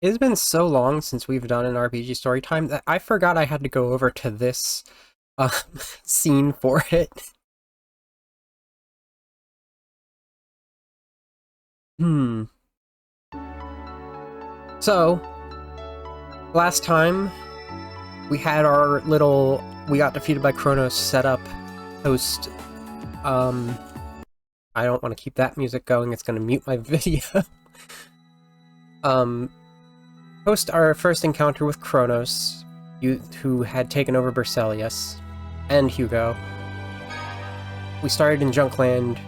It's been so long since we've done an RPG story time that I forgot I had to go over to this uh, scene for it. Hmm. So, last time we had our little we got defeated by Kronos setup host. Um, I don't want to keep that music going, it's gonna mute my video. um, Post our first encounter with Kronos, who had taken over Berselius, and Hugo. We started in Junkland,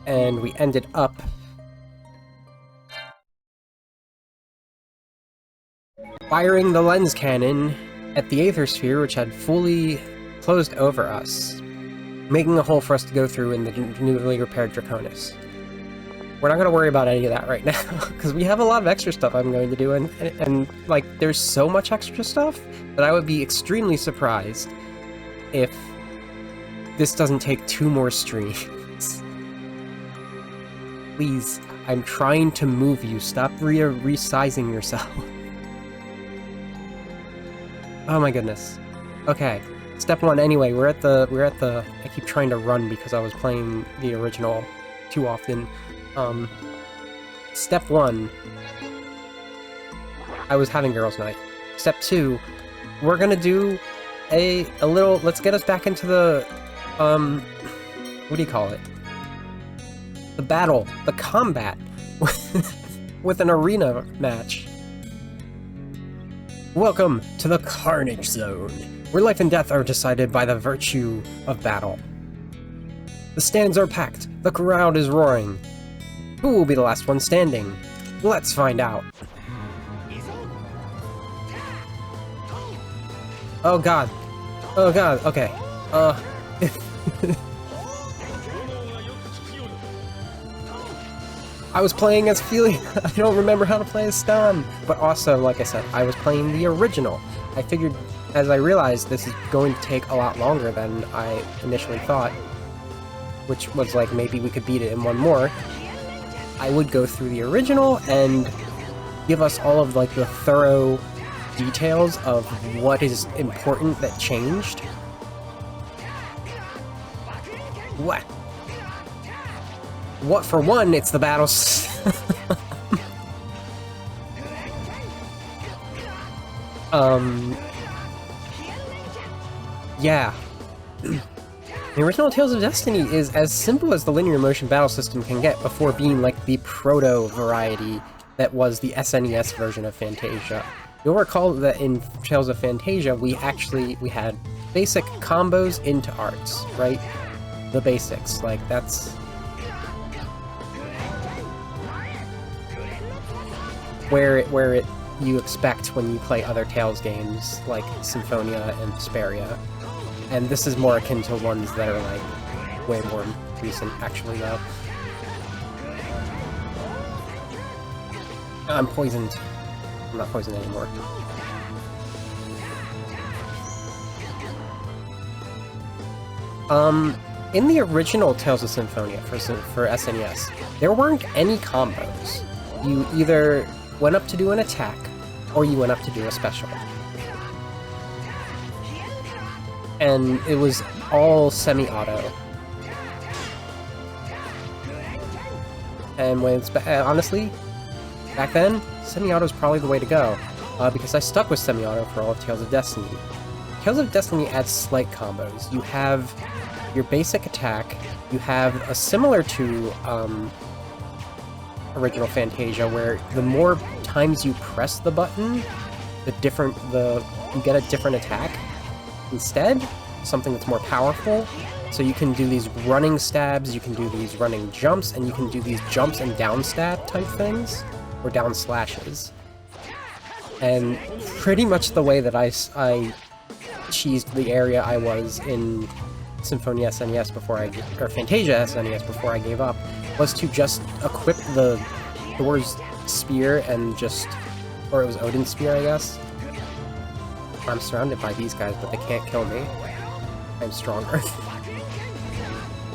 and we ended up firing the lens cannon at the Aether Sphere, which had fully closed over us, making a hole for us to go through in the newly repaired Draconis. We're not going to worry about any of that right now, because we have a lot of extra stuff I'm going to do, and like, there's so much extra stuff that I would be extremely surprised if this doesn't take 2 more streams. Please, I'm trying to move you. Stop resizing yourself. Oh my goodness. Okay, step 1. Anyway, we're at the. I keep trying to run because I was playing the original too often. Step 1. I was having girls' night. Step 2. We're gonna do a little. Let's get us back into the what do you call it? The battle, the combat, with an arena match. Welcome to the Carnage Zone, where life and death are decided by the virtue of battle. The stands are packed, the crowd is roaring. Who will be the last one standing? Let's find out. Oh god. Oh god, okay. I was playing as Feely. I don't remember how to play as Stan. But also, like I said, I was playing the original. I figured, as I realized, this is going to take a lot longer than I initially thought, which was like, maybe we could beat it in one more. I would go through the original and give us all of like the thorough details of what is important that changed. What for one, it's the battles. Yeah. The original Tales of Destiny is as simple as the linear motion battle system can get before being like the proto-variety that was the SNES version of Fantasia. You'll recall that in Tales of Fantasia, we had basic combos into arts, right? The basics, like that's where you expect when you play other Tales games like Symphonia and Vesperia. And this is more akin to ones that are like way more recent, actually, though. I'm poisoned. I'm not poisoned anymore. In the original Tales of Symphonia for SNES, there weren't any combos. You either went up to do an attack, or you went up to do a special. And it was all semi-auto. And when it's honestly, back then, semi-auto is probably the way to go, because I stuck with semi-auto for all of Tales of Destiny. Tales of Destiny adds slight combos. You have your basic attack, you have a similar to original Fantasia, where the more times you press the button, you get a different attack. Instead, something that's more powerful. So you can do these running stabs, you can do these running jumps, and you can do these jumps and down stab type things, or down slashes. And pretty much the way that I cheesed the area I was in Symphonia SNES or Fantasia SNES before I gave up, was to just equip the Thor's spear and or it was Odin's spear, I guess. I'm surrounded by these guys, but they can't kill me. I'm stronger.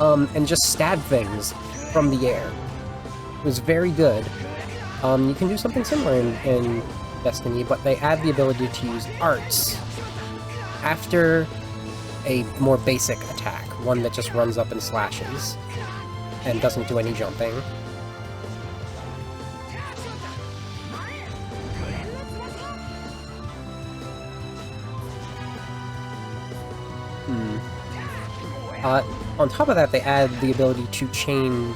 And just stab things from the air. It was very good. You can do something similar in Destiny, but they add the ability to use arts after a more basic attack, one that just runs up and slashes, and doesn't do any jumping. On top of that, they add the ability to chain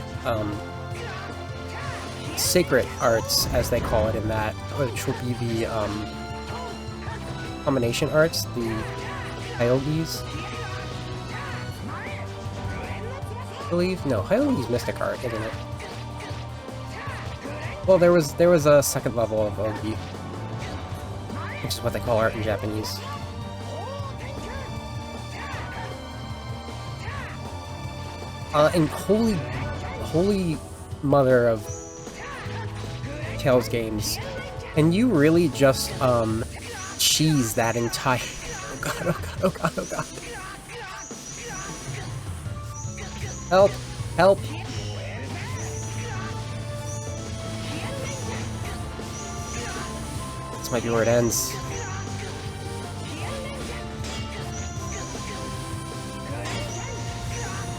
sacred arts, as they call it in that, which will be the combination arts, the Hyogi's. I believe? No, Hyogi's mystic art, isn't it? Well, there was a second level of Ogi, which is what they call art in Japanese. And holy mother of Tales games, can you really just cheese that entire? Oh god! Oh god! Oh god! Oh god! Help! Help! This might be where it ends.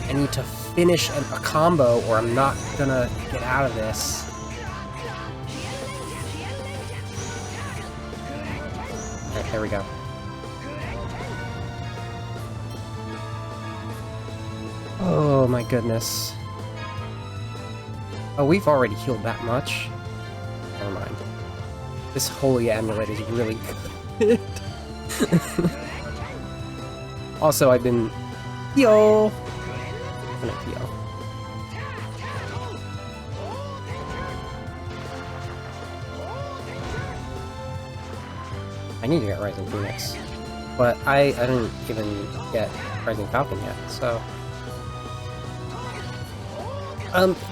I need to finish a combo or I'm not gonna get out of this. Alright, there we go. Oh my goodness. Oh, we've already healed that much. Never mind. This holy amulet is really good. Also, I've been... Yo! I need to get Rising Phoenix, but I didn't even get Rising Falcon yet, so...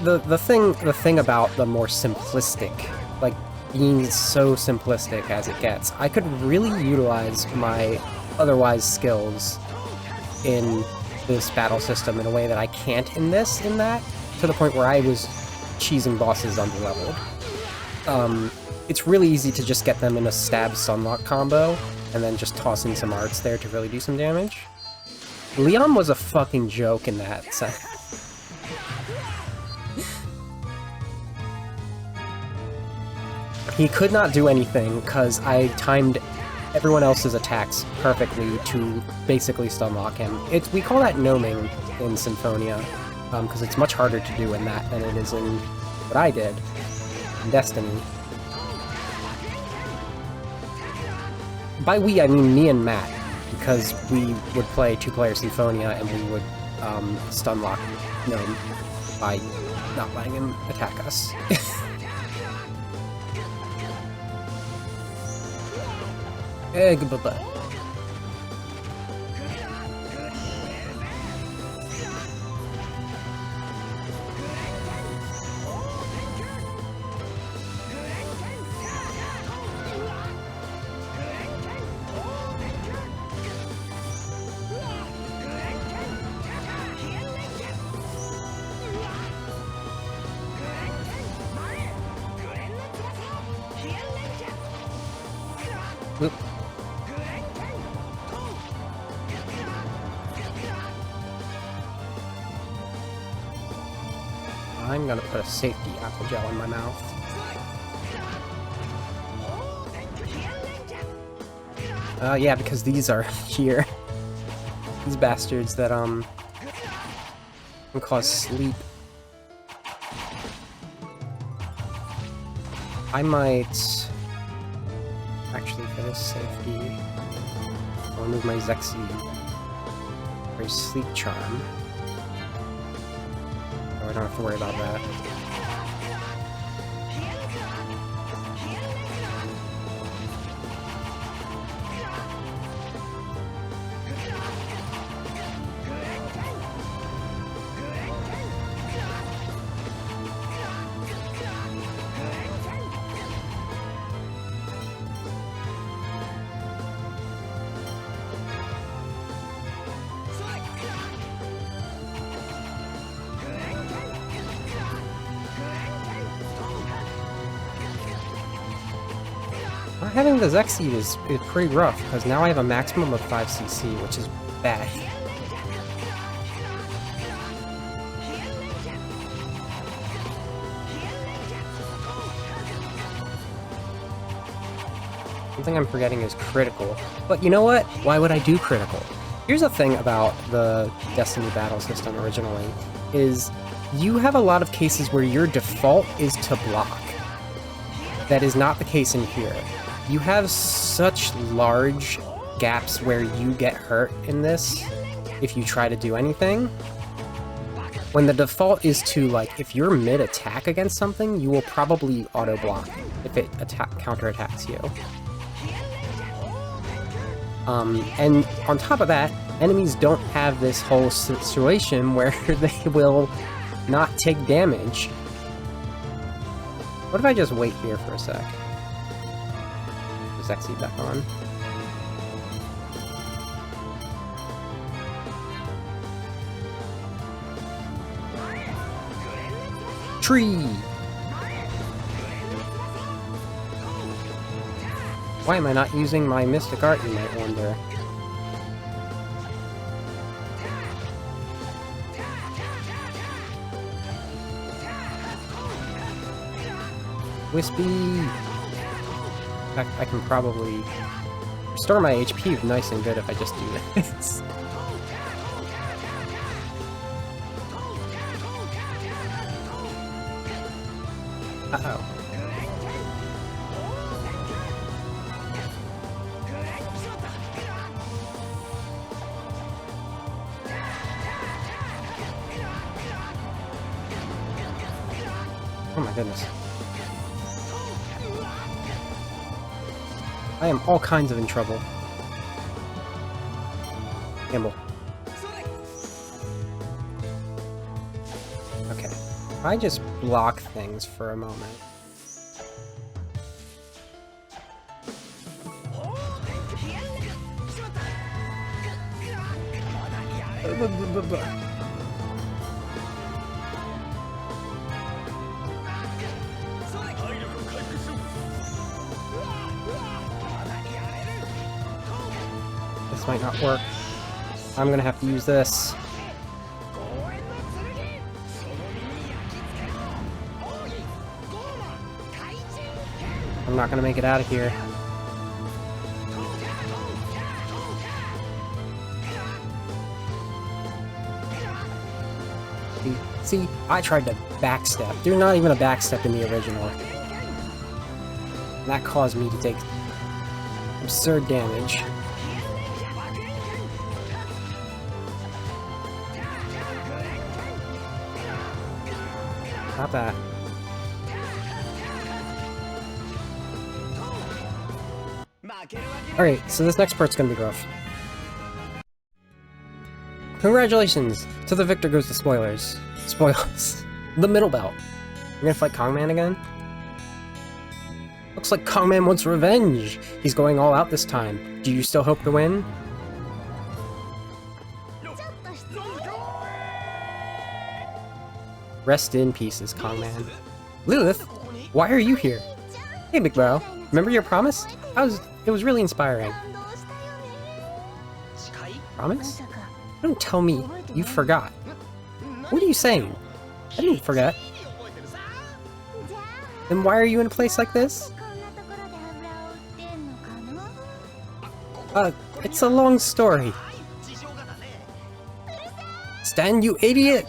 the thing about the more simplistic, like, being so simplistic as it gets, I could really utilize my otherwise skills in this battle system in a way that I can't in that, to the point where I was cheesing bosses underleveled. It's really easy to just get them in a stab sunlock combo, and then just toss in some arts there to really do some damage. Leon was a fucking joke in that sense. He could not do anything, because I timed everyone else's attacks perfectly to basically stunlock him. We call that gnoming in Symphonia, because it's much harder to do in that than it is in what I did in Destiny. By we, I mean me and Matt, because we would play two-player Symphonia and we would stunlock Gnome by not letting him attack us. Goodbye. Oop. I'm gonna put a safety apple gel in my mouth. Yeah, because these are here. These bastards that, can cause sleep. I might... Actually, for this safety, I'll remove my Zexy for his sleep charm. So I don't have to worry about that. Not having the Zexseed is pretty rough, because now I have a maximum of 5 CC, which is bad. Something I'm forgetting is critical. But you know what? Why would I do critical? Here's the thing about the Destiny battle system originally, is you have a lot of cases where your default is to block. That is not the case in here. You have such large gaps where you get hurt in this if you try to do anything. When the default is to, like, if you're mid-attack against something, you will probably auto-block if it counter-attacks you. And on top of that, enemies don't have this whole situation where they will not take damage. What if I just wait here for a sec? Is Zexseed back on? Tree! Why am I not using my Mystic Art, you might wonder? Wispy! In fact, I can probably restore my HP nice and good if I just do this. Uh-oh. Oh my goodness. I am all kinds of in trouble. Gamble. Okay. If I just block things for a moment. This might not work. I'm gonna have to use this. I'm not gonna make it out of here. See, I tried to backstep. There's not even a backstep in the original. And that caused me to take absurd damage. Not that. Alright, so this next part's gonna be rough. Congratulations! To the victor goes the spoilers. Spoilers. The middle belt. You're gonna fight Kongman again? Looks like Kongman wants revenge! He's going all out this time. Do you still hope to win? Rest in pieces, Kongman. Lilith, why are you here? Hey, Big Bro. Remember your promise? It was really inspiring. Promise? Don't tell me you forgot. What are you saying? I didn't forget. Then why are you in a place like this? It's a long story. Stan, you idiot!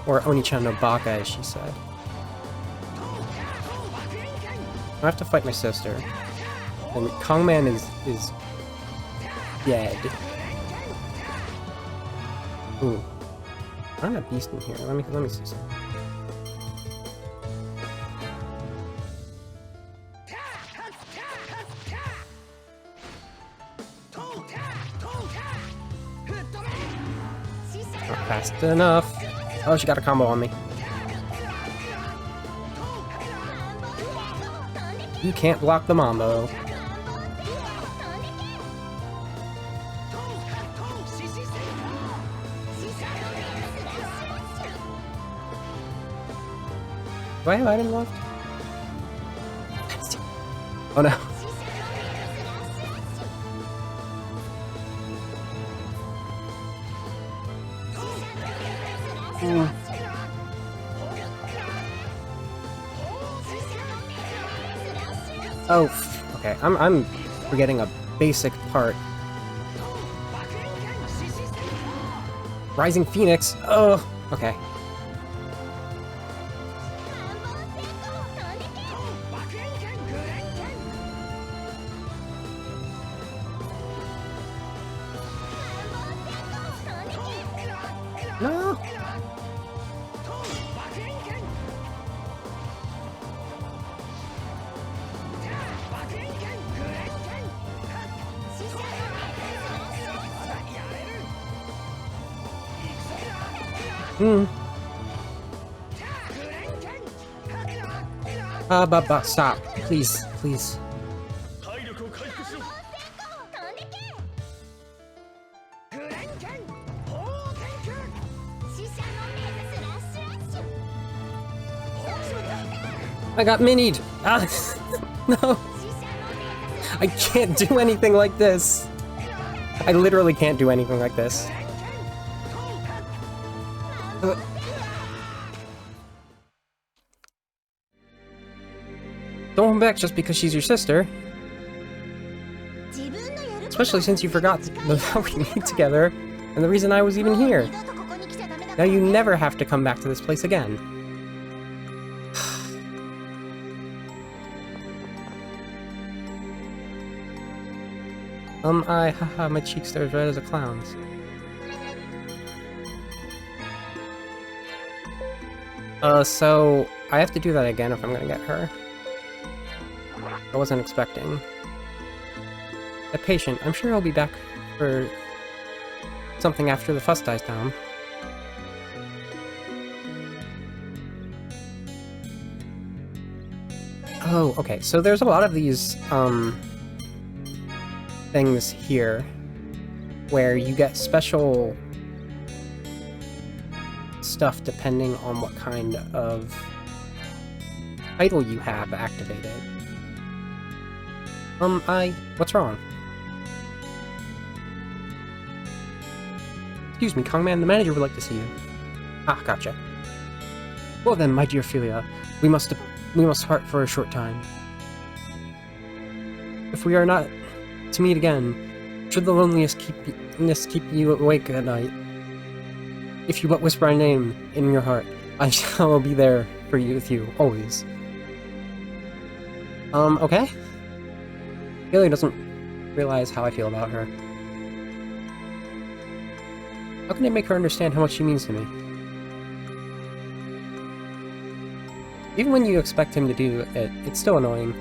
Or Oni-chan no Baka, as she said. I have to fight my sister. And Kongman is dead. Ooh. I don't have beast in here. Let me see something. Not fast enough. Oh, she got a combo on me. You can't block the mambo. Do I have item left? Oh no. Oh, okay. I'm forgetting a basic part. Rising Phoenix. Oh, okay. No. Stop. Please, please. I got minied! Ah! No! I can't do anything like this! I literally can't do anything like this. Don't hold back just because she's your sister. Especially since you forgot how we meet together, and the reason I was even here. Now you never have to come back to this place again. Haha, my cheeks are as red as a clown's. So, I have to do that again if I'm gonna get her. I wasn't expecting. A patient, I'm sure he'll be back for something after the fuss dies down. Oh, okay, so there's a lot of these, things here where you get special stuff depending on what kind of title you have activated. What's wrong? Excuse me, Kongman, the manager would like to see you. Ah, gotcha. Well then, my dear Philia, we must part for a short time. If we are not to meet again, should the loneliness keep you awake at night, if you but whisper my name in your heart, I shall be there for you with you, always. Okay? Philia doesn't realize how I feel about her. How can I make her understand how much she means to me? Even when you expect him to do it, it's still annoying.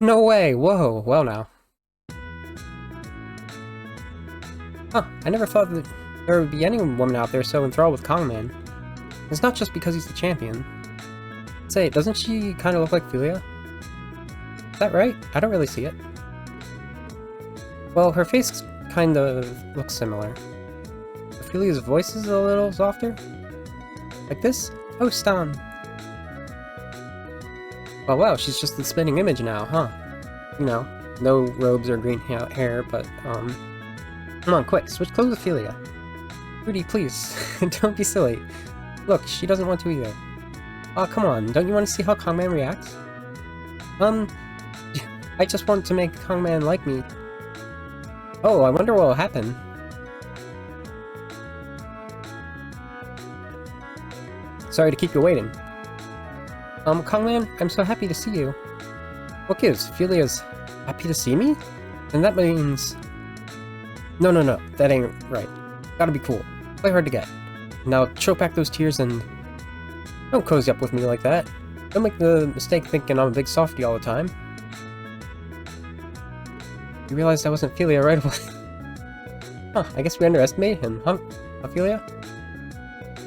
No way! Whoa! Well now. Huh, I never thought that there would be any woman out there so enthralled with Kongman. It's not just because he's the champion. Say, doesn't she kind of look like Philia? Is that right? I don't really see it. Well, her face kind of looks similar. Philia's voice is a little softer. Like this? Oh, Stan. Well, wow, she's just the spinning image now, huh? You know, no robes or green hair, but, come on, quick, switch clothes with Philia. Rudy, please, don't be silly. Look, she doesn't want to either. Aw, come on, don't you want to see how Kongman reacts? I just want to make Kongman like me. Oh, I wonder what will happen. Sorry to keep you waiting. Kongman, I'm so happy to see you. What gives? Philia's happy to see me? And that means... No, that ain't right. Gotta be cool. Play hard to get. Now choke back those tears and... Don't cozy up with me like that. Don't make the mistake thinking I'm a big softie all the time. You realized I wasn't Philia right away. Huh, I guess we underestimated him, huh, Philia?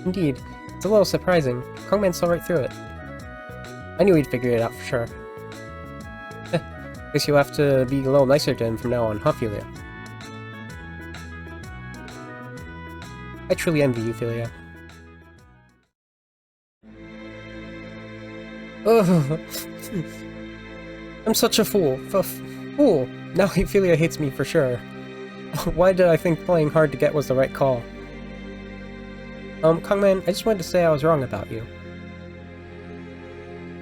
Indeed. It's a little surprising. Kongman saw right through it. I knew he'd figure it out for sure. Guess you'll have to be a little nicer to him from now on, huh, Philia? I truly envy you, Philia. Ugh. I'm such a fool. Fool. Now Ophelia hates me for sure. Why did I think playing hard to get was the right call? Kongman, I just wanted to say I was wrong about you.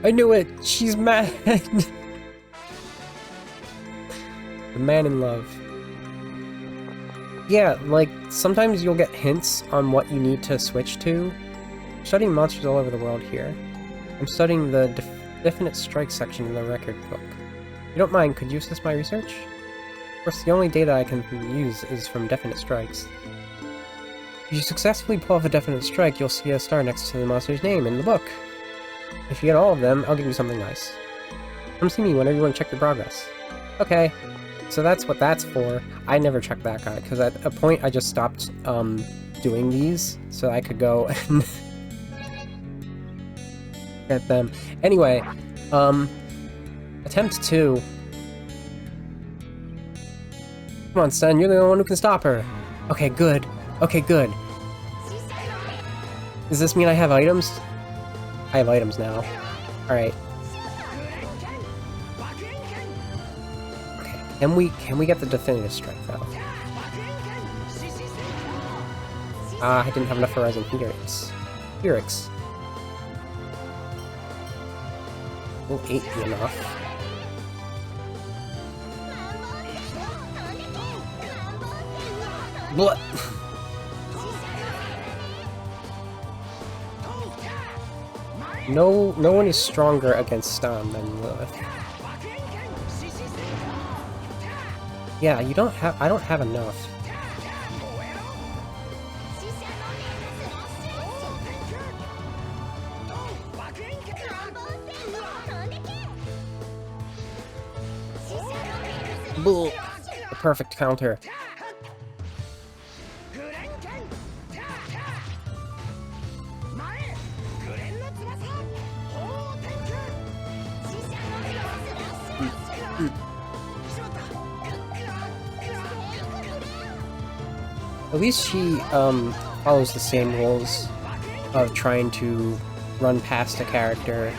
I knew it! She's mad! The man in love. Yeah, like, sometimes you'll get hints on what you need to switch to. I'm studying monsters all over the world here. I'm studying the definite strike section in the record book. If you don't mind, could you assist my research? Of course, the only data I can use is from definite strikes. If you successfully pull off a definite strike, you'll see a star next to the monster's name in the book. If you get all of them, I'll give you something nice. Come see me whenever you want to check your progress. Okay, so that's what that's for. I never checked that guy, because at a point I just stopped doing these, so I could go and get them. Anyway, attempt 2. Come on, son, you're the only one who can stop her. Okay, good. Okay, good. Does this mean I have items? I have items now. Alright. Okay, can we get the definitive strike, though? Ah, I didn't have enough Horizon Helix. Will 8 be enough? Blah. No one is stronger against stun than Lilith. Yeah, I don't have enough. Bull. The perfect counter. At least she follows the same rules of trying to run past a character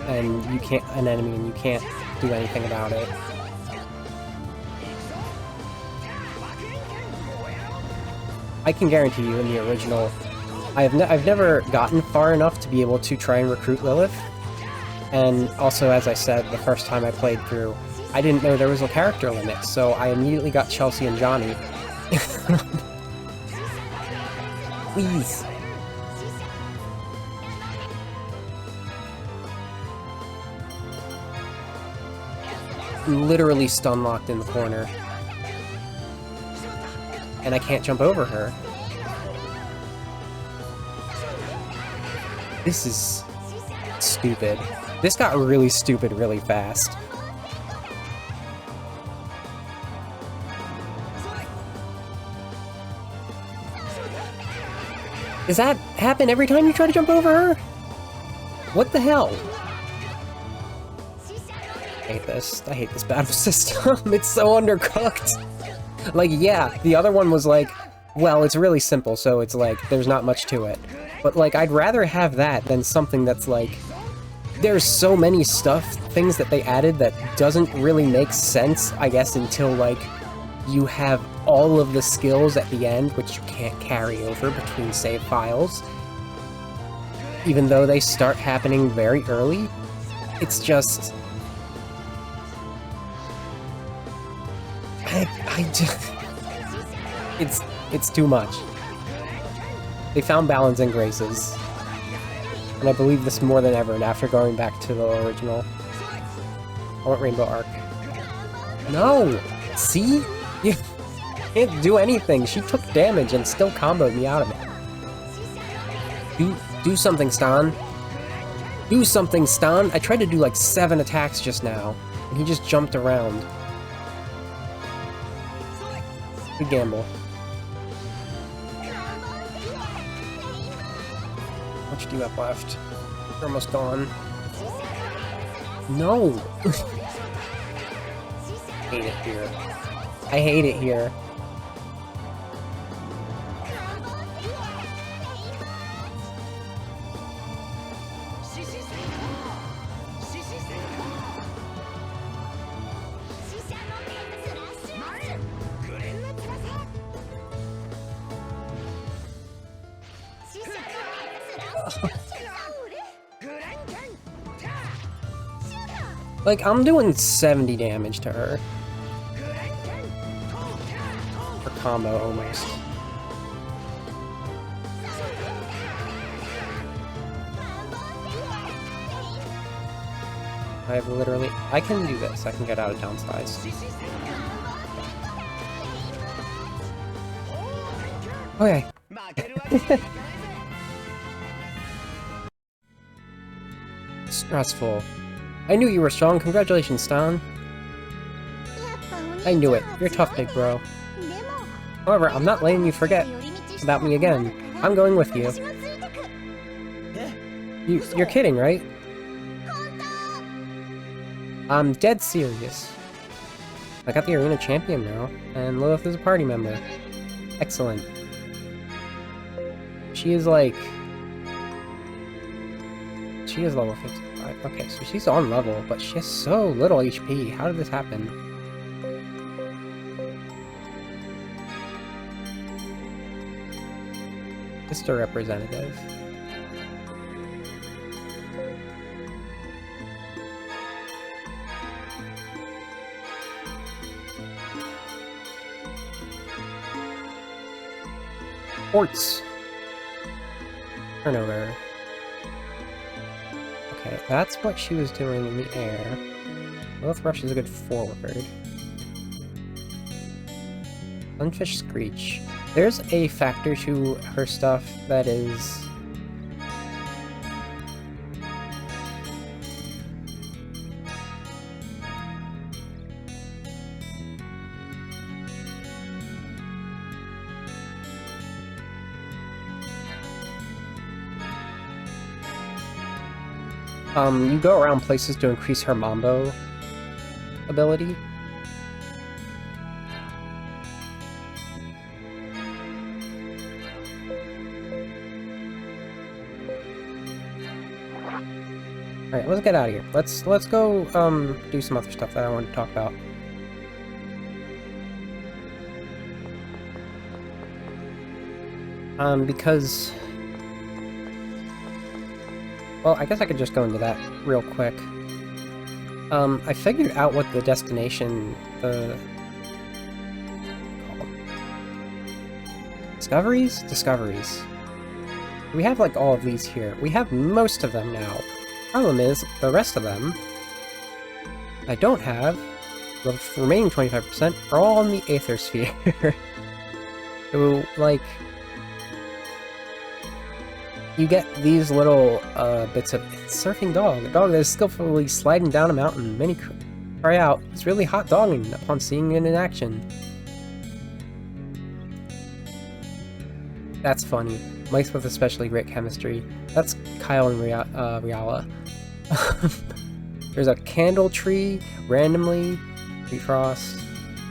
and an enemy, and you can't do anything about it. I can guarantee you, in the original, I've never gotten far enough to be able to try and recruit Lilith. And also, as I said, the first time I played through, I didn't know there was a character limit, so I immediately got Chelsea and Johnny. Please. I'm literally stun locked in the corner. And I can't jump over her. This is stupid. This got really stupid really fast. Does that happen every time you try to jump over her? What the hell? I hate this. I hate this battle system. It's so undercooked. Like, yeah, the other one was like, well, it's really simple, so it's like, there's not much to it. But, like, I'd rather have that than something that's like, there's so many things that they added that doesn't really make sense, I guess, until, like, you have all of the skills at the end, which you can't carry over between save files. Even though they start happening very early, it's just... I just... It's too much. They found balance in Graces. And I believe this more than ever, and after going back to the original. I want Rainbow Arc. No! See? You can't do anything. She took damage and still comboed me out of it. Do something, Stan. Do something, Stan! I tried to do like 7 attacks just now, and he just jumped around. Good gamble. How much do you have left? You're almost gone. No! I hate it here. I hate it here. Like, I'm doing 70 damage to her. Her combo, almost. I have literally... I can do this. I can get out of downsize. Okay. Stressful. I knew you were strong. Congratulations, Stan. I knew it. You're tough, big bro. However, I'm not letting you forget about me again. I'm going with you. You're kidding, right? I'm dead serious. I got the arena champion now, and Lilith is a party member. Excellent. She is like... She is level 55. Okay, so she's on level, but she has so little HP. How did this happen? Mr. Representative. Ports. Turnover. Okay, that's what she was doing in the air. Lilith Rush is a good forward. Sunfish Screech. There's a factor to her stuff that is... you go around places to increase her Mambo ability. Alright, let's get out of here. Let's go, do some other stuff that I want to talk about. Because... Well, I guess I could just go into that real quick. I figured out what the destination, Discoveries? Discoveries. We have, like, all of these here. We have most of them now. Problem is, the rest of them I don't have, the remaining 25%, are all in the Aether Sphere. So, like... You get these little bits of surfing dog, a dog that is skillfully sliding down a mountain. Many cry out, "It's really hot dogging" upon seeing it in action. That's funny. Mice with especially great chemistry. That's Kyle and Riala. There's a candle tree, randomly, Dycroft,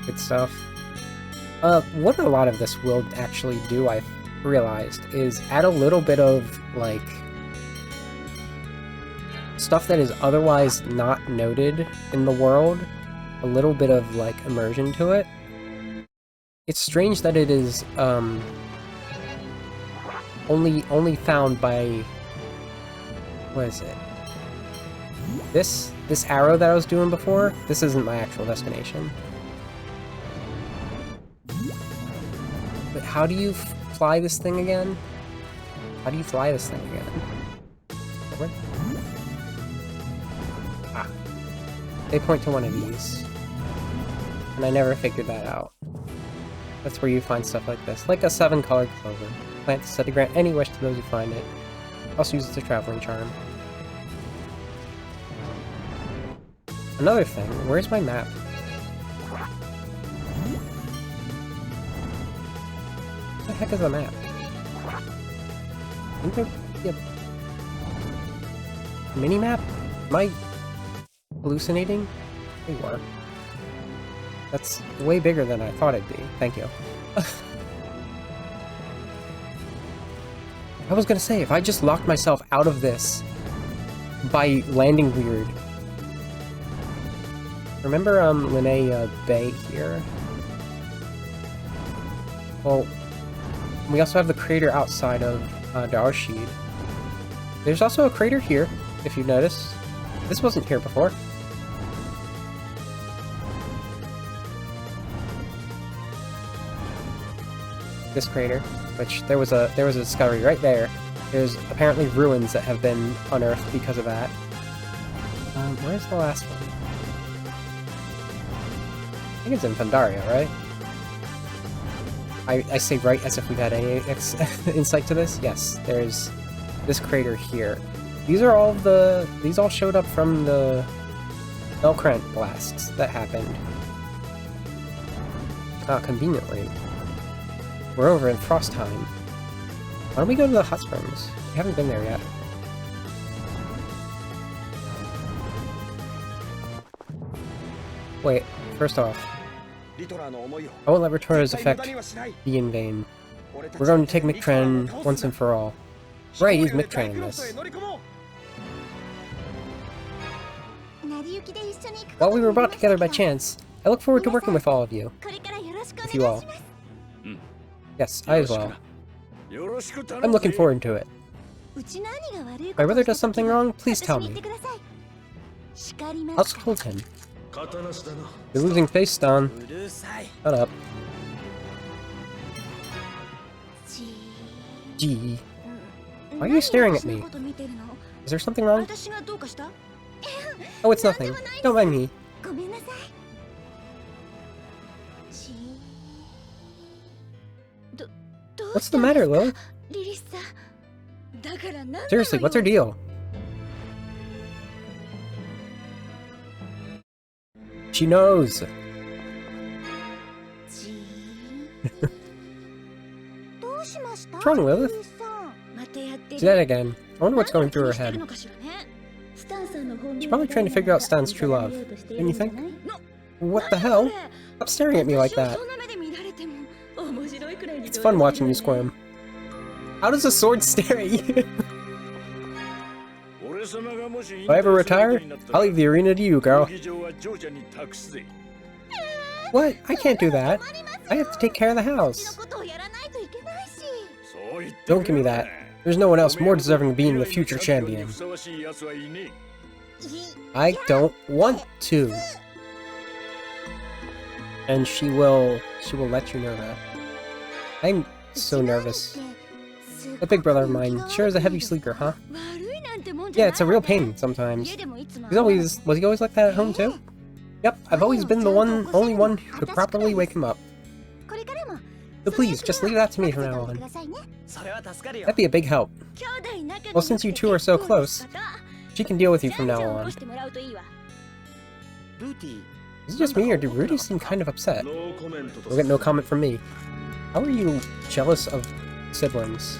good stuff. What a lot of this will actually do, I've realized, is add a little bit of, like, stuff that is otherwise not noted in the world, a little bit of, like, immersion to it. It's strange that it is, only found by, what is it? This arrow that I was doing before, this isn't my actual destination. But how do you fly this thing again? How do you fly this thing again? What? Ah. They point to one of these. And I never figured that out. That's where you find stuff like this. Like a 7-colored clover. Plant said to grant any wish to those who find it. Also use it as a traveling charm. Another thing, where's my map? What the heck is a map? Isn't there a mini-map? Am I hallucinating? They were. That's way bigger than I thought it'd be. Thank you. I was gonna say, if I just locked myself out of this by landing weird. Remember, Linnea Bay here? Well, we also have the crater outside of Darshid. There's also a crater here, if you notice. This wasn't here before. This crater, which there was a discovery right there. There's apparently ruins that have been unearthed because of that. Where's the last one? I think it's in Pandaria, right? I say right as if we've had any insight to this. Yes, there's this crater here. These all showed up from the Belkrant blasts that happened. Conveniently. We're over in Frostheim. Why don't we go to the hot springs? We haven't been there yet. Wait, first off, I won't let Ritora's effect be in vain. We're going to take Mictran once and for all. Right, he's Mictran in this. While we were brought together by chance, I look forward to working with all of you. With you all. Yes, I as well. I'm looking forward to it. If my brother does something wrong, please tell me. I'll scold him. You're losing face, Stan. Shut up. Gee. Why are you staring at me? Is there something wrong? Oh, it's nothing. Don't mind me. What's the matter, Lil? Seriously, what's her deal? She knows! What's wrong, Lilith? Do that again. I wonder what's going through her head. She's probably trying to figure out Stan's true love. Don't you think? What the hell? Stop staring at me like that. It's fun watching you squirm. How does a sword stare at you? If I ever retire, I'll leave the arena to you, girl. What? I can't do that. I have to take care of the house. Don't give me that. There's no one else more deserving of being the future champion. I don't want to. And she will let you know that. I'm so nervous. That big brother of mine sure is a heavy sleeper, huh? Yeah, it's a real pain sometimes. Was he always like that at home too? Yep, I've always been the only one who could properly wake him up. So please, just leave that to me from now on. That'd be a big help. Well, since you two are so close, she can deal with you from now on. Is it just me, or do Rudy seem kind of upset? We'll get no comment from me. How are you jealous of siblings?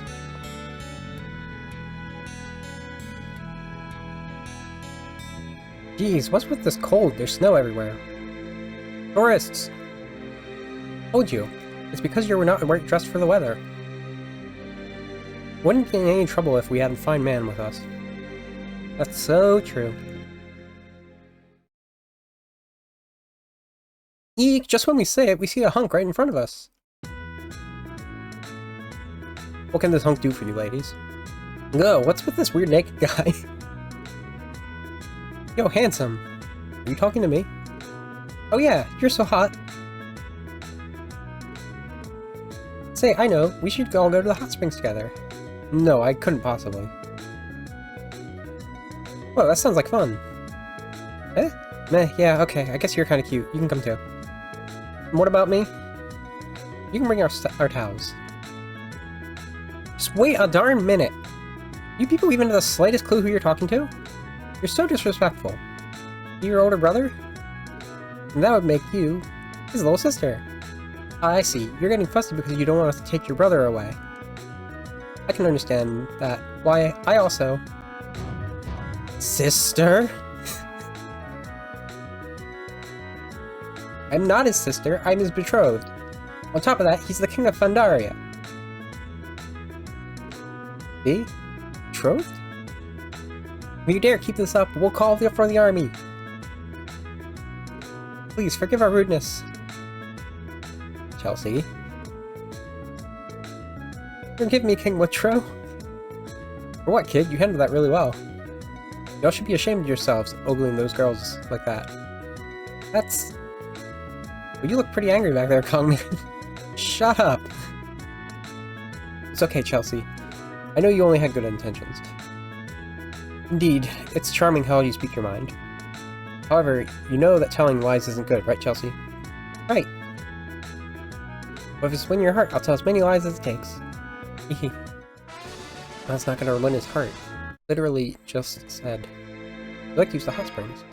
Geez, what's with this cold? There's snow everywhere. Tourists! Told you. It's because you were not dressed for the weather. Wouldn't be in any trouble if we had a fine man with us. That's so true. Eek! Just when we say it, we see a hunk right in front of us. What can this hunk do for you, ladies? No, what's with this weird naked guy? Yo, handsome. Are you talking to me? Oh yeah, you're so hot. Say, I know, we should all go to the hot springs together. No, I couldn't possibly. Whoa, that sounds like fun. Eh? Meh, yeah, okay, I guess you're kinda cute. You can come too. And what about me? You can bring our towels. Just wait a darn minute! You people even have the slightest clue who you're talking to? You're so disrespectful. You're your older brother? And that would make you his little sister. Ah, I see. You're getting fussy because you don't want us to take your brother away. I can understand that. Why, I also... Sister? I'm not his sister, I'm his betrothed. On top of that, he's the king of Pandaria. See? Betrothed? If you dare keep this up, we'll call for the army. Please, forgive our rudeness. Chelsea. Forgive me, King Woodrow. For what, kid? You handled that really well. Y'all should be ashamed of yourselves, ogling those girls like that. That's... Well, you look pretty angry back there, Kongman. Shut up! It's okay, Chelsea. I know you only had good intentions. Indeed, it's charming how you speak your mind. However, you know that telling lies isn't good, right, Chelsea? Right. But if it's win your heart, I'll tell as many lies as it takes. Hehe. That's not gonna win his heart. Literally just said. I'd like to use the hot springs.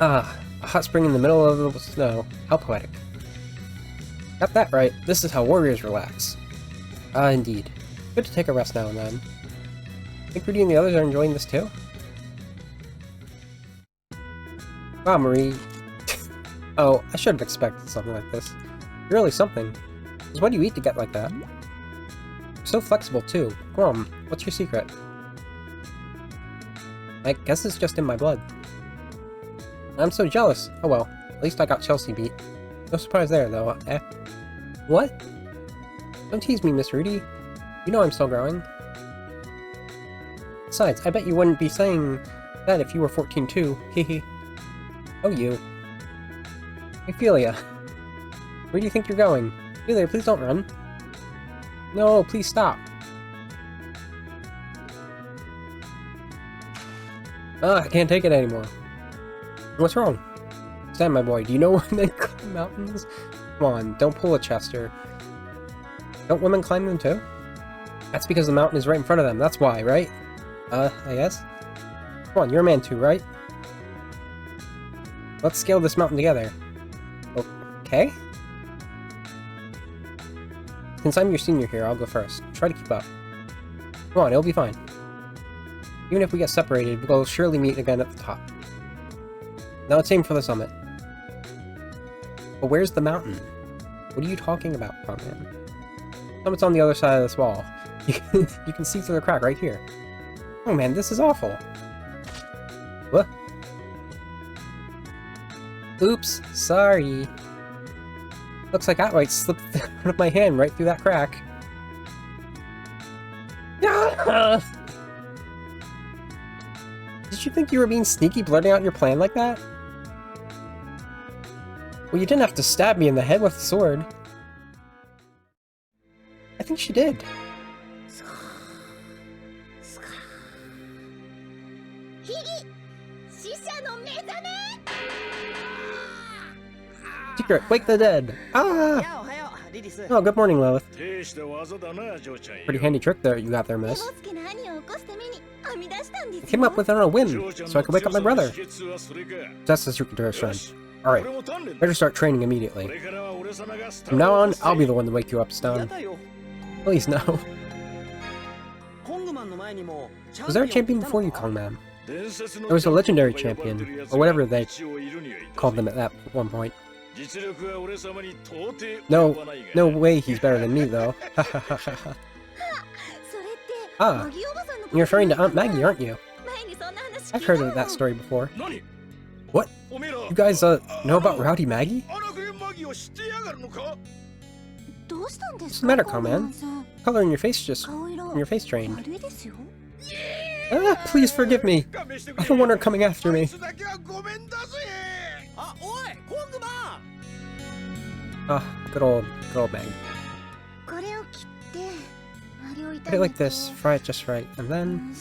Ah, a hot spring in the middle of the snow. How poetic. Got that right. This is how warriors relax. Ah, indeed. Good to take a rest now and then. Think Rudy and the others are enjoying this too? Wow, Marie. Oh, I should have expected something like this. You're really something. Because what do you eat to get like that? You're so flexible too. Come on, what's your secret? I guess it's just in my blood. I'm so jealous. Oh well, at least I got Chelsea beat. No surprise there, though. Eh? What? Don't tease me, Miss Rudy. You know I'm still growing. Besides, I bet you wouldn't be saying that if you were 14 too. Hehe. Oh, you. Ophelia. Where do you think you're going? Ophelia, please don't run. No, please stop. Ah, I can't take it anymore. What's wrong? Stan, my boy, do you know when they climb mountains? Come on, don't pull a Chester. Don't women climb them too? That's because the mountain is right in front of them, that's why, right? I guess? Come on, you're a man too, right? Let's scale this mountain together. Okay? Since I'm your senior here, I'll go first. Try to keep up. Come on, it'll be fine. Even if we get separated, we'll surely meet again at the top. Now let's aim for the summit. But where's the mountain? What are you talking about, Kongman? Summit's on the other side of this wall. You can see through the crack right here. Oh man, this is awful. What? Oops, sorry. Looks like that might slip out of my hand right through that crack. Did you think you were being sneaky, blurting out your plan like that? Well, you didn't have to stab me in the head with a sword. I think she did. Secret, wake the dead! Ah! Oh, good morning, Lilith. Pretty handy trick there you got there, miss. I came up with it on a whim, so I could wake up my brother. That's the secret to her strength. Alright, better start training immediately. From now on, I'll be the one to wake you up, Stone. Please, no. Was there a champion before you, Kongman? There was a legendary champion, or whatever they called them at that one point. No way he's better than me, though. Ah, you're referring to Aunt Maggie, aren't you? I've heard of that story before. What? You guys, know about Rowdy Maggie? What's the matter, Kongman? Color in your face just from your face drained. Ah, please forgive me. I don't want her coming after me. Ah, good old Maggie. Put it like this, fry it just right, and then...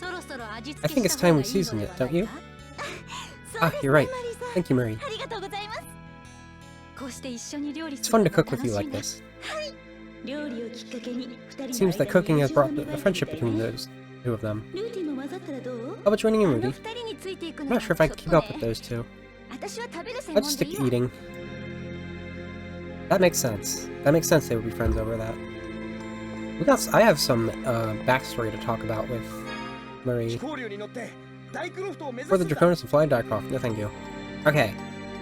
I think it's time we seasoned it, don't you? Ah, you're right. Thank you, Marie. It's fun to cook with you like this. It seems that cooking has brought a friendship between those two of them. How about joining in, Rudy? I'm not sure if I can keep up with those two. I'll just stick to eating. That makes sense. That makes sense they would be friends over that. I have some backstory to talk about with Marie. For the Draconis and fly Dycroft, no thank you. Okay,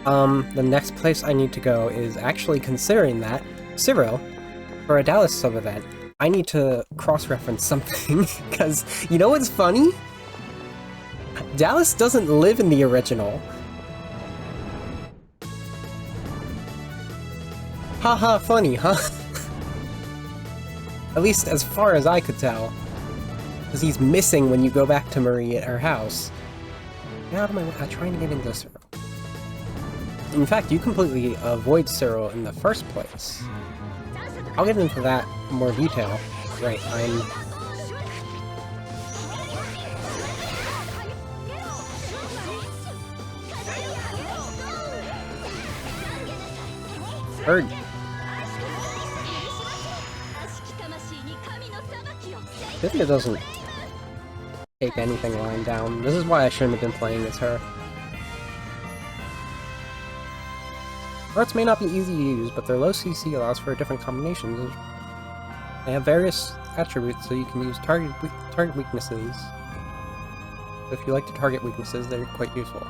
the next place I need to go is actually considering that, Cyril, for a Dallas sub-event, I need to cross-reference something, because, you know what's funny? Dallas doesn't live in the original. Haha, funny, huh? At least as far as I could tell. Because he's missing when you go back to Marie at her house. Get out of my way. I'm trying to get into Cyril. In fact, you completely avoid Cyril in the first place. I'll get into that in more detail. Right, I'm... Bird. Cynthia doesn't take anything lying down. This is why I shouldn't have been playing as her. Arts may not be easy to use, but their low CC allows for different combinations. They have various attributes, so you can use target weaknesses. If you like to target weaknesses, they're quite useful.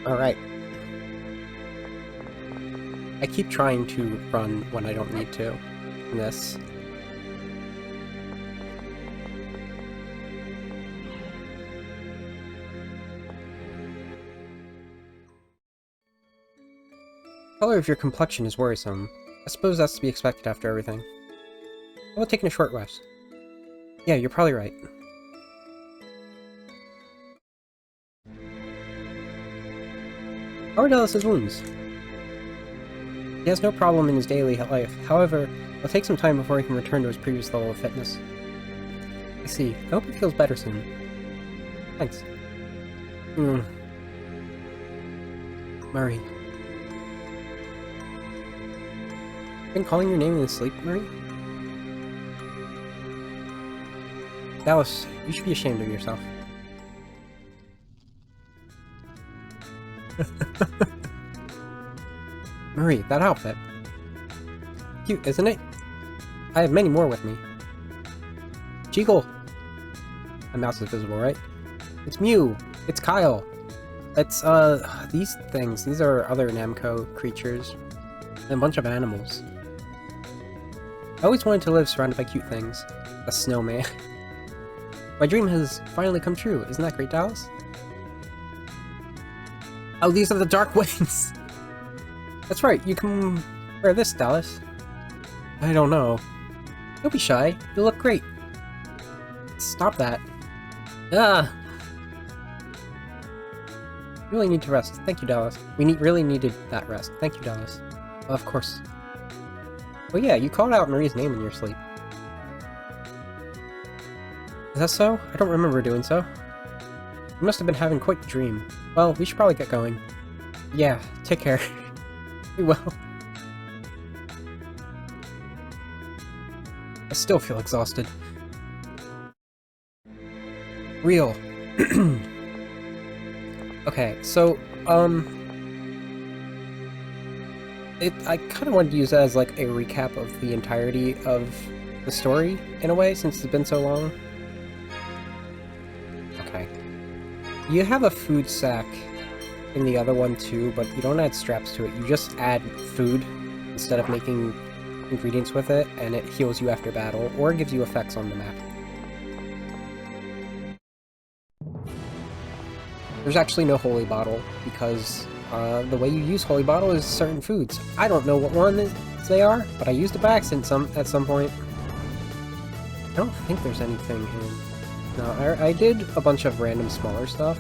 Alright. I keep trying to run when I don't need to in this. The color of your complexion is worrisome. I suppose that's to be expected after everything. I will take a short rest. Yeah, you're probably right. How are Dallas's wounds? He has no problem in his daily life. However, it'll take some time before he can return to his previous level of fitness. I see. I hope he feels better soon. Thanks. Murray. Been calling your name in his sleep, Murray? Dallas, you should be ashamed of yourself. Murray, that outfit. Cute, isn't it? I have many more with me. Jeagle! My mouse is visible, right? It's Mew! It's Kyle! It's, these things. These are other Namco creatures. And a bunch of animals. I always wanted to live surrounded by cute things. A snowman. My dream has finally come true. Isn't that great, Dallas? Oh, these are the dark wings! That's right, you can wear this, Dallas. I don't know. Don't be shy. You look great. Stop that. Ah! You really need to rest. Thank you, Dallas. We really needed that rest. Thank you, Dallas. Of course. Oh yeah, you called out Marie's name in your sleep. Is that so? I don't remember doing so. You must have been having quite the dream. Well, we should probably get going. Yeah, take care. We will. I still feel exhausted. Real. Okay, so, I kind of wanted to use that as, like, a recap of the entirety of the story, in a way, since it's been so long. Okay. You have a food sack in the other one, too, but you don't add straps to it. You just add food instead of making ingredients with it, and it heals you after battle, or gives you effects on the map. There's actually no holy bottle, because the way you use holy bottle is certain foods. I don't know what one they are, but I used it by accident at some point. I don't think there's anything in... No, I did a bunch of random smaller stuff.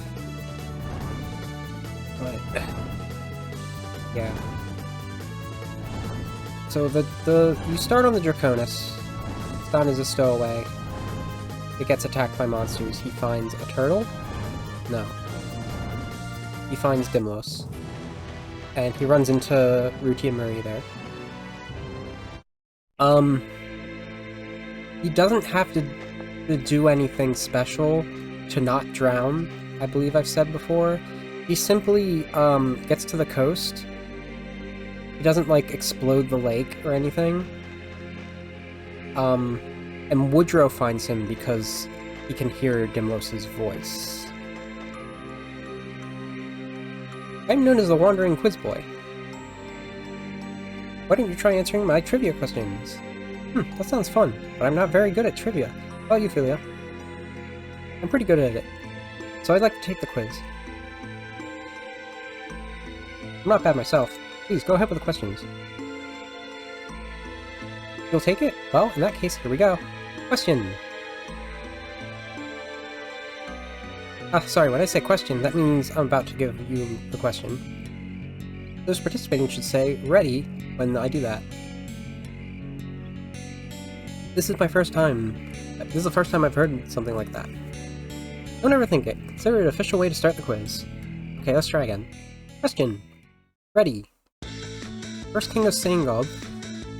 But... yeah. So you start on the Draconis. It's down as a stowaway. It gets attacked by monsters. He finds a turtle? No. He finds Dimlos. And he runs into Ruti and Marie there. He doesn't have to do anything special to not drown, I believe I've said before. He simply, gets to the coast. He doesn't, like, explode the lake or anything. And Woodrow finds him because he can hear Dimlos' voice. I'm known as the Wandering Quiz Boy. Why don't you try answering my trivia questions? That sounds fun, but I'm not very good at trivia. How about you, Philia? I'm pretty good at it. So I'd like to take the quiz. I'm not bad myself. Please, go ahead with the questions. You'll take it? Well, in that case, here we go. Question! Sorry, when I say question, that means I'm about to give you the question. Those participating should say, ready, when I do that. This is my first time. This is the first time I've heard something like that. Don't overthink it. Consider it an official way to start the quiz. Okay, let's try again. Question. Ready. First king of Sangald,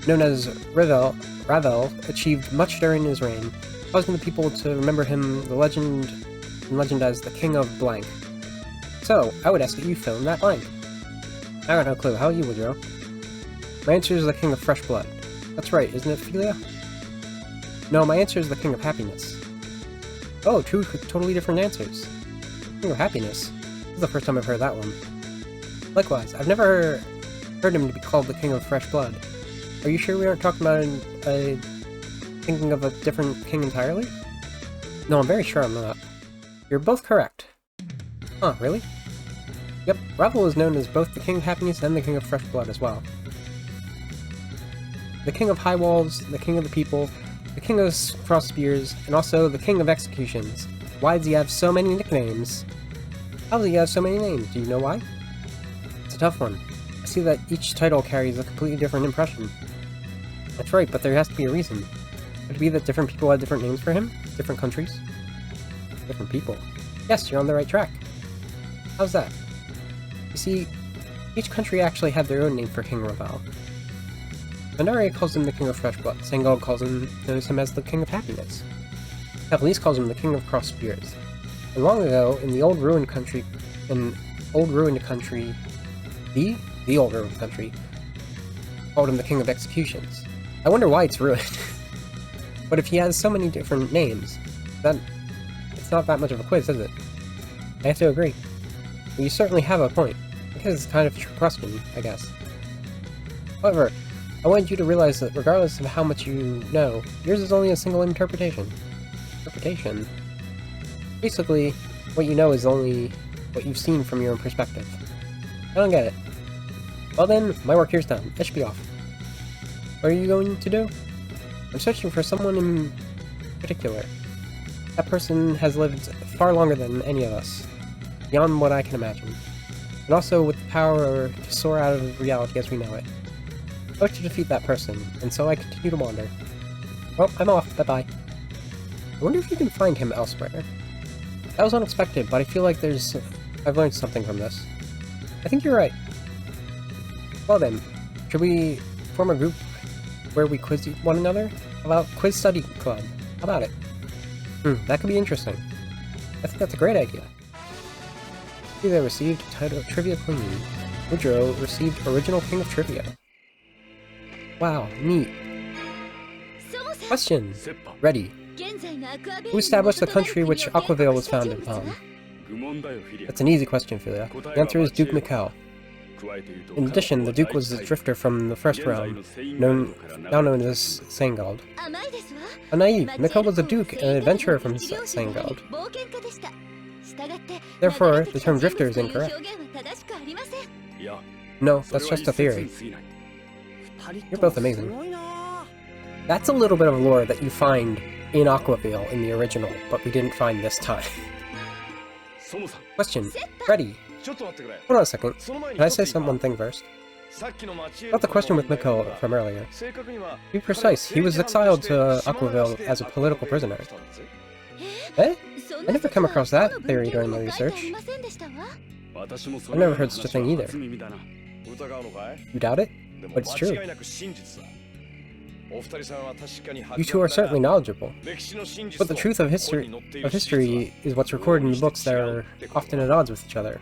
known as Ravel, achieved much during his reign, causing the people to remember him in legend as the King of Blank. So, I would ask that you fill in that blank. I got no clue. How are you, Woodrow? My answer is the King of Fresh Blood. That's right, isn't it, Ophelia? No, my answer is the King of Happiness. Oh, two totally different answers. King of Happiness? This is the first time I've heard that one. Likewise, I've never heard him to be called the King of Fresh Blood. Are you sure we aren't talking about thinking of a different king entirely? No, I'm very sure I'm not. You're both correct. Huh, really? Yep, Ravel is known as both the King of Happiness and the King of Fresh Blood as well. The King of High Walls, the King of the People, the King of Cross Spears, and also the King of Executions. Why does he have so many nicknames? How does he have so many names? Do you know why? It's a tough one. I see that each title carries a completely different impression. That's right, but there has to be a reason. Could it be that different people had different names for him? Different countries? Different people? Yes, you're on the right track. How's that? You see, each country actually had their own name for King Ravel. Pandaria calls him the King of Fresh Blood. Sangald knows him as the King of Happiness. Cavalice calls him the King of Cross Spears. And long ago, in the Old Ruined Country, called him the King of Executions. I wonder why it's ruined. But if he has so many different names, then it's not that much of a quiz, is it? I have to agree. But you certainly have a point. Because it's kind of a trick question, I guess. However, I want you to realize that regardless of how much you know, yours is only a single interpretation. Interpretation? Basically, what you know is only what you've seen from your own perspective. I don't get it. Well then, my work here's done. I should be off. What are you going to do? I'm searching for someone in particular. That person has lived far longer than any of us, beyond what I can imagine, and also with the power to soar out of reality as we know it. I wish to defeat that person, and so I continue to wander. Well, I'm off. Bye-bye. I wonder if you can find him elsewhere. That was unexpected, but I feel like I've learned something from this. I think you're right. Well then, should we form a group where we quiz one another? How about Quiz Study Club? How about it? That could be interesting. I think that's a great idea. They received title of Trivia Queen. Woodrow received Original King of Trivia. Wow, neat. Question. Ready. Who established the country which Aquavale was founded upon? That's an easy question, Philia. The answer is Duke Mikkel. In addition, the Duke was a drifter from the First Realm, now known as Sangald. How naive! Mikkel was a Duke and an adventurer from Sangald. Therefore, the term drifter is incorrect. No, that's just a theory. You're both amazing. That's a little bit of lore that you find in Aquavale in the original, but we didn't find this time. Question. Ready. Hold on a second. Can I say one thing first? About the question with Mikkel from earlier. To be precise, he was exiled to Aquavale as a political prisoner. Eh? I never come across that theory during my research. I've never heard such a thing either. You doubt it? But it's true. You two are certainly knowledgeable. But the truth of history is what's recorded in the books that are often at odds with each other.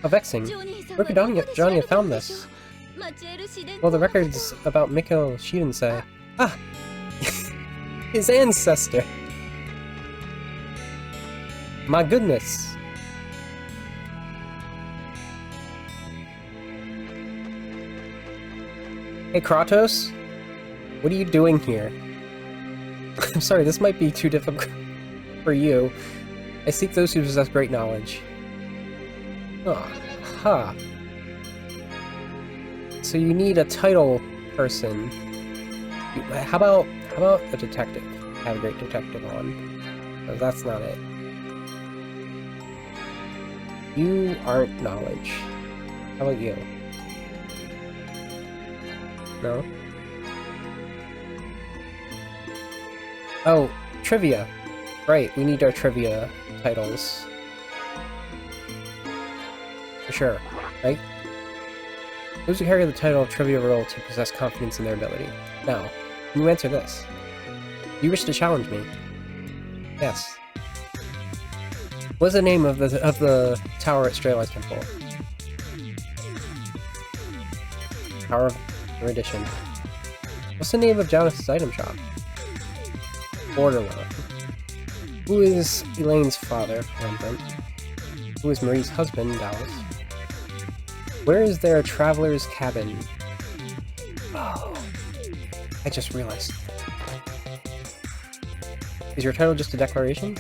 How vexing. Where could Johnny have found this? Well, the records about Mikkel Shiden say... Ah! His ancestor! My goodness! Hey, Kratos? What are you doing here? I'm sorry, this might be too difficult for you. I seek those who possess great knowledge. Oh, ha. So you need a title person. How about a detective? Have a great detective on. No, that's not it. You aren't knowledge. How about you? No? Oh, trivia. Right, we need our trivia titles. For sure, right? Those who carry the title of Trivia Royalty possess confidence in their ability. Now, can you answer this? Do you wish to challenge me? Yes. What's the name of the tower at Straylight Temple? Tower of Erudition. What's the name of Jonas's item shop? Borderline. Who is Elaine's father, Rembrandt? Who is Marie's husband, Dallas? Where is their traveler's cabin? Oh, I just realized. Is your title just a declaration?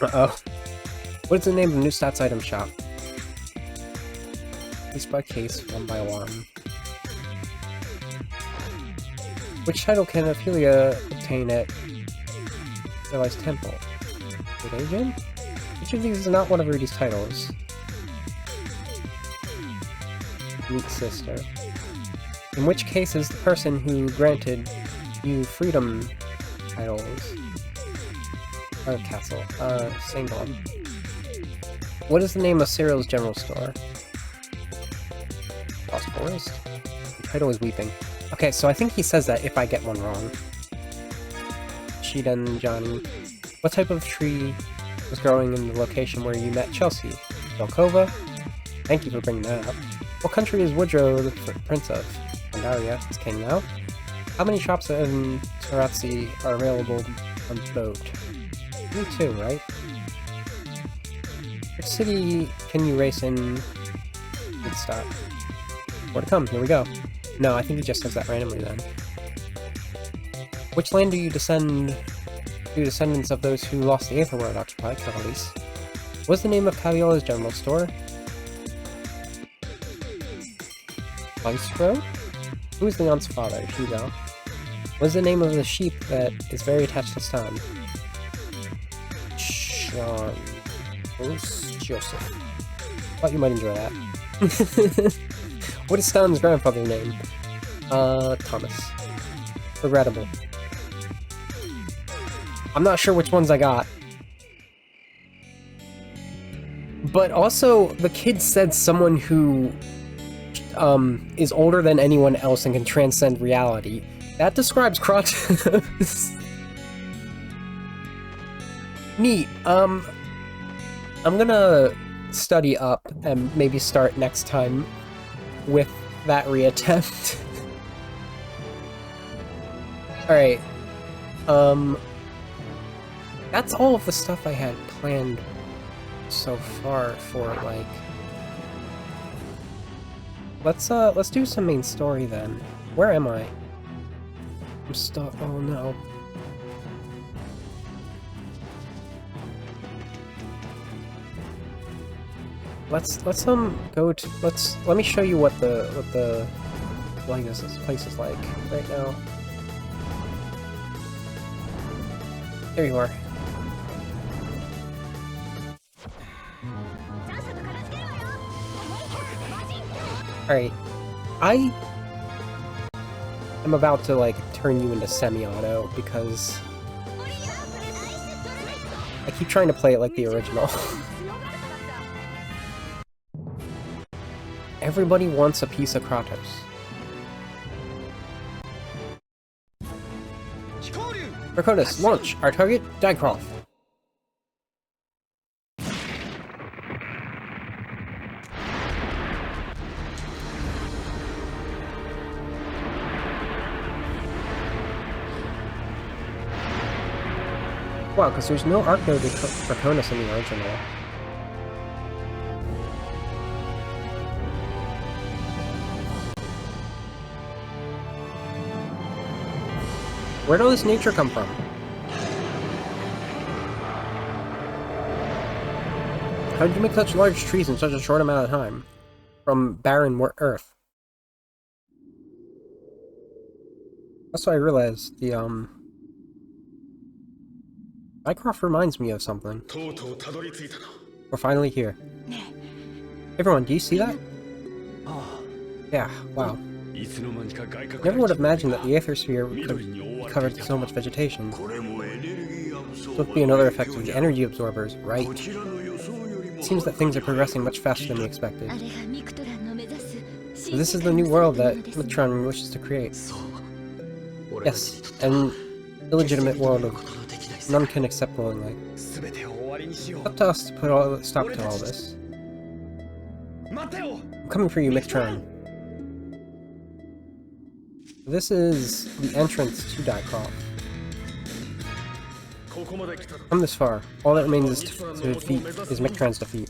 Uh-oh. What is the name of the new stats item shop? Case by case, one by one. Which title can Ophelia obtain at Realized Temple? Good agent? Which of these is not one of Rudy's titles? Meet sister. In which case is the person who granted you freedom titles? Castle. Singleton. What is the name of Cyril's general store? Lost Forest? The title is Weeping. Okay, so I think he says that if I get one wrong. Shiden Johnny. What type of tree was growing in the location where you met Chelsea? Velkova? Thank you for bringing that up. What country is Woodrow the prince of? Pandaria is king now. How many shops in Tarazzi are available on boat? Me too, right? Which city can you race in? Good start. More to come, here we go. No, I think he just says that randomly then. Which land do you descend to descendants of those who lost the Aether World occupied, Cavalis? What's the name of Caviola's general store? Vice Who is Leon's father? Hugo. What's the name of the sheep that is very attached to Stan? Sean. Joseph. Thought you might enjoy that. What is Stan's grandfather's name? Thomas. Regrettable. I'm not sure which ones I got. But also, the kid said someone who is older than anyone else and can transcend reality. That describes Kratos. Neat. I'm gonna study up and maybe start next time with that reattempt. Alright. That's all of the stuff I had planned so far for, like... Let's do some main story then. Where am I? I'm stuck. Oh no. Let's go to let me show you what the this place is like right now. There you are. Alright. I am about to like turn you into semi-auto because I keep trying to play it like the original. Everybody wants a piece of Kratos. Kratos, launch! Our target, Dycroft. Wow, because there's no Arco Draconis in the original. Where'd all this nature come from? How did you make such large trees in such a short amount of time? From barren Earth. Also, I realized the, Dycroft reminds me of something. We're finally here. Everyone, do you see that? Yeah, wow. Never would have imagined that the Aethersphere could be covered with so much vegetation. This would be another effect of the energy absorbers, right? It seems that things are progressing much faster than we expected. So this is the new world that Mictron wishes to create. Yes, an illegitimate world of none can accept willingly. It's up to us to put a stop to all this. I'm coming for you, Mictron. This is the entrance to Dycroft. Come this far. All that remains is Mictron's defeat.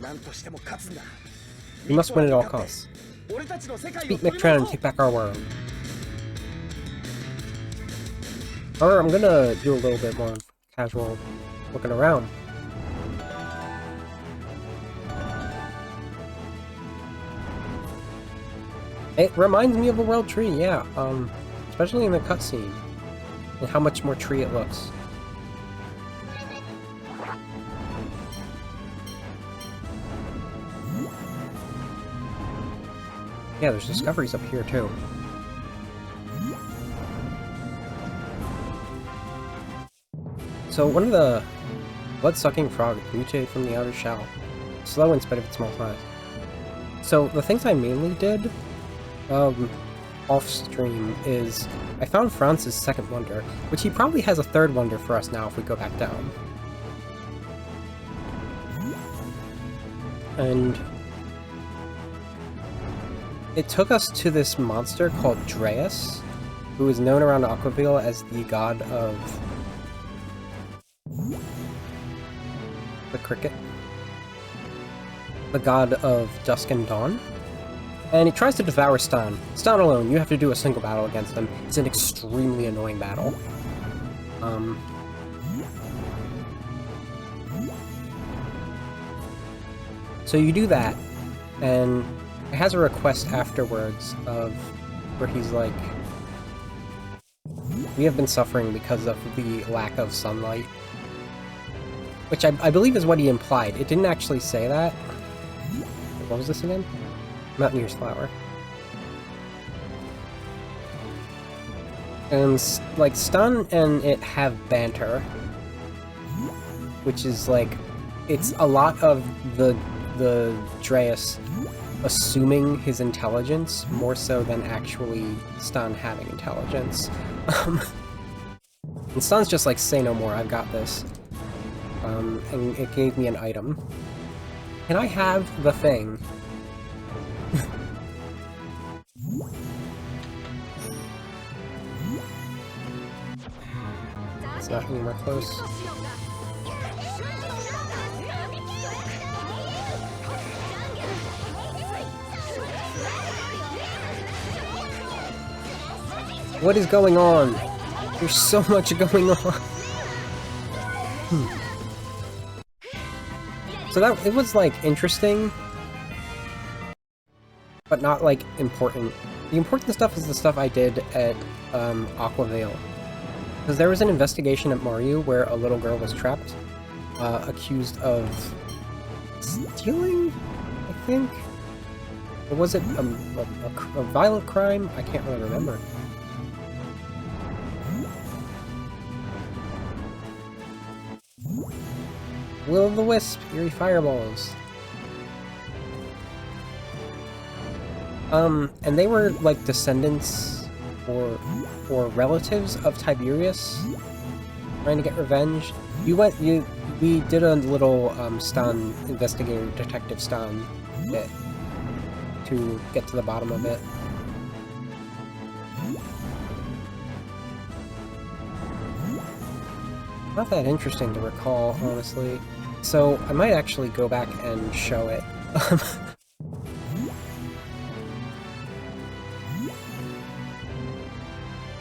We must win at all costs. Let's beat Mictron and take back our world. However, I'm gonna do a little bit more casual looking around. It reminds me of a world tree, yeah. Especially in the cutscene, and how much more tree it looks. Yeah, there's discoveries up here too. So one of the blood-sucking frogs mutated from the outer shell, slow in spite of its small size. So the things I mainly did, off-stream, is I found Franz's second wonder, which he probably has a third wonder for us now if we go back down. And it took us to this monster called Dreas, who is known around Aquaville as the god of the cricket, the god of dusk and dawn, and he tries to devour Stan. Stan alone, you have to do a single battle against him. It's an extremely annoying battle. So you do that, and it has a request afterwards of where he's like, we have been suffering because of the lack of sunlight. Which I believe is what he implied. It didn't actually say that. What was this again? Mountaineer's Flower. And, like, Stan and it have banter. Which is, like, it's a lot of the Dreas assuming his intelligence, more so than actually Stan having intelligence. And Stan's just like, say no more, I've got this. And it gave me an item. Can I have the thing? It's not anywhere close. What is going on? There's so much going on. So that, it was, like, interesting, but not, like, important. The important stuff is the stuff I did at, Aquavale. Because there was an investigation at Mario where a little girl was trapped, accused of stealing, I think? Or was it a violent crime? I can't really remember. Will-o'-the-wisp, eerie fireballs. And they were like descendants or relatives of Tiberius trying to get revenge. We did a little Stan investigator detective Stan bit to get to the bottom of it. Not that interesting to recall, honestly. So, I might actually go back and show it.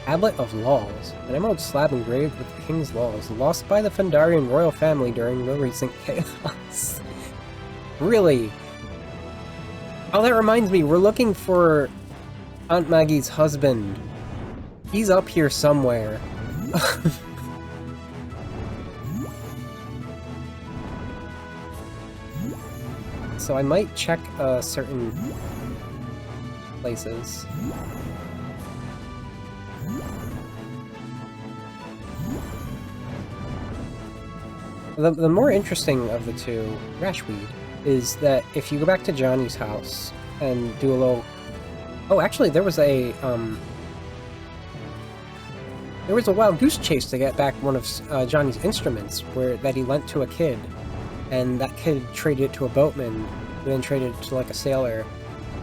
Tablet of Laws. An emerald slab engraved with the King's Laws, lost by the Fendarian royal family during the recent chaos. Really? Oh, that reminds me, we're looking for Aunt Maggie's husband. He's up here somewhere. So I might check certain places. The more interesting of the two, Rashweed, is that if you go back to Johnny's house and do a little... Oh, actually, there was a wild goose chase to get back one of Johnny's instruments that he lent to a kid. And that kid traded it to a boatman, who then traded it to, like, a sailor.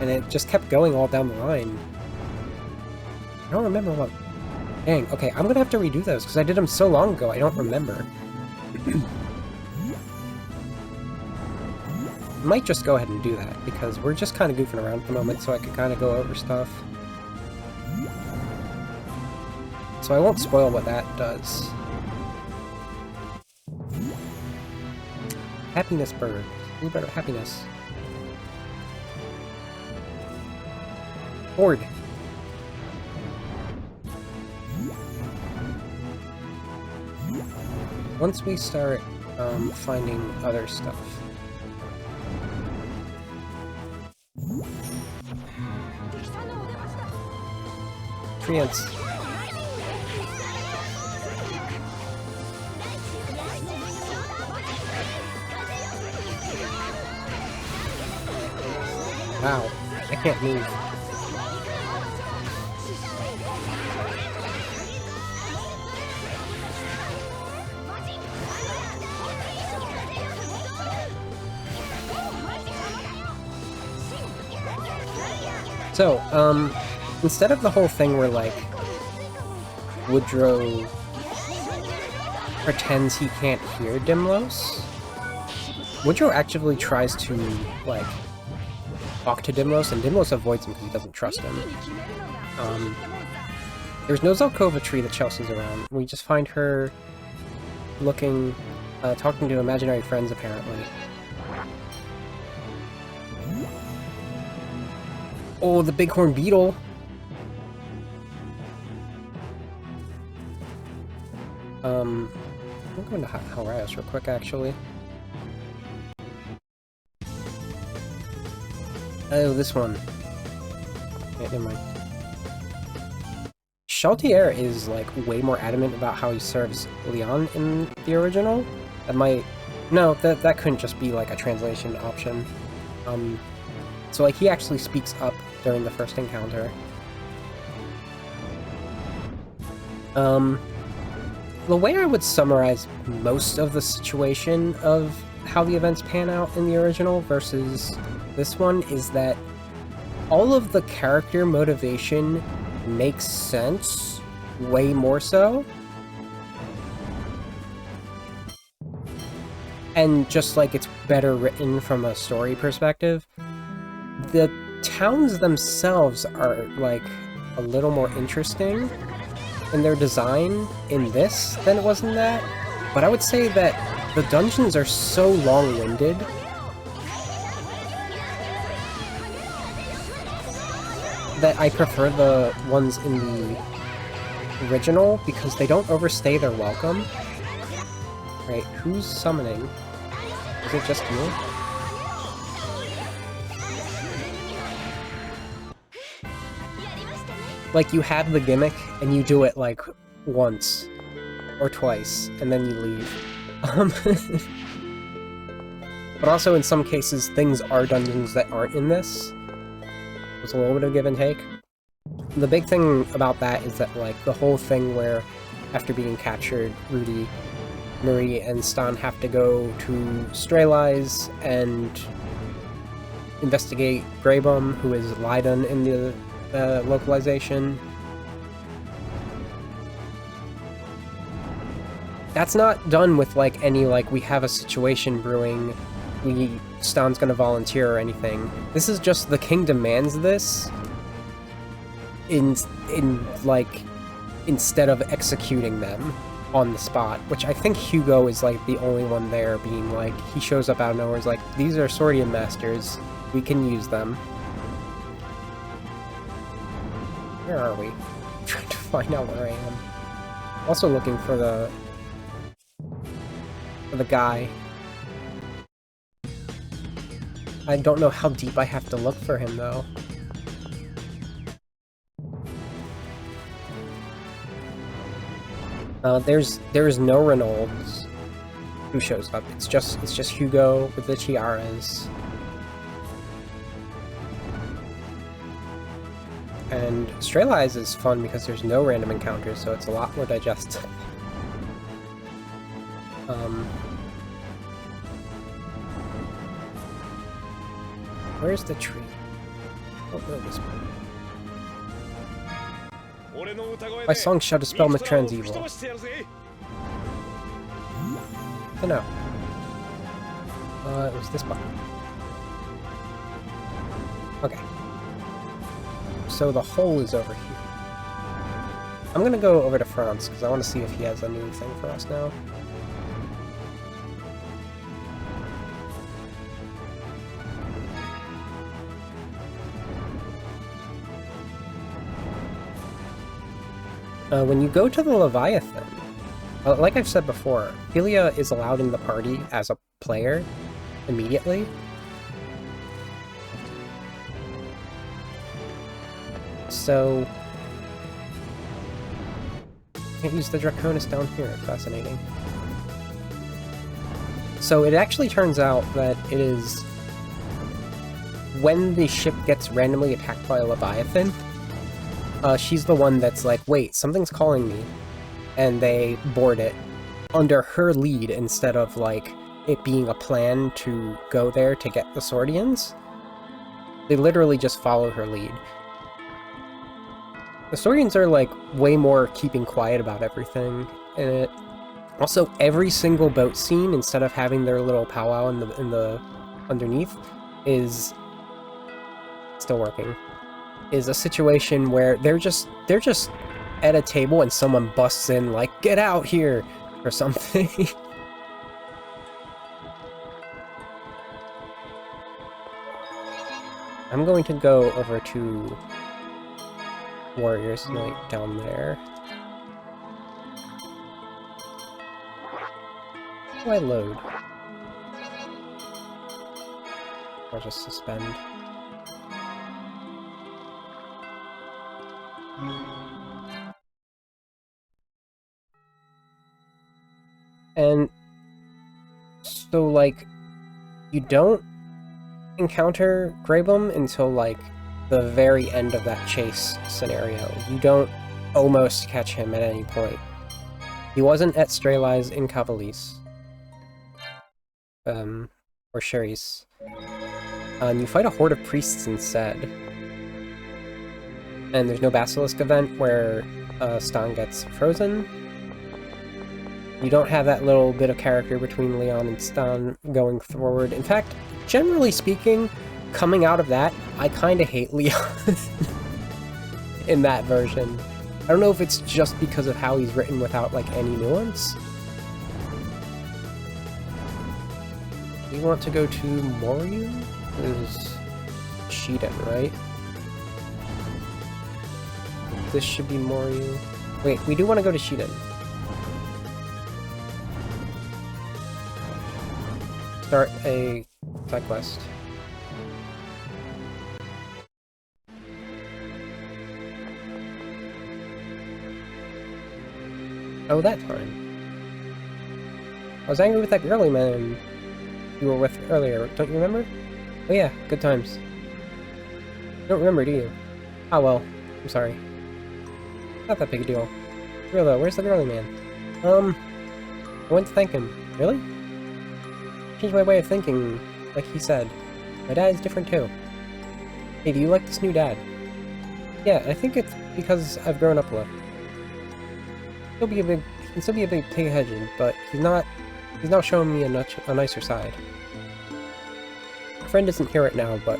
And it just kept going all down the line. I don't remember what... Dang, okay, I'm gonna have to redo those, because I did them so long ago, I don't remember. Might just go ahead and do that, because we're just kind of goofing around at the moment, so I could kind of go over stuff. So I won't spoil what that does. Happiness bird. Bluebird of happiness. Board. Once we start finding other stuff. Treants. Wow, I can't move. So, instead of the whole thing where, like, Woodrow pretends he can't hear Dimlos, Woodrow actively tries to, like, talk to Dimlos, and Dimlos avoids him because he doesn't trust him. There's no Zelkova tree that Chelsea's around. We just find her looking, talking to imaginary friends, apparently. Oh, the bighorn beetle! I'm going to Halraios real quick, actually. Oh, this one. Okay, never mind. Shaltier is, like, way more adamant about how he serves Leon in the original. That might... No, that couldn't just be, like, a translation option. So, like, he actually speaks up during the first encounter. The way I would summarize most of the situation of how the events pan out in the original versus this one is that all of the character motivation makes sense, way more so. And just like it's better written from a story perspective. The towns themselves are, like, a little more interesting in their design in this than it was in that. But I would say that the dungeons are so long-winded that I prefer the ones in the original because they don't overstay their welcome. Right, who's summoning? Is it just you? Like, you have the gimmick, and you do it, like, once. Or twice, and then you leave. But also, in some cases, things are dungeons that aren't in this. There's a little bit of give and take. The big thing about that is that, like, the whole thing where, after being captured, Rudy, Marie, and Stan have to go to Strelize and investigate Greybum, who is Lydon in the localization. That's not done with, like, any, like, we have a situation brewing, Stan's gonna volunteer or anything. This is just the king demands this like, instead of executing them on the spot, which I think Hugo is, like, the only one there being, like, he shows up out of nowhere, is like, these are Swordian masters, we can use them. Where are we? I'm trying to find out where I am. Also looking for the guy. I don't know how deep I have to look for him, though. There's no Reynolds who shows up. It's just Hugo with the tiaras. And Strelai's is fun because there's no random encounters, so it's a lot more digestible. Where's the tree? Oh, no, this one. My song shall dispel Mitran's evil. Oh no. It was this button. Okay. So the hole is over here. I'm gonna go over to France, because I want to see if he has a new thing for us now. When you go to the Leviathan, like I've said before, Philia is allowed in the party as a player immediately. So, can't use the Draconis down here. Fascinating. So it actually turns out that it is when the ship gets randomly attacked by a Leviathan, she's the one that's like, wait, something's calling me, and they board it under her lead instead of, like, it being a plan to go there to get the Swordians. They literally just follow her lead. The Swordians are, like, way more keeping quiet about everything in it. Also, every single boat scene, instead of having their little powwow in the underneath, is still working. Is a situation where they're just at a table and someone busts in like, get out here, or something. I'm going to go over to Warriors Night down there. How do I load? I'll just suspend. And so, like, you don't encounter Graybum until, like, the very end of that chase scenario. You don't almost catch him at any point. He wasn't at Strelai's in Cavalice. Or Sherry's. And you fight a horde of priests instead. And there's no Basilisk event where Stan gets frozen. You don't have that little bit of character between Leon and Stan going forward. In fact, generally speaking, coming out of that, I kind of hate Leon in that version. I don't know if it's just because of how he's written without, like, any nuance. We want to go to Moryu? This is Shiden, right? This should be Moryu. Wait, we do want to go to Shiden. Start a side quest. Oh, that time. I was angry with that girly man you were with earlier, don't you remember? Oh yeah, good times. You don't remember, do you? Ah well, I'm sorry. Not that big a deal. Real though, where's the girly man? I went to thank him. Really? Changed my way of thinking, like he said. My dad is different too. Hey, do you like this new dad? Yeah, I think it's because I've grown up a lot. He can still be a big pig-headed, but he's now showing me a nicer side. My friend isn't here right now, but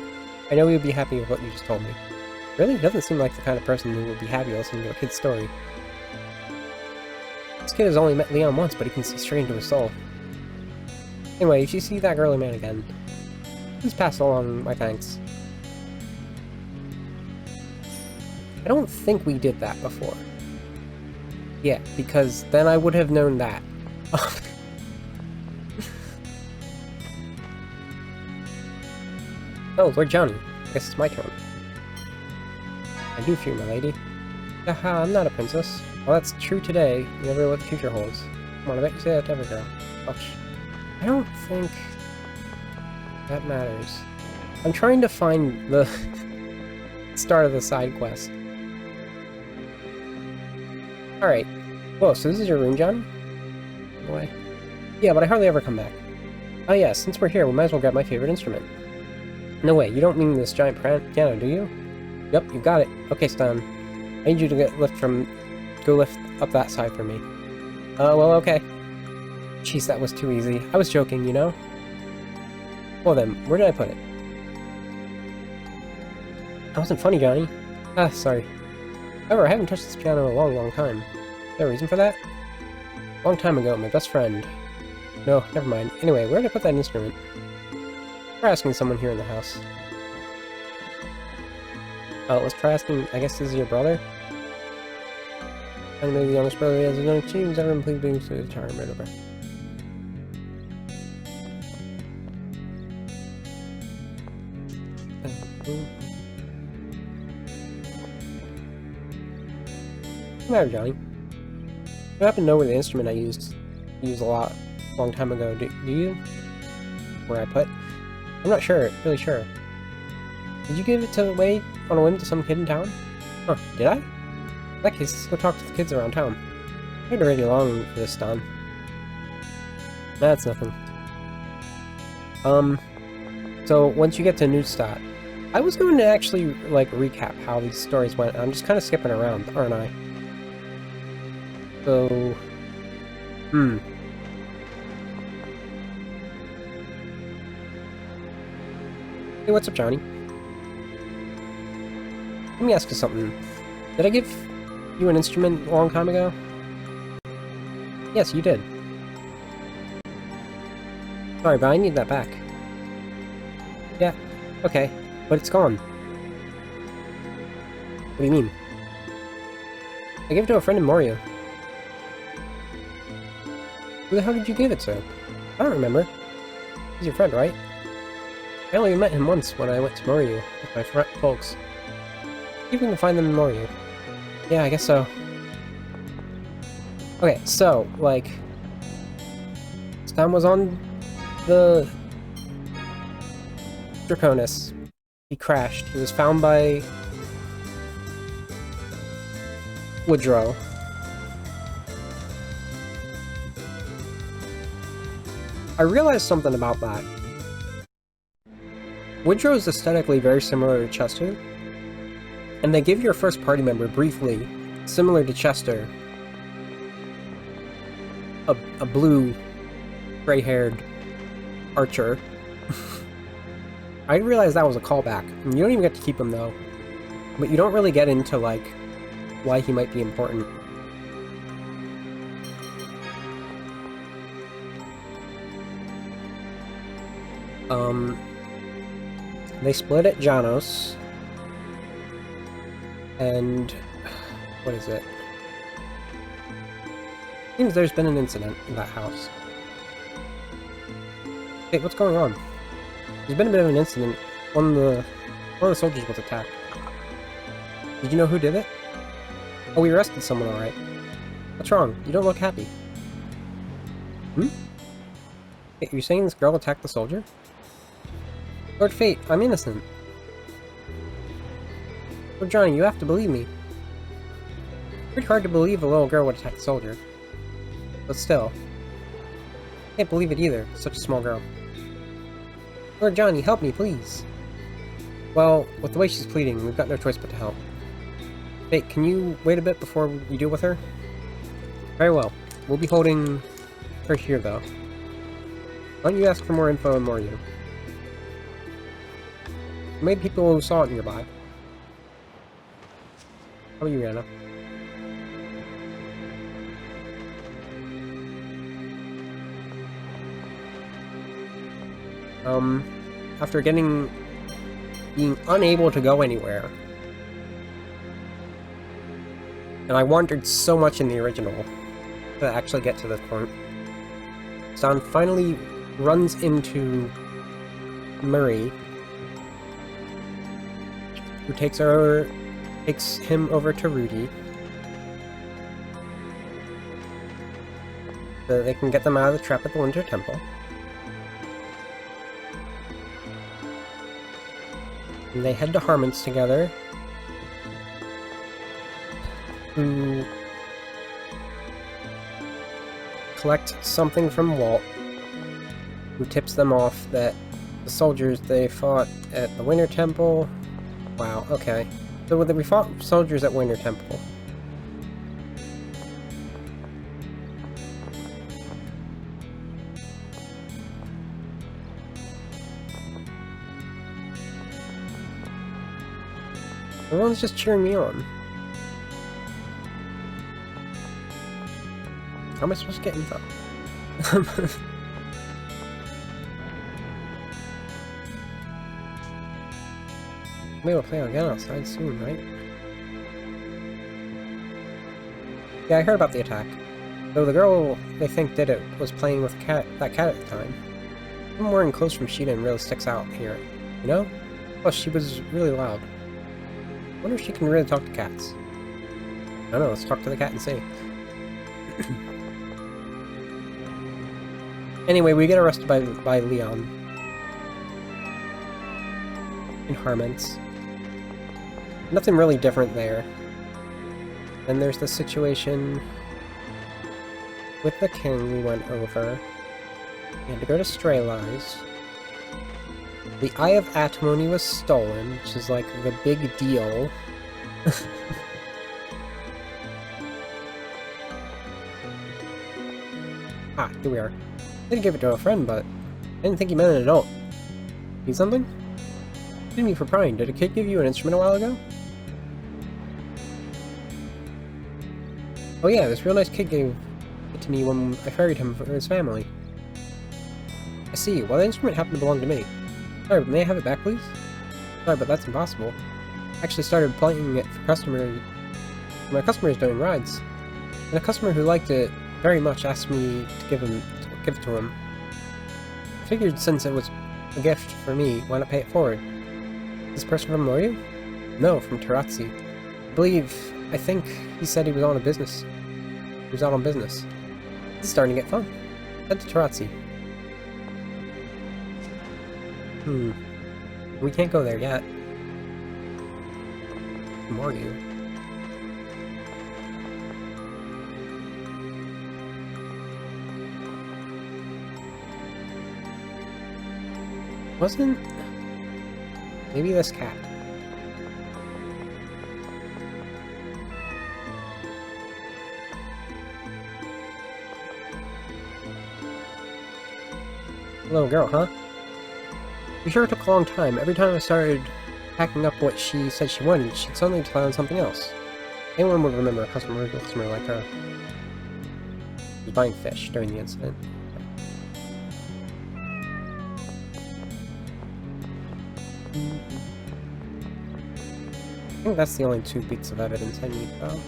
I know he would be happy with what you just told me. Really? He doesn't seem like the kind of person who would be happy listening to a kid's story. This kid has only met Leon once, but he can see straight into his soul. Anyway, if you see that girly man again, please pass along my thanks. I don't think we did that before. Yeah, because then I would have known that. Oh, Lord Johnny. I guess it's my turn. I do fear, my lady. Haha, I'm not a princess. Well, that's true today. You never know what the future holds. Come on, I bet you say that to every girl. Ouch. I don't think that matters. I'm trying to find the start of the side quest. Alright. Whoa, so this is your room, Johnny? No way. Yeah, but I hardly ever come back. Oh yeah, since we're here, we might as well grab my favorite instrument. No way, you don't mean this giant piano, do you? Yep, you got it. Okay, Stan. I need you to go lift up that side for me. Well, okay. Jeez, that was too easy. I was joking, you know? Well then, where did I put it? That wasn't funny, Johnny. Ah, sorry. However, I haven't touched this piano in a long, long time. Is there a reason for that? A long time ago, my best friend... No, never mind. Anyway, where did I put that instrument? We're asking someone here in the house. Let's try asking... I guess this is your brother? I know the youngest brother has his own teams. Everyone please bring to the guitar right over. What's the matter, Johnny? I happen to know where the instrument I used a long time ago. Do you? Where I put? I'm not really sure. Did you give it away on a whim to some kid in town? Huh, did I? In that case, let's go talk to the kids around town. I had already long for this, Don. That's nothing. So once you get to Newstadt, I was going to actually, like, recap how these stories went. I'm just kind of skipping around, aren't I? So... Hey, what's up, Johnny? Let me ask you something. Did I give you an instrument a long time ago? Yes, you did. Sorry, but I need that back. Yeah, okay, but it's gone. What do you mean? I gave it to a friend in Moria. Who the hell did you give it to? I don't remember. He's your friend, right? I only met him once when I went to Moria with my folks. See if we can find them in Moria. Yeah, I guess so. Okay, so, like... Stan was on the... Draconis. He crashed. He was found by... Woodrow. I realized something about that. Woodrow is aesthetically very similar to Chester, and they give your first party member briefly, similar to Chester, a blue, gray-haired archer. I realized that was a callback. And you don't even get to keep him though, but you don't really get into like why he might be important. They split at Janos, and what is it? Seems there's been an incident in that house. Hey, what's going on? There's been a bit of an incident. One of the soldiers was attacked. Did you know who did it? Oh, we arrested someone, alright. What's wrong? You don't look happy. Hmm? Hey, you're saying this girl attacked the soldier? Lord Fate, I'm innocent. Lord Johnny, you have to believe me. It's pretty hard to believe a little girl would attack the soldier. But still. I can't believe it either, such a small girl. Lord Johnny, help me, please. Well, with the way she's pleading, we've got no choice but to help. Fate, can you wait a bit before we deal with her? Very well. We'll be holding her here, though. Why don't you ask for more info and more you? Maybe people who saw it nearby. How about you, Anna? After being unable to go anywhere. And I wandered so much in the original to actually get to this point. Stan finally runs into Murray, who takes him over to Rudy, so that they can get them out of the trap at the Winter Temple. And they head to Harmon's together, to collect something from Walt, who tips them off that the soldiers they fought at the Winter Temple... Wow, okay. So we fought soldiers at Winter Temple. Everyone's just cheering me on. How am I supposed to get info? Maybe we'll play again outside soon, right? Yeah, I heard about the attack. Though the girl they think did it was playing with that cat at the time. Even wearing clothes from Sheehan really sticks out here, you know? Plus, she was really loud. I wonder if she can really talk to cats. I don't know, let's talk to the cat and see. Anyway, we get arrested by Leon. In Harmon's. Nothing really different there. Then there's the situation with the king we went over. We had to go to Strelai's. The Eye of Atimony was stolen, which is like the big deal. Ah, here we are. I did give it to a friend, but I didn't think he meant an adult. Need something? Forgive me for prying. Did a kid give you an instrument a while ago? Oh yeah, this real nice kid gave it to me when I ferried him for his family. I see. Well, the instrument happened to belong to me. Sorry, but may I have it back, please? Sorry, but that's impossible. I actually started playing it for my customers doing rides. And a customer who liked it very much asked me to give it to him. I figured since it was a gift for me, why not pay it forward? Is this person from Moria? No, from Tarazzi. I think he said he was on business. He was out on business. This is starting to get fun. Head to Tarazzi. We can't go there yet. Morgue. Wasn't... Maybe this cat. Little girl, huh? We sure took a long time. Every time I started packing up what she said she wanted, she'd suddenly decide on something else. Anyone would remember a customer like her. She was buying fish during the incident. I think that's the only 2 bits of evidence I need, though.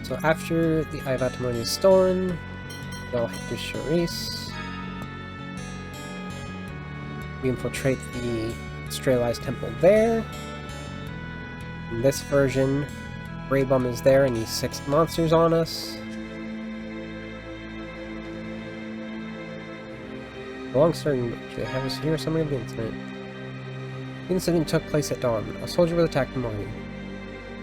So after the Eye of Atimony is stolen, they'll head to Charisse. We infiltrate the Strelai's temple there. In this version, Raybum is there and he's 6 monsters on us. Long story, but have us hear summary of the incident. The incident took place at dawn. A soldier was attacked in the morning.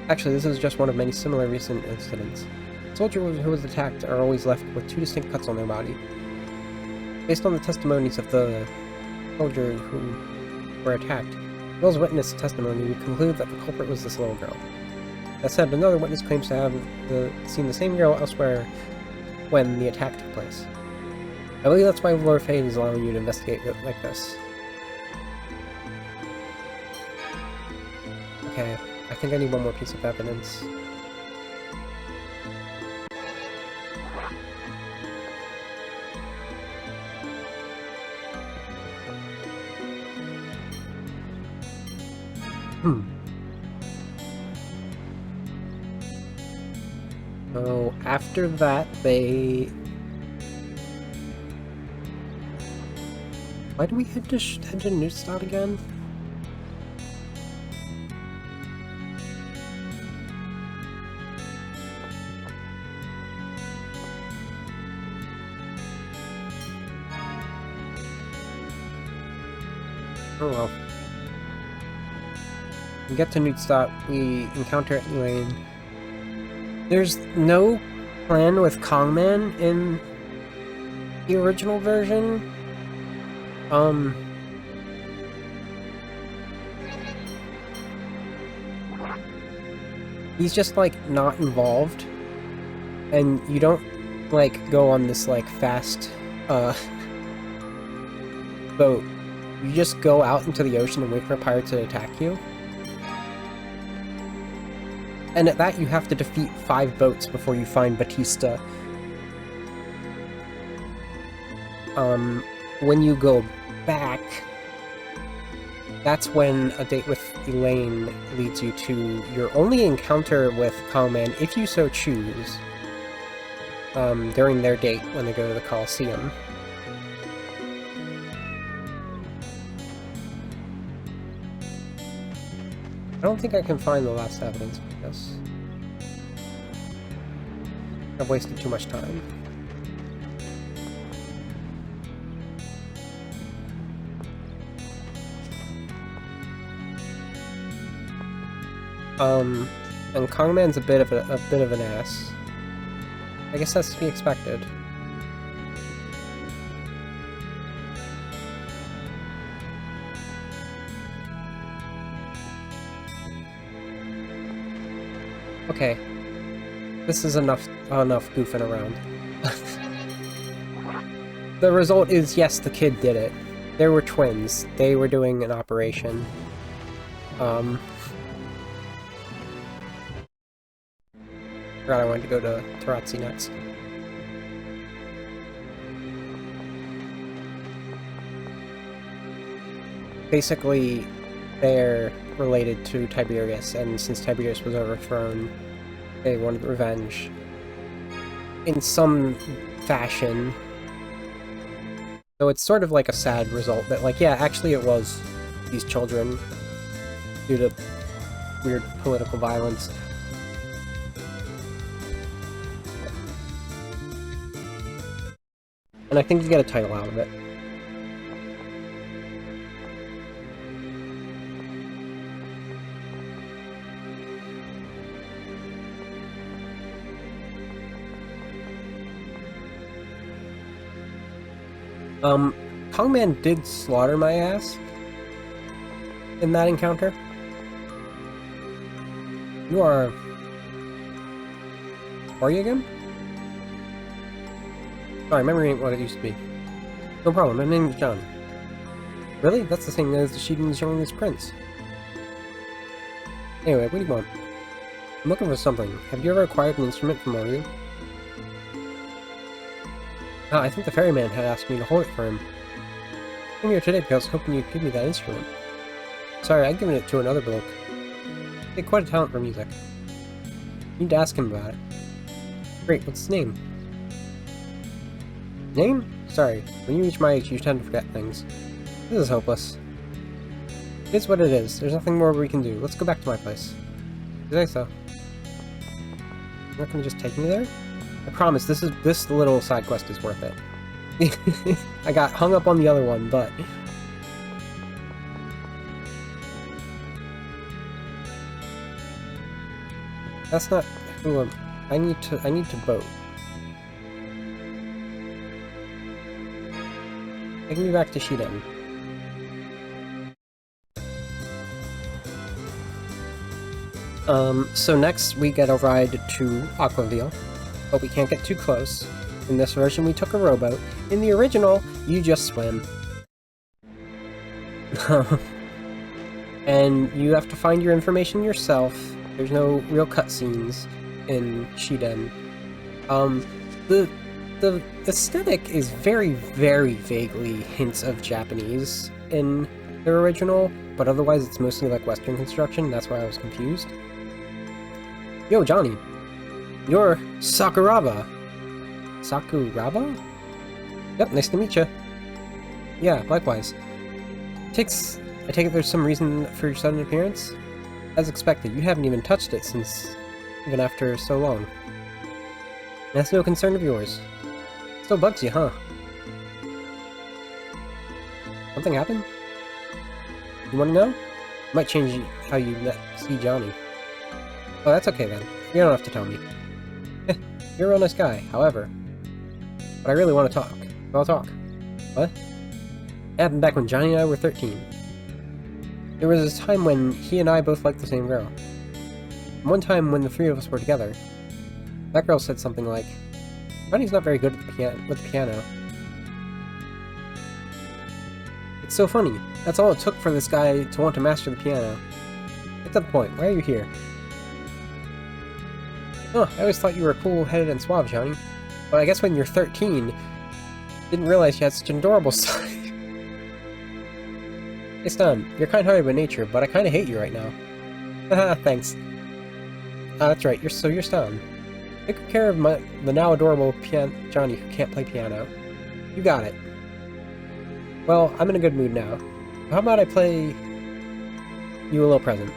Actually, this is just one of many similar recent incidents. The soldier who was attacked are always left with 2 distinct cuts on their body. Based on the testimonies of the soldiers who were attacked, as well as witness testimony, we conclude that the culprit was this little girl. That said, another witness claims to have seen the same girl elsewhere when the attack took place. I believe that's why Lord Fate is allowing you to investigate it like this. Okay, I think I need one more piece of evidence. So after that, they... Why do we head to Neustadt again? Oh well. We get to Neustadt, we encounter Elaine. There's no plan with Kongman in the original version. He's just, like, not involved. And you don't, like, go on this, like, fast, boat. You just go out into the ocean and wait for a pirate to attack you. And at that, you have to defeat 5 boats before you find Batista. When you go back, that's when a date with Elaine leads you to your only encounter with Kongman, if you so choose, during their date when they go to the Colosseum. I don't think I can find the last evidence for this. I've wasted too much time. And Kongman's a bit of an ass. I guess that's to be expected. Okay. This is enough goofing around. The result is, yes, the kid did it. They were twins. They were doing an operation. Forgot I wanted to go to Tarazzi next. Basically, they're related to Tiberius, and since Tiberius was overthrown, they wanted revenge. In some fashion. So it's sort of like a sad result that, like, yeah, actually it was these children due to weird political violence. And I think you get a title out of it. Kongman did slaughter my ass in that encounter. You are... Are you again? Oh, I remember what it used to be. No problem, my name is John. Really? That's the same as the Shiden's youngest prince. Anyway, what do you want? I'm looking for something. Have you ever acquired an instrument from Oryu? I think the ferryman had asked me to hold it for him. I came here today because I was hoping you'd give me that instrument. Sorry, I'd given it to another bloke. He had quite a talent for music. You need to ask him about it. Great, what's his name? Name? Sorry, when you reach my age, you tend to forget things. This is hopeless. It is what it is. There's nothing more we can do. Let's go back to my place. You say so. You're not gonna just take me there? I promise, this little side quest is worth it. I got hung up on the other one, but... That's not who I need to vote. Take me back to Shiden. So next we get a ride to Aquaville, but we can't get too close. In this version we took a rowboat. In the original, you just swim. And you have to find your information yourself. There's no real cutscenes in Shiden. The aesthetic is very, very vaguely hints of Japanese in the original, but otherwise it's mostly like Western construction. That's why I was confused. Yo, Johnny, you're Sakuraba. Sakuraba? Yep, nice to meet you. Yeah, likewise. I take it there's some reason for your sudden appearance? As expected, you haven't even touched it since even after so long. That's no concern of yours. Still bugs you, huh? Something happened? You want to know? Might change how you see Johnny. Oh, that's okay then. You don't have to tell me. You're a real nice guy, however. But I really want to talk. So I'll talk. What? It happened back when Johnny and I were 13. There was a time when he and I both liked the same girl. And one time when the three of us were together, that girl said something like, Johnny's not very good with the piano. It's so funny. That's all it took for this guy to want to master the piano. Get to the point. Why are you here? Oh, I always thought you were cool-headed and suave, Johnny. But I guess when you're 13, didn't realize you had such an adorable side. Hey Stan, you're kind-hearted by nature, but I kinda hate you right now. Haha, thanks. That's right, you're Stan. Take good care of the now adorable Johnny who can't play piano. You got it. Well, I'm in a good mood now. How about I play you a little present?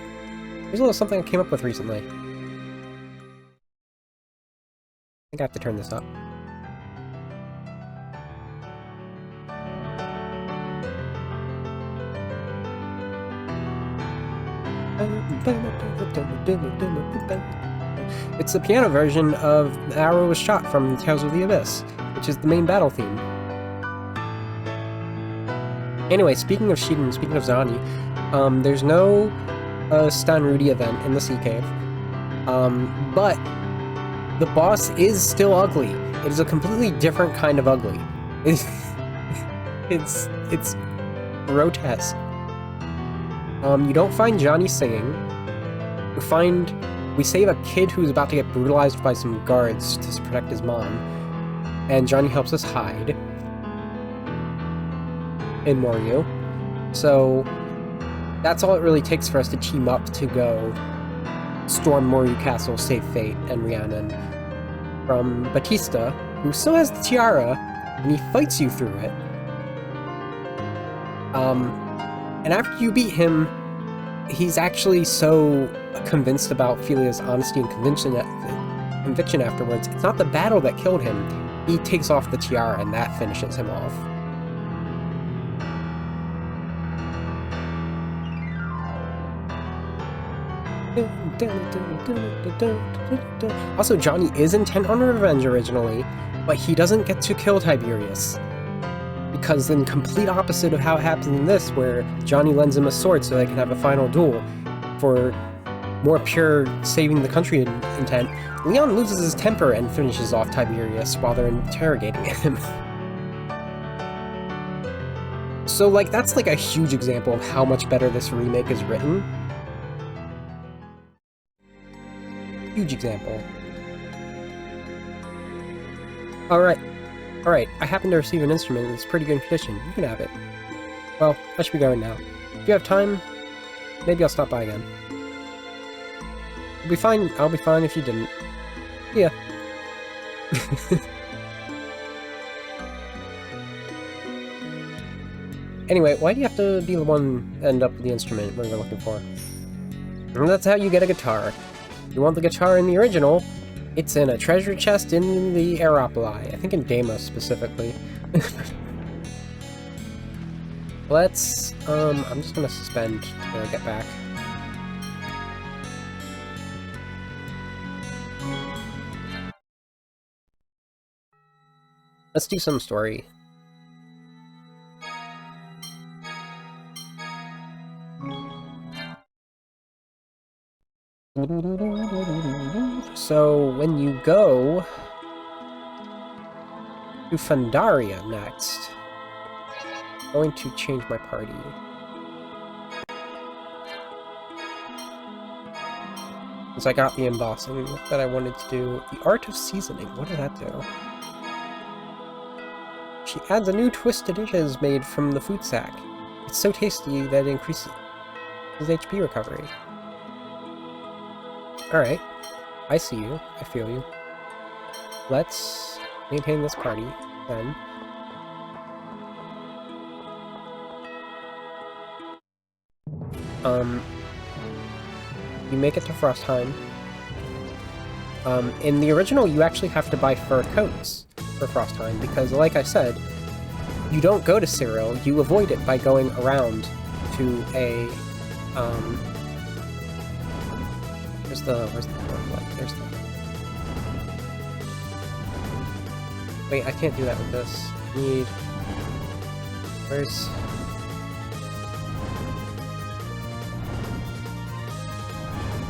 Here's a little something I came up with recently. I think I have to turn this up. It's the piano version of The Arrow Was Shot from Tales of the Abyss, which is the main battle theme. Anyway, speaking of Shiden, speaking of Zani, there's no Stan Rudy event in the Sea Cave, but the boss is still ugly. It is a completely different kind of ugly. It's grotesque. You don't find Johnny singing. We save a kid who's about to get brutalized by some guards to protect his mom, and Johnny helps us hide in Moryu. So that's all it really takes for us to team up to go storm Moryu Castle, save Fate and Rhiannon from Batista, who still has the tiara, and he fights you through it. And after you beat him, he's actually so convinced about Felia's honesty and conviction afterwards. It's not the battle that killed him. He takes off the tiara, and that finishes him off. Also, Johnny is intent on revenge originally, but he doesn't get to kill Tiberius. Because in complete opposite of how it happens in this, where Johnny lends him a sword so they can have a final duel for more pure saving the country intent, Leon loses his temper and finishes off Tiberius while they're interrogating him. So, like, that's like a huge example of how much better this remake is written. Huge example. Alright, I happen to receive an instrument that's pretty good in condition. You can have it. Well, I should be going now. If you have time, maybe I'll stop by again. I'll be fine if you didn't. Yeah. Anyway, why do you have to be the one to end up with the instrument we're looking for? And that's how you get a guitar. You want the guitar in the original, it's in a treasure chest in the Aeropoli. I think in Deimos specifically. Let's, I'm just gonna suspend to get back. Let's do some story. So, when you go to Fundaria next, I'm going to change my party. Since I got the embossing that I wanted to do. The Art of Seasoning, what does that do? She adds a new twist to dishes made from the food sack. It's so tasty that it increases his HP recovery. Alright. I see you. I feel you. Let's maintain this party, then. You make it to Frostheim. In the original, you actually have to buy fur coats for Frostheim, because, like I said, you don't go to Cyril, you avoid it by going around to a, where's the there's the... Wait, I can't do that with this. Need... Where's...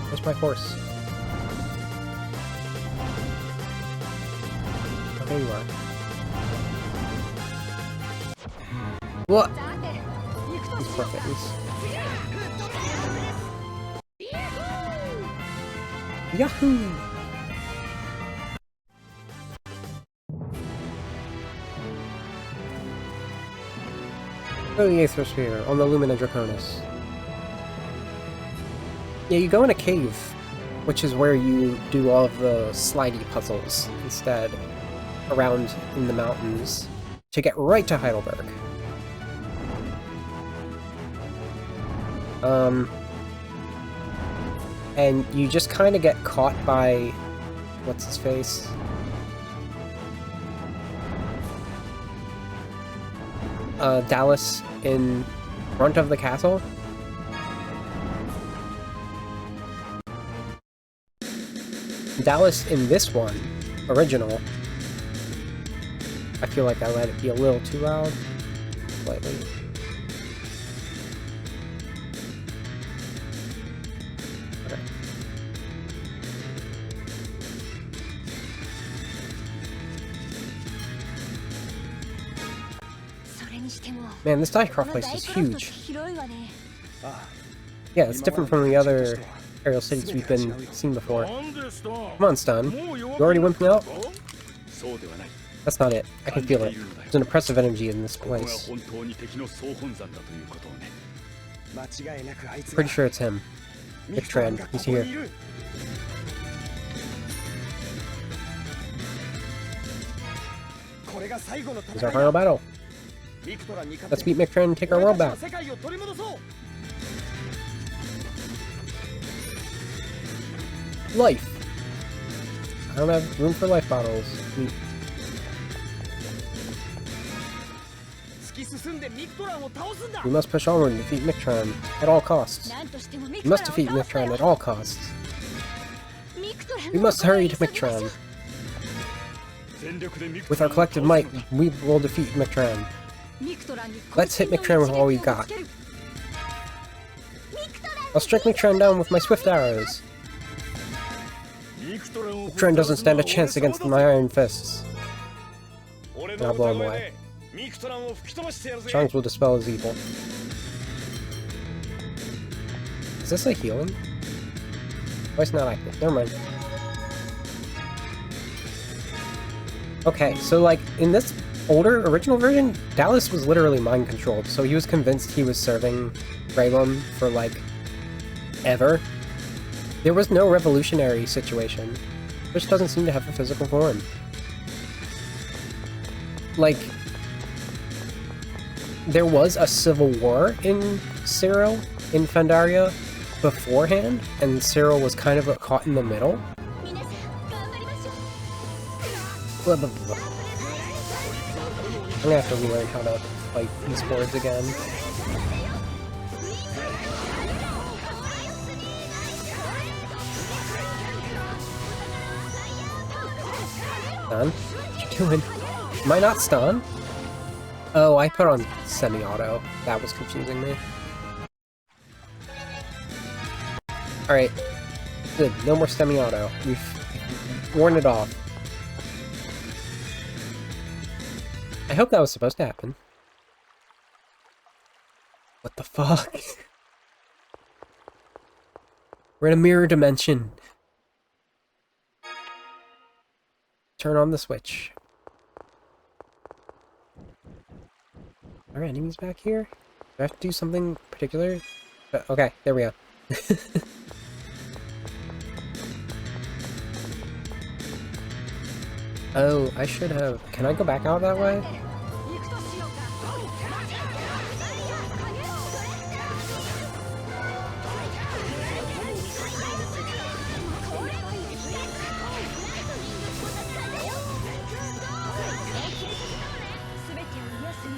Where's my horse? Oh, there you are. What? These poor things. Yahoo! Oh, the Aether Sphere on the Lumina Draconis. Yeah, you go in a cave, which is where you do all of the slidey puzzles instead, around in the mountains, to get right to Heidelberg. And you just kind of get caught by... what's his face? Dallas in front of the castle. Dallas in this one, original. I feel like I let it be a little too loud. Slightly. Okay. Man, this Dycroft place is huge. Yeah, it's different from the other aerial cities we've been seen before. Come on, Stun. You already wimping out? That's not it. I can feel it. There's an oppressive energy in this place. Pretty sure it's him. Mictran. He's here. This is our final battle. Let's beat Mictran and take our world back. Life. I don't have room for life bottles. We must push onward and defeat Mictran at all costs. We must defeat Mictran at all costs. We must hurry to Mictran. With our collective might, we will defeat Mictran. Let's hit Mictran with all we've got. I'll strike Mictran down with my swift arrows. Mictran doesn't stand a chance against my iron fists. And I'll blow him away. Charms will dispel his evil. Is this a healing? Why is it not active? Never mind. Okay, so like, in this older, original version, Dallas was literally mind-controlled, so he was convinced he was serving Raylum for, like, ever. There was no revolutionary situation, which doesn't seem to have a physical form. Like, there was a civil war in Cyril, in Phandaria, beforehand, and Cyril was kind of caught in the middle. Blah, blah, blah. I'm gonna have to relearn how to fight these boards again. Stun? What you doing? Am I not stun? Oh, I put on semi-auto. That was confusing me. Alright. Good. No more semi-auto. We've worn it off. I hope that was supposed to happen. What the fuck? We're in a mirror dimension. Turn on the switch. Are enemies back here? I have to do something particular? Okay, there we go. Oh, I should have... Can I go back out that way?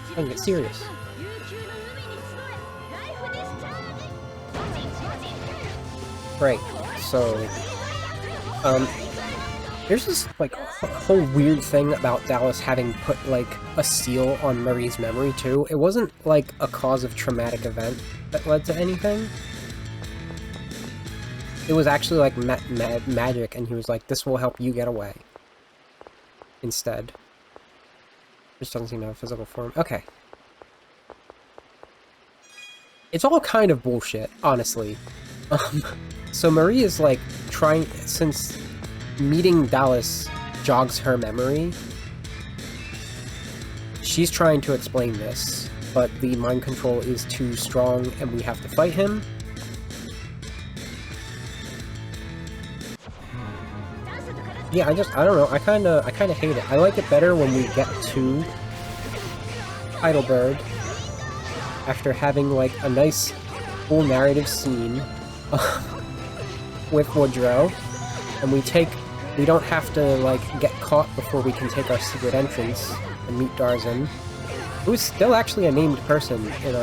I can get serious. Right, so... there's this, like, whole weird thing about Dallas having put, like, a seal on Marie's memory, too. It wasn't, like, a cause of traumatic event that led to anything. It was actually, like, magic, and he was like, this will help you get away. Instead. Just doesn't seem to have a physical form. Okay. It's all kind of bullshit, honestly. So Marie is, like, trying... Since meeting Dallas jogs her memory, she's trying to explain this, but the mind control is too strong and we have to fight him. Yeah, I don't know, I kinda hate it. I like it better when we get to Heidelberg after having, like, a nice full narrative scene with Woodrow, and we don't have to, like, get caught before we can take our secret entrance and meet Darzan, who's still actually a named person in,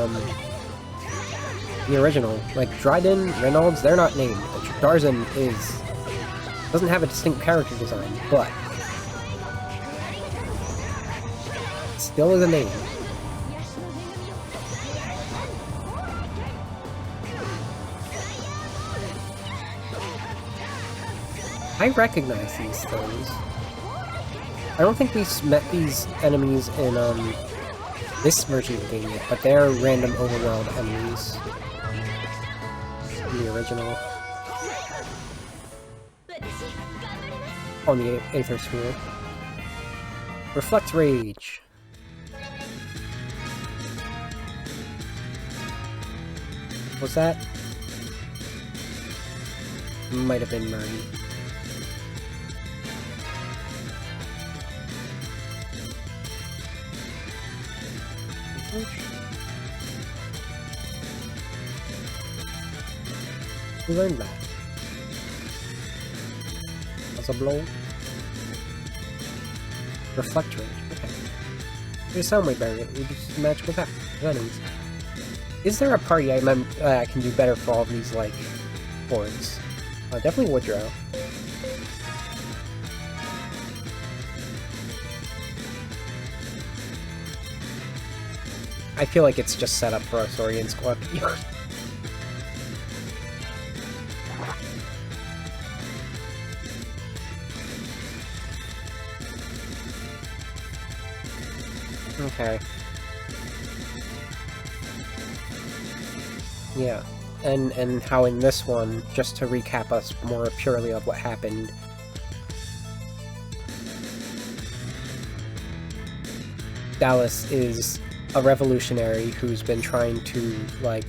the original. Like, Dryden, Reynolds, they're not named. Darzan doesn't have a distinct character design, but still is a name. I recognize these things. I don't think we met these enemies in, this version of the game yet, but they're random overworld enemies in the original. On the Aether Sphere. Reflect Rage. Was that? Might have been Murray. We learned that. As a blow. Reflect Rage. Okay. They sound way better. We just match with that. Enemies. Is there a party I can do better for all of these, like, horns? Definitely Woodrow. I feel like it's just set up for a Saurian squad. Okay. Yeah. And how in this one, just to recap us more purely of what happened, Dallas is a revolutionary who's been trying to, like,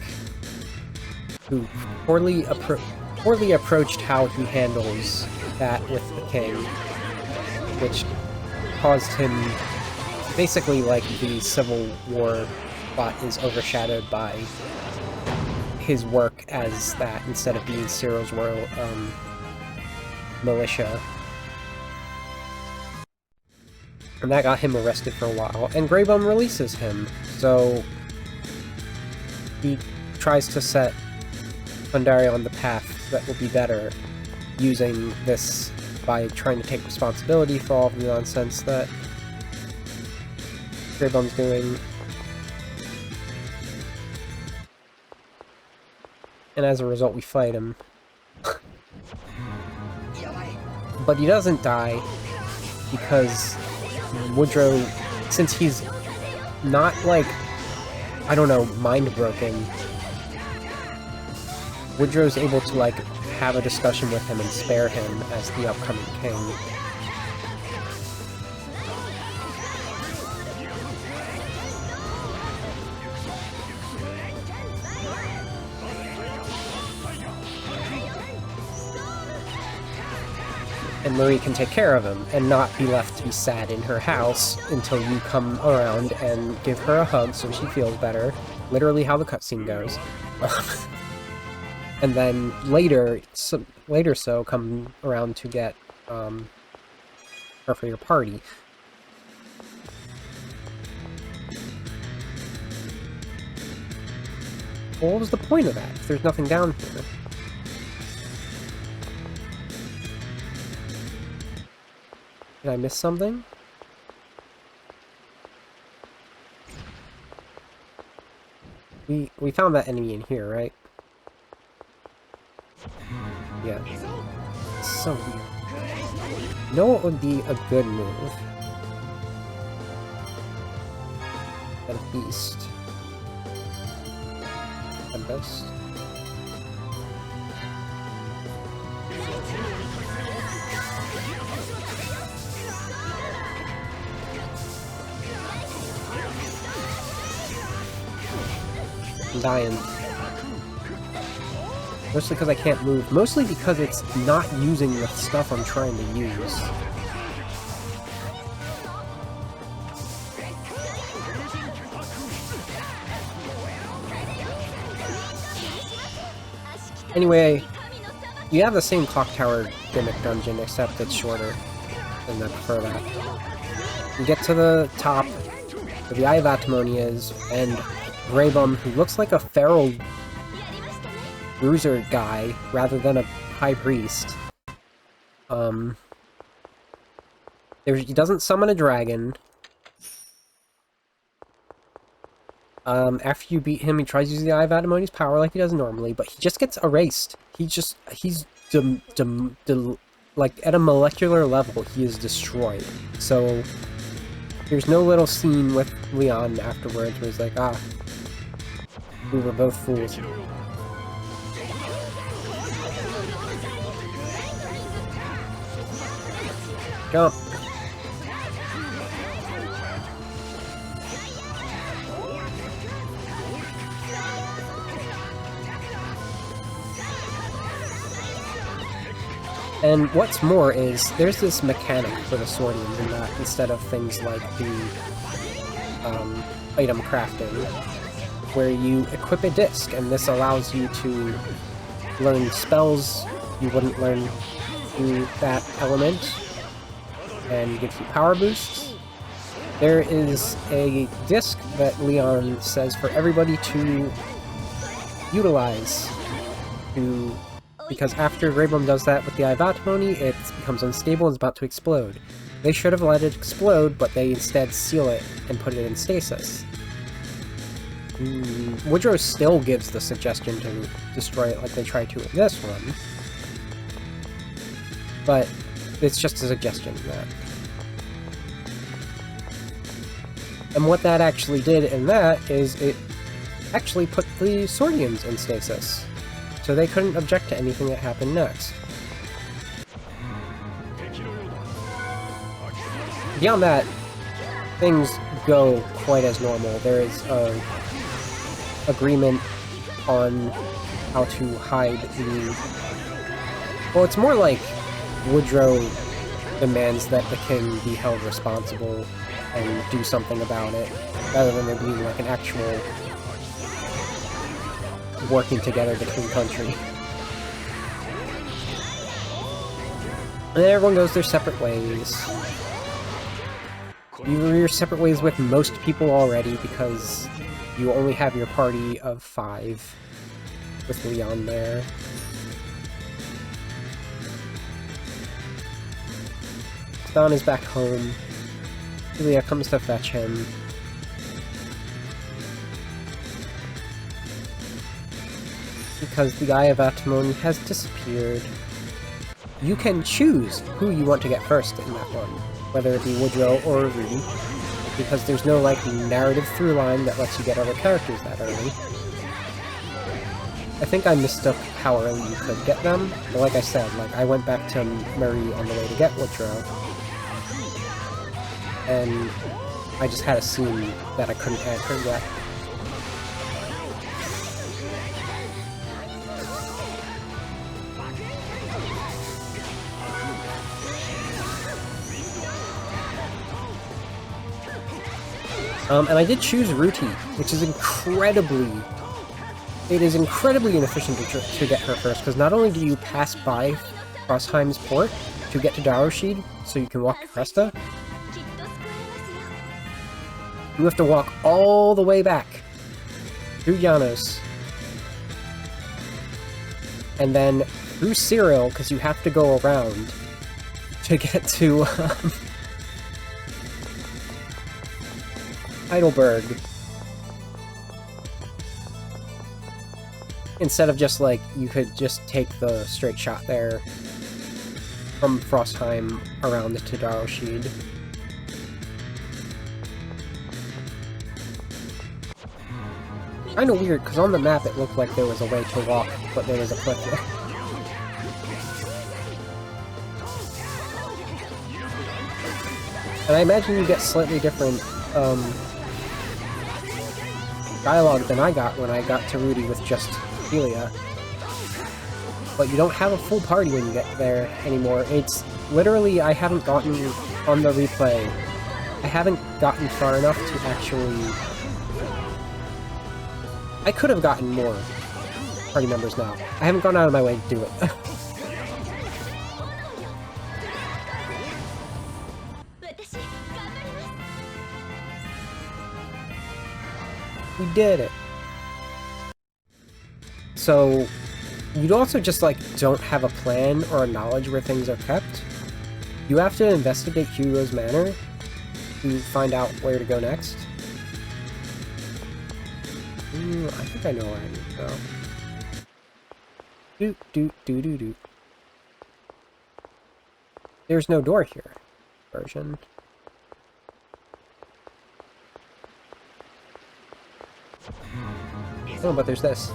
who poorly approached how he handles that with the king, which caused him, basically, like, the Civil War plot is overshadowed by his work as that instead of being Cyril's royal militia. And that got him arrested for a while, and Greybone releases him, so he tries to set Pandaria on the path that will be better, using this by trying to take responsibility for all of the nonsense that Greybone's doing. And as a result, we fight him. But he doesn't die, because Woodrow, since he's not, like, I don't know, mind-broken, Woodrow's able to, like, have a discussion with him and spare him as the upcoming king. and Marie can take care of him and not be left to be sad in her house until you come around and give her a hug so she feels better. Literally how the cutscene goes. And then later come around to get her for your party. Well, what was the point of that if there's nothing down here? Did I miss something? We found that enemy in here, right? Yeah. It's so weird. You know what would be a good move? A beast. A beast. I'm dying. Mostly because I can't move. Mostly because it's not using the stuff I'm trying to use. Anyway, you have the same clock tower gimmick dungeon, except it's shorter, and I prefer that. You get to the top, where the Eye of Atimony is, and Greybum, who looks like a feral bruiser guy rather than a high priest. He doesn't summon a dragon. After you beat him, he tries to use the Eye of Atimony's power like he does normally, but he just gets erased. He's like, at a molecular level, he is destroyed. So, there's no little scene with Leon afterwards where he's like, ah, we were both fools. Jump! And what's more is, there's this mechanic for the Swordians in that, instead of things like the item crafting, where you equip a disc, and this allows you to learn spells you wouldn't learn through that element, and gives you power boosts. There is a disc that Leon says for everybody to utilize because after Greybum does that with the Eye of Atimony, it becomes unstable and is about to explode. They should have let it explode, but they instead seal it and put it in stasis. Woodrow still gives the suggestion to destroy it like they tried to in this one. But it's just a suggestion of that. And what that actually did in that is it actually put the Swordians in stasis. So they couldn't object to anything that happened next. Beyond that, things go quite as normal. There is an agreement on how to hide the... Well, it's more like Woodrow demands that the king be held responsible and do something about it, rather than there being like an actual working together between country. And then everyone goes their separate ways. You're your separate ways with most people already, because you only have your party of 5 with Leon there. Stan is back home. Julia comes to fetch him. Because the Eye of Atimony has disappeared. You can choose who you want to get first in that one, whether it be Woodrow or Rudy, because there's no, like, narrative through line that lets you get other characters that early. I think I mistook how early you could get them, but like I said, like, I went back to Marie on the way to get Woodrow, and I just had a scene that I couldn't add her yet. And I did choose Ruti, which is incredibly... It is incredibly inefficient to get her first, because not only do you pass by Frostheim's port to get to Daroshid, so you can walk to Cresta, you have to walk all the way back through Janos, and then through Cyril, because you have to go around to get to Heidelberg. Instead of just, like, you could just take the straight shot there from Frostheim around to Daroshid. Kinda weird, because on the map it looked like there was a way to walk, but there was a cliff there. And I imagine you get slightly different, dialogue than I got when I got to Ruti with just Helia. But you don't have a full party when you get there anymore. It's literally, I haven't gotten on the replay, I haven't gotten far enough to actually... I could have gotten more party members now. I haven't gone out of my way to do it. We did it. So, you also just, like, don't have a plan or a knowledge where things are kept. You have to investigate Hugo's manor to find out where to go next. I think I know where I need to go. Doot, doot, doot, doot, doot. There's no door here. Version. Oh, but there's this.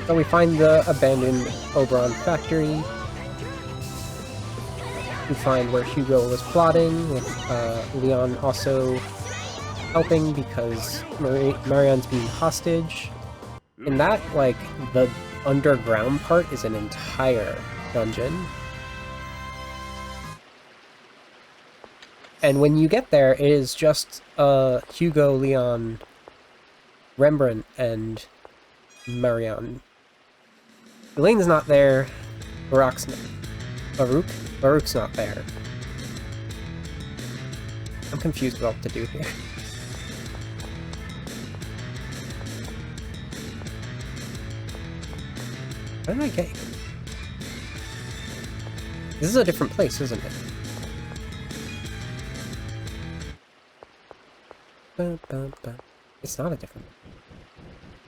So we find the abandoned Oberon factory. We find where Hugo was plotting, with Leon also helping because Marion's being hostage. And that, like, the underground part is an entire dungeon. And when you get there, it is just Hugo, Leon, Rembrandt, and Marion. Elaine's not there. Baruch's not there. I'm confused about what to do here. How did I get here? This is a different place, isn't it? It's not a different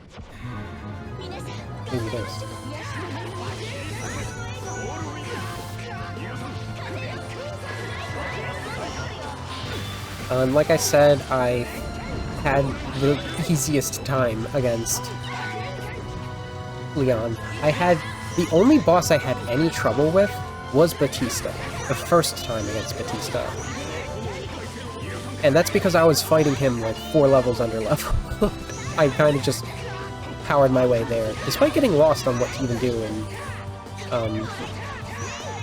place. Maybe it is. Like I said, I had the easiest time against Leon. The only boss I had any trouble with was Batista. The first time against Batista. And that's because I was fighting him like 4 levels under level. I kind of just powered my way there, despite getting lost on what to even do in,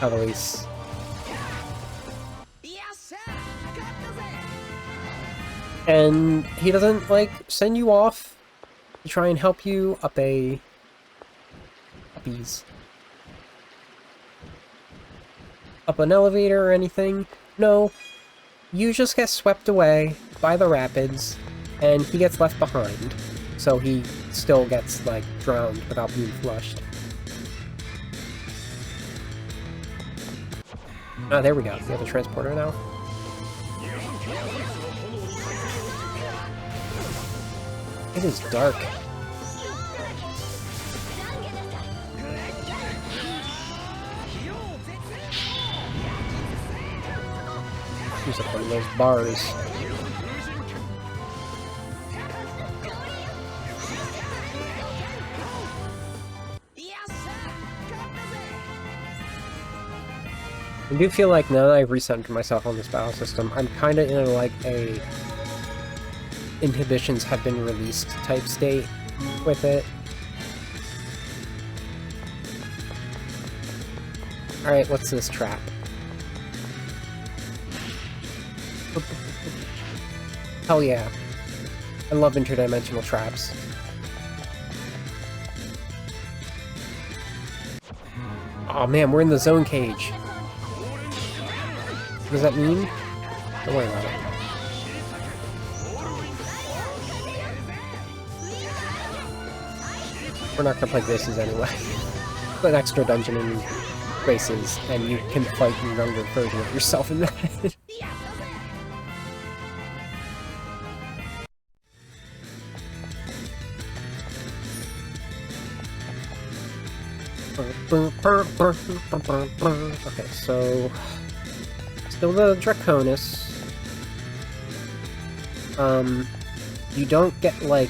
Eloise. And he doesn't, like, send you off to try and help you up an elevator or anything. No, you just get swept away by the rapids, and he gets left behind. So he still gets, like, drowned without being flushed. Ah, there we go. We have a transporter now. It is dark. Use up one of those bars. I do feel like now that I've recentered myself on this battle system, I'm kind of in like a inhibitions have been released type state with it. Alright, what's this trap? Hell yeah. I love interdimensional traps. Oh man, we're in the zone cage. What does that mean? Don't worry about it. We're not gonna play Graces anyway. An extra dungeon in Graces, and you can fight your younger version of yourself in that. Okay, so still the Draconis. You don't get like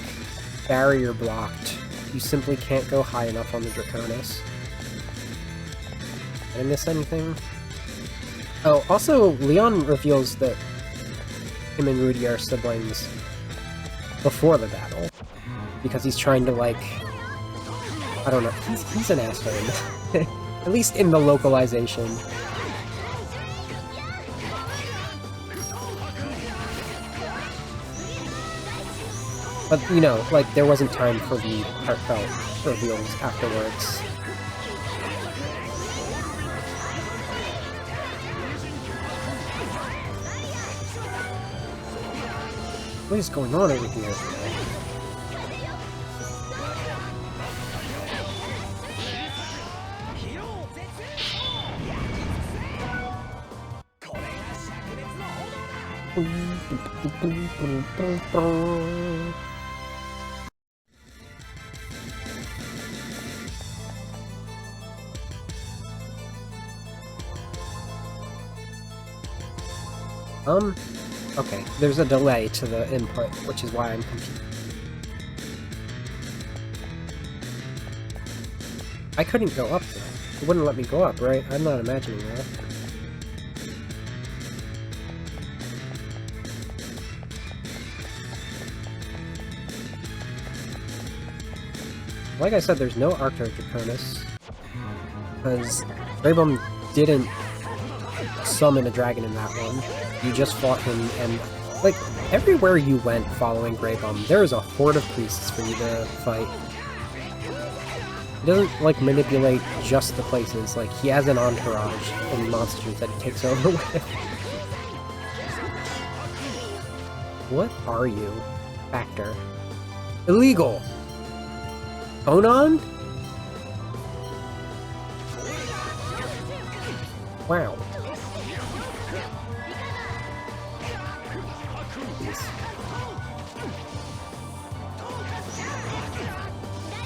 barrier blocked. You simply can't go high enough on the Draconis. Did I miss anything? Oh, also Leon reveals that him and Rudy are siblings before the battle because he's trying to like. I don't know. He's an asshole. At least in the localization. But, you know, like, there wasn't time for the heartfelt reveals afterwards. What is going on over here? Okay, there's a delay to the input, which is why I'm confused. I couldn't go up there. It wouldn't let me go up, right? I'm not imagining that. Like I said, there's no Arcto Draconis, because Raybum didn't summon a dragon in that one. You just fought him, and, like, everywhere you went following Greybum, there is a horde of priests for you to fight. He doesn't, like, manipulate just the places, like, he has an entourage and monsters that he takes over with. What are you? Factor. Illegal! Onan? Wow.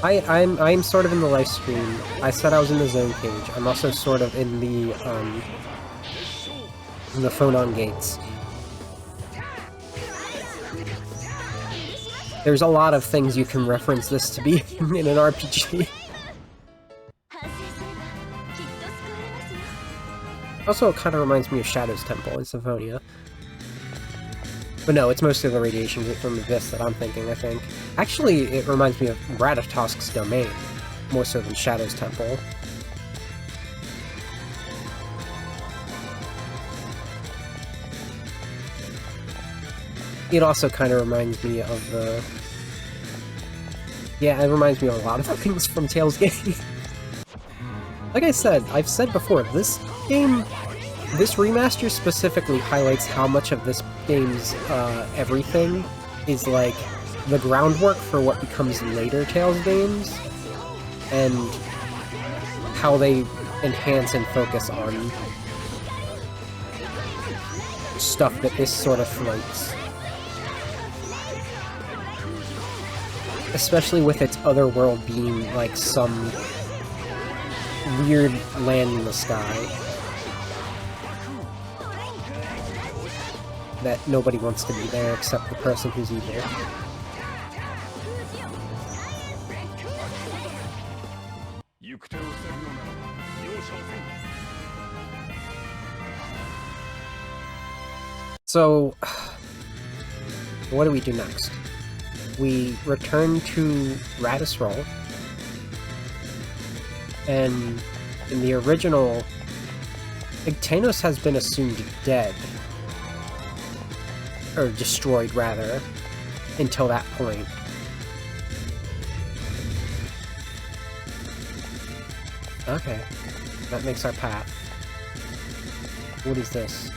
I'm sort of in the live stream. I said I was in the zone cage. I'm also sort of in the Phonon gates. There's a lot of things you can reference this to be in an RPG. Also, it kind of reminds me of Shadow's Temple in Symphonia. But no, it's mostly the radiation gate from Abyss that I'm thinking, I think. Actually, it reminds me of Ratatosk's Domain, more so than Shadow's Temple. It also kind of reminds me of the... Yeah, it reminds me of a lot of things from Tales Gate. Like I said, I've said before, this game... This remaster specifically highlights how much of this game's everything is like the groundwork for what becomes later Tales games, and how they enhance and focus on stuff that this sort of floats. Especially with its other world being like some weird land in the sky that nobody wants to be there except the person who's evil. So, what do we do next? We return to Radisroll, and in the original, Igtanos has been assumed dead. Or destroyed, rather, until that point. Okay, that makes our path. What is this?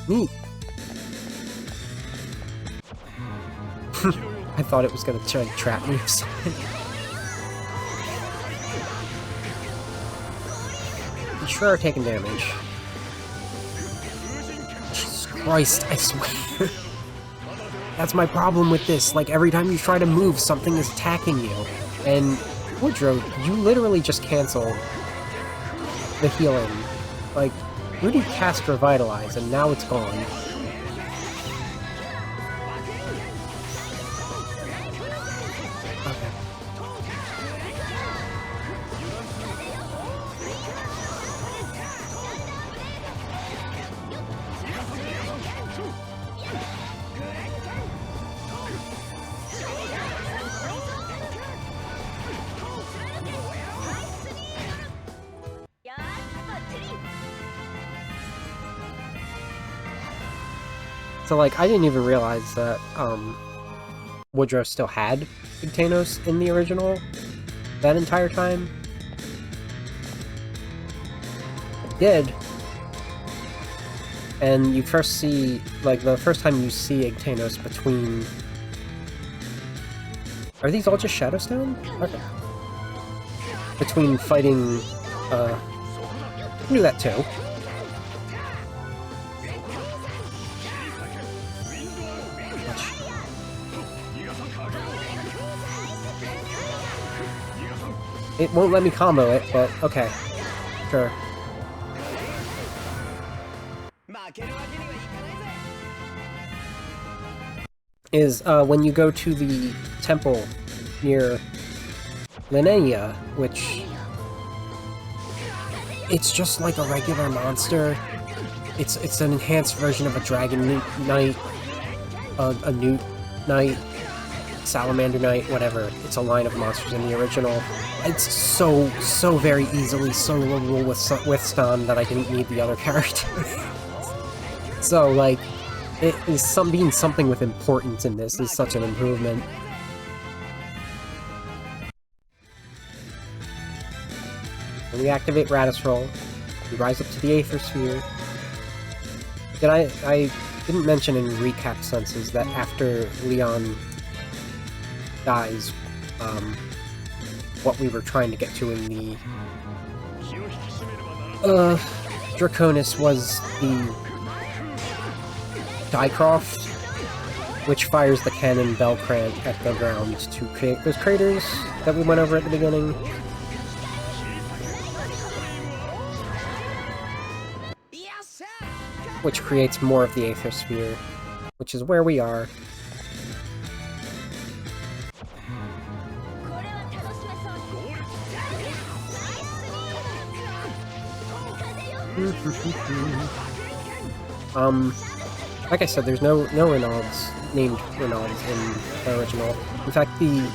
Neat! I thought it was gonna try to trap me or something. You sure are taking damage. Jesus Christ, I swear. That's my problem with this. Like, every time you try to move, something is attacking you. And Woodrow, you literally just cancel the healing. Like, Rudy cast Revitalize, and now it's gone. Okay. So, like, I didn't even realize that, Woodrow still had Igtanos in the original that entire time. It did. And you first see, like, the first time you see Igtanos between... Are these all just Shadowstone? Okay. Between fighting, do that too. It won't let me combo it, but okay. Sure. Is, when you go to the temple near Linnea, which... It's just like a regular monster. It's an enhanced version of a Dragon Knight, a Newt Knight, Salamander Knight, whatever. It's a line of monsters in the original. It's so very easily soloable with stun that I didn't need the other character. So, like, it is being something with importance in this is such an improvement. When we activate Radisroll, we rise up to the Aether Sphere. I didn't mention in recap senses that after Leon dies, what we were trying to get to in the Draconis was the Dycroft, which fires the cannon Bellcrant at the ground to create those craters that we went over at the beginning. Which creates more of the Aether Sphere, which is where we are. Like I said, there's no Reynolds named Reynolds in the original. In fact, the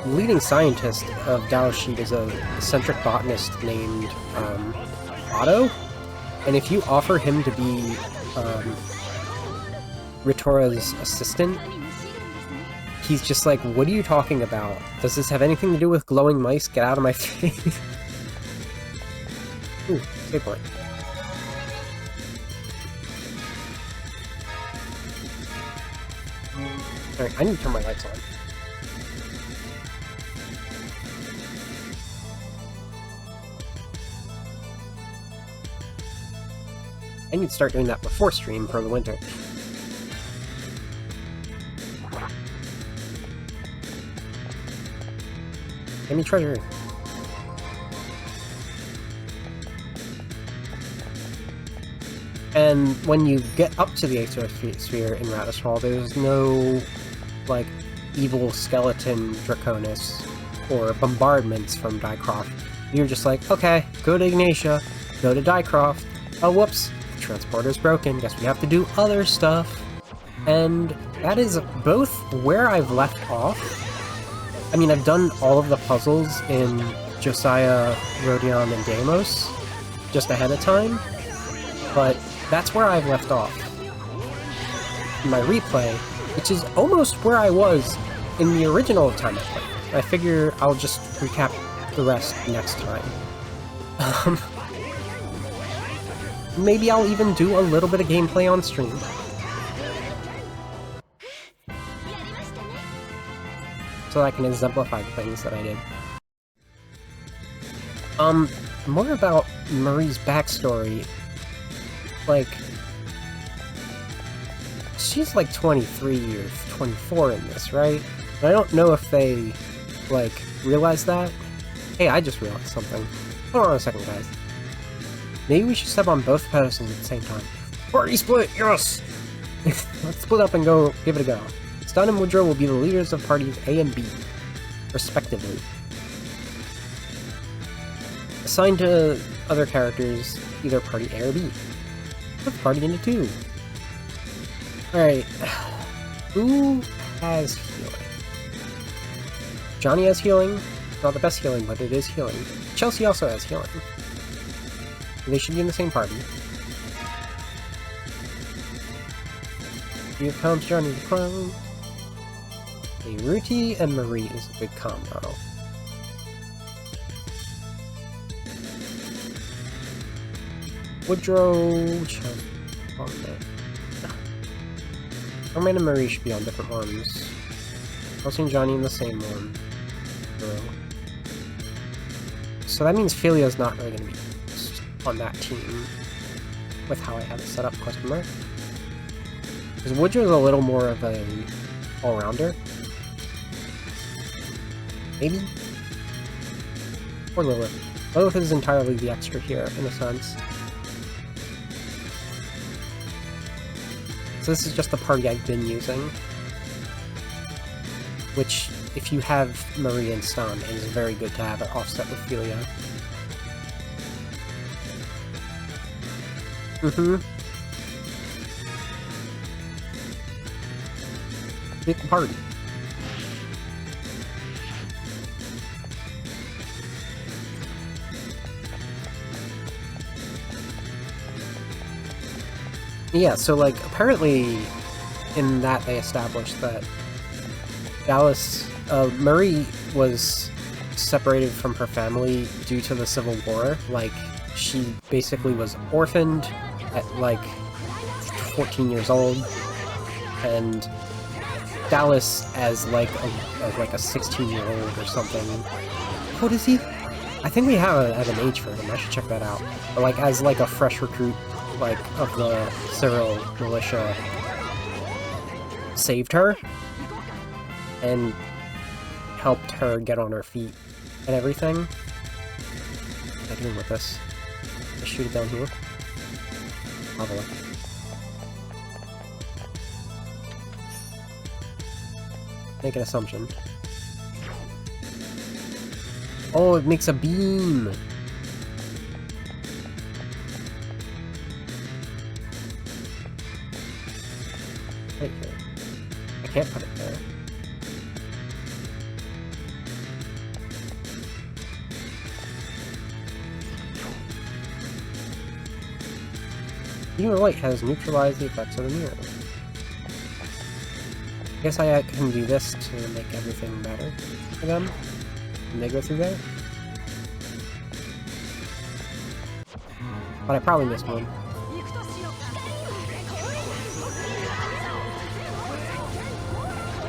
leading scientist of Daosheet is a eccentric botanist named Otto, and if you offer him to be Ritora's assistant, he's just like, "What are you talking about? Does this have anything to do with glowing mice? Get out of my face!" Ooh, good point. Alright, I need to turn my lights on. I need to start doing that before stream for the winter. Give me treasure. And when you get up to the Aether Sphere in Radisroll, there's no, like, evil skeleton Draconis. or bombardments from Dycroft. You're just like, okay, go to Ignatia, go to Dycroft. Oh, whoops, the transporter's broken. Guess we have to do other stuff. And that is both where I've left off. I mean, I've done all of the puzzles in Josiah, Rodion, and Deimos just ahead of time, but that's where I've left off in my replay, which is almost where I was in the original time I played. I figure I'll just recap the rest next time. Maybe I'll even do a little bit of gameplay on stream. So I can exemplify the things that I did. More about Marie's backstory. Like, she's like 23 or 24 in this, right? But I don't know if they, like, realize that. Hey, I just realized something. Hold on a second, guys. Maybe we should step on both pedestals at the same time. Party split, yes! Let's split up and go give it a go. Stan and Woodrow will be the leaders of parties A and B, respectively. Assigned to other characters, either party A or B. Put the party into 2. Alright. Who has healing? Johnny has healing. Not the best healing, but it is healing. Chelsea also has healing. They should be in the same party. Here comes Johnny the Clown. A Ruti and Marie is a good combo. Woodrow... Norman and Marie should be on different ones. Chelsea and Johnny in the same one. So that means Philia's not really going to be on that team with how I have it set up, question mark. Because Woodrow's a little more of a all-rounder. Maybe? Or Lilith. Lilith is entirely the extra here, in a sense. So this is just the party I've been using. Which, if you have Marie and Stan, it is very good to have it offset with Philia. Big party. Yeah, so like, apparently in that they established that Marie was separated from her family due to the Civil War. Like, she basically was orphaned at like 14 years old, and Dallas as like a 16-year-old or something. What is he? I think we have an age for him. I should check that out. But like as like a fresh recruit, like of the Cyril militia, saved her and helped her get on her feet and everything. What am I doing with this? I shoot it down here. Have a look. Make an assumption. Oh, it makes a beam! Right here. I can't put it there. Beam of light has neutralized the effects of the mirror. I guess I can do this to make everything better for them. And they go through there. But I probably missed one.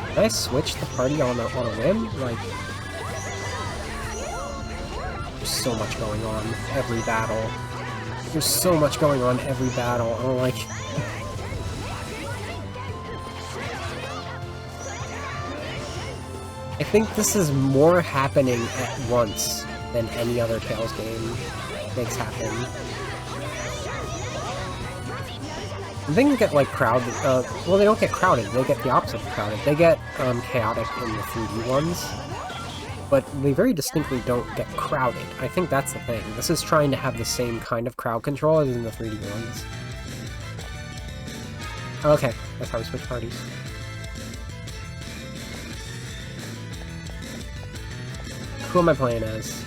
Did I switch the party on a whim? Like, there's so much going on every battle. There's so much going on every battle. I'm like... I think this is more happening at once than any other Tales game makes happen. Things get like crowded, well they don't get crowded, they get the opposite of crowded. They get chaotic in the 3D ones. but they very distinctly don't get crowded. I think that's the thing. This is trying to have the same kind of crowd control as in the 3D ones. Okay, that's how we switch parties. Who am I playing as?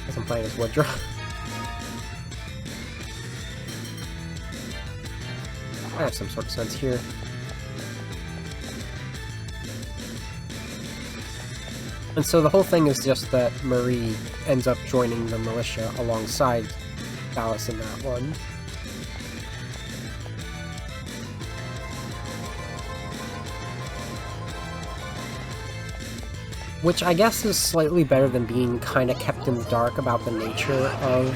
I guess I'm playing as Woodrow. I have some sort of sense here. And so the whole thing is just that Marie ends up joining the militia alongside Alice in that one. Which I guess is slightly better than being kind of kept in the dark about the nature of...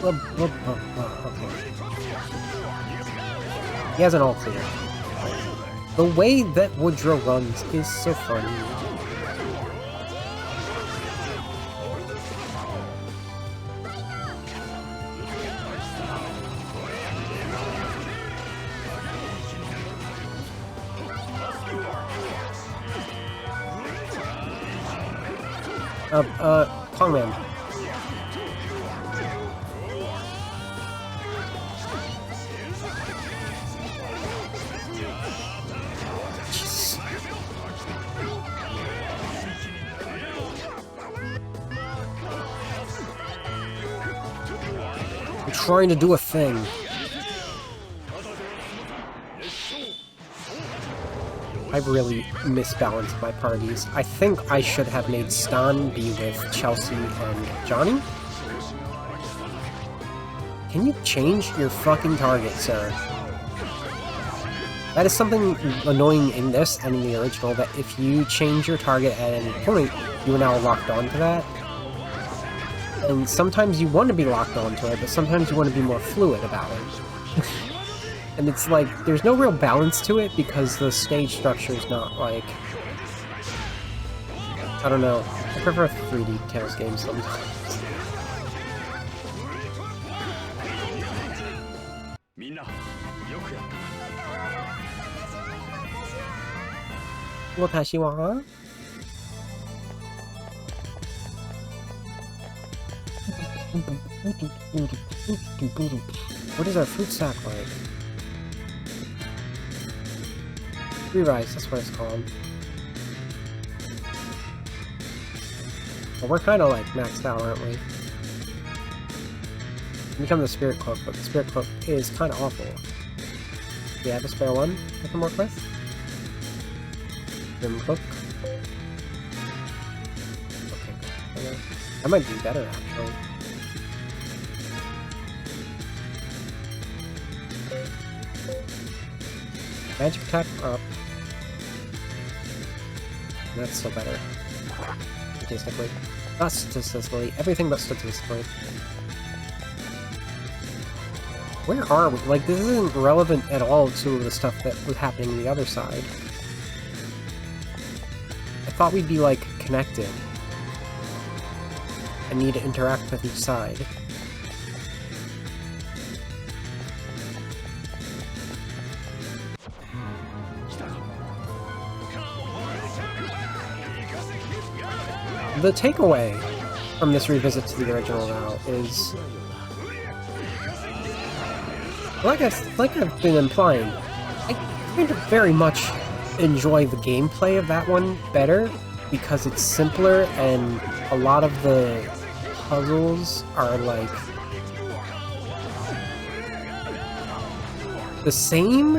Okay. He has an all clear. The way that Woodrow runs is so funny. Pongman. I'm trying to do a thing. I've really misbalanced my parties. I think I should have made Stan be with Chelsea and Johnny. Can you change your fucking target, sir? That is something annoying in this and in the original, that if you change your target at any point, you are now locked onto that. And sometimes you want to be locked onto it, but sometimes you want to be more fluid about it. And it's like, there's no real balance to it because the stage structure is not like... I don't know. I prefer 3D Tales games sometimes. Watashiwa? What is our fruit sack like? Re-rise, that's what it's called. Well, we're kind of like maxed out, aren't we? We become the Spirit Cloak, but the Spirit Cloak is kind of awful. Do we have a spare one I can work with? Grim Cloak. Okay, that might be better, actually. Magic attack up. That's still better. Statistically. Not statistically. Everything but statistically. Where are we? Like, this isn't relevant at all to the stuff that was happening on the other side. I thought we'd be, like, connected. I need to interact with each side. The takeaway from this revisit to the original now is, like I've been implying, I kind of very much enjoy the gameplay of that one better because it's simpler and a lot of the puzzles are like the same,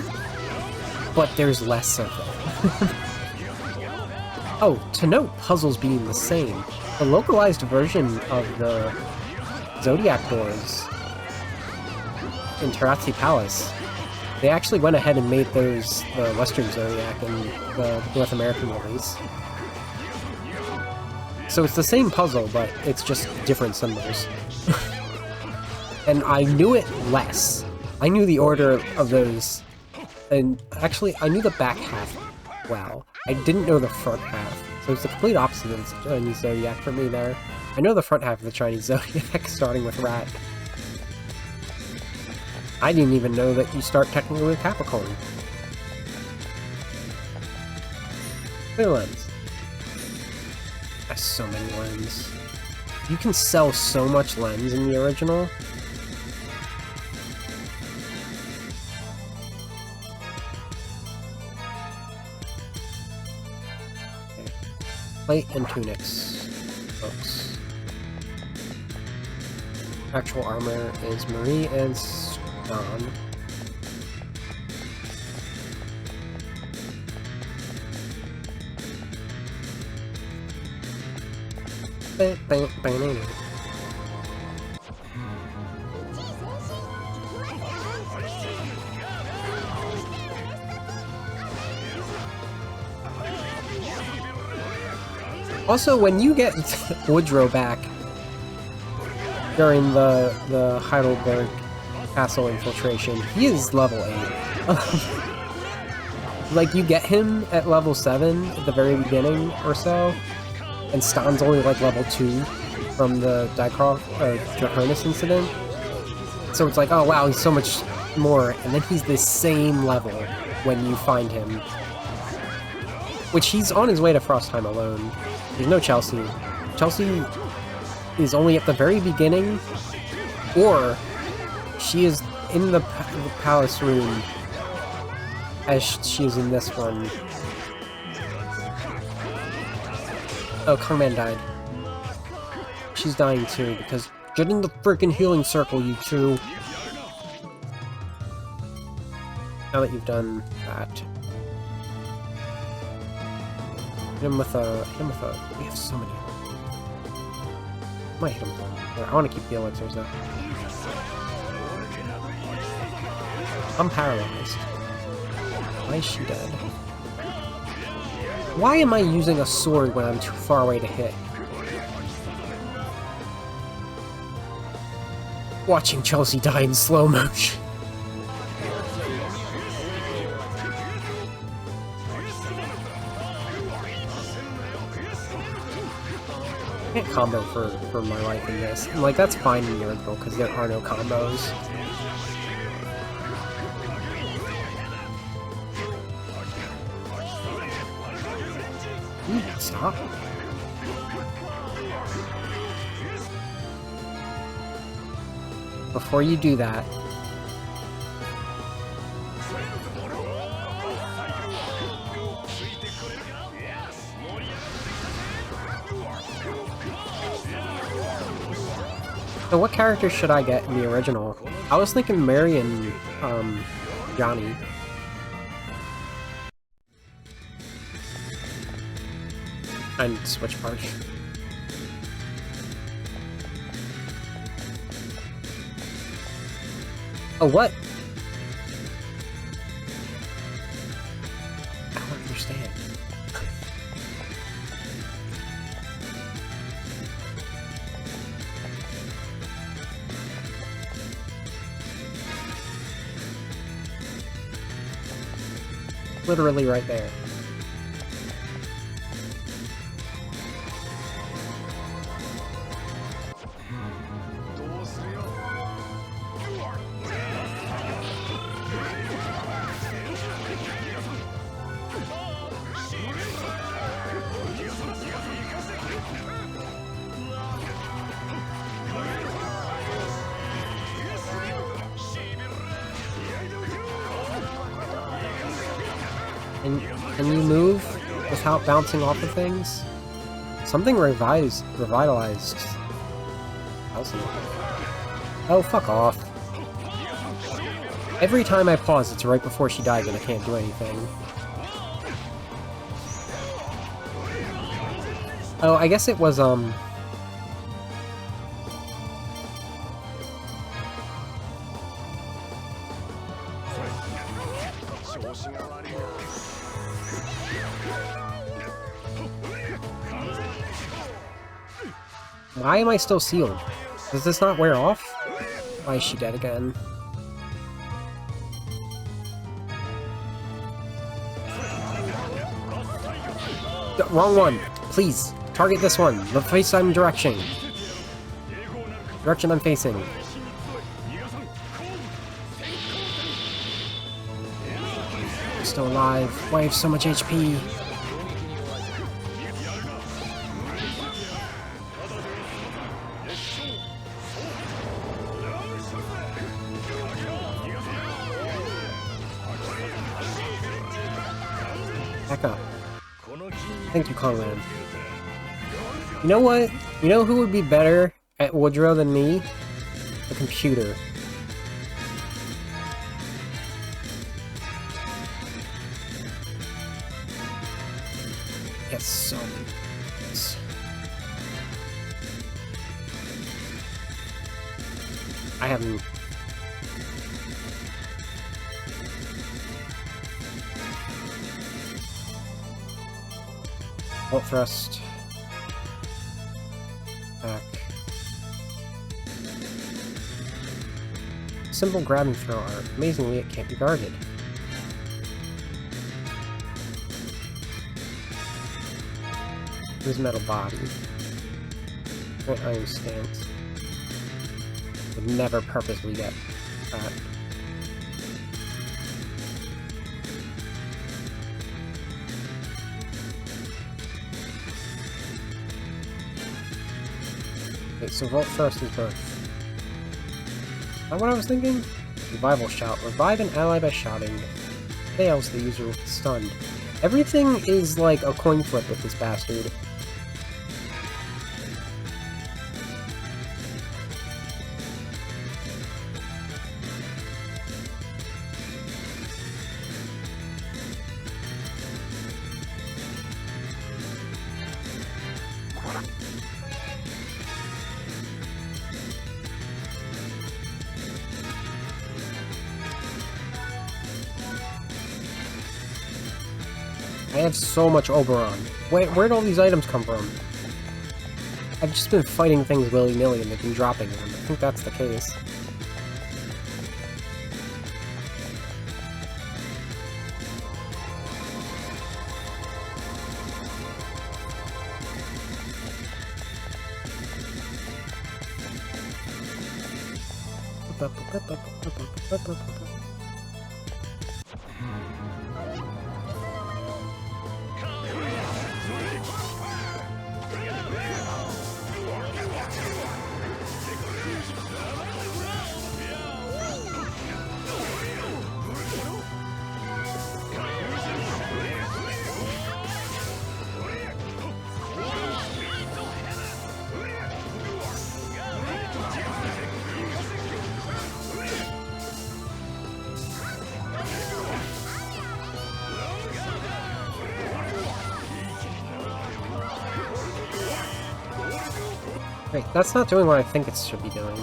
but there's less of them. Oh, to note puzzles being the same, the localized version of the Zodiac doors in Tarazzi Palace, they actually went ahead and made those the Western Zodiac and the North American release. So it's the same puzzle, but it's just different symbols. And I knew it less. I knew the order of those, and actually I knew the back half well. I didn't know the front half, so it's the complete opposite of the Chinese Zodiac for me there. I know the front half of the Chinese Zodiac, starting with Rat. I didn't even know that you start technically with Capricorn. Clear lens. That's so many lens. You can sell so much lens in the original. Okay. Plate and tunics. Books. Actual armor is Marie and Stan. Also, when you get Woodrow back during the Heidelberg Castle infiltration, he is level 8. Like, you get him at level 7 at the very beginning or so, and Stan's only like level 2 from the Dycroft Draconis incident. So it's like, oh wow, he's so much more, and then he's the same level when you find him. Which he's on his way to Frostheim alone. There's no Chelsea. Chelsea is only at the very beginning, or she is in the palace room as she is in this one. Oh, Kongman died. She's dying too, because get in the freaking healing circle, you two! Now that you've done that. Hit him with a... We have so many. I might hit him with one. I want to keep the elixirs though. I'm paralyzed. Why is she dead? Why am I using a sword when I'm too far away to hit? Watching Chelsea die in slow motion. I can't combo for my life in this. And, like, that's fine in the original, because there are no combos. Stop. Before you do that, so what character should I get in the original? I was thinking Mary and Johnny. And switch parts. Oh, what? I don't understand. Literally right there. Can you move without bouncing off of things? Something revitalized. Oh, fuck off. Every time I pause, it's right before she dies and I can't do anything. Oh, I guess it was, why am I still sealed? Does this not wear off? Why is she dead again? Wrong one! Please! Target this one! The face I'm direction! Direction I'm facing. I'm still alive. Why I have so much HP? Back up. Thank you, Conrad. You know what? You know who would be better at Woodrow than me? The computer. Yes, so many things. I haven't... Bolt thrust. Back. Simple grab and throw art. Amazingly, it can't be guarded. His metal body. What iron stance. Would never purposely get that. Okay, so Vault Thrust is both. Is that what I was thinking? Revival Shout. Revive an ally by shouting. Fails, the user will be stunned. Everything is like a coin flip with this bastard. I have so much Oberon. Where'd all these items come from? I've just been fighting things willy-nilly and they've been dropping them. I think that's the case. Wait, that's not doing what I think it should be doing.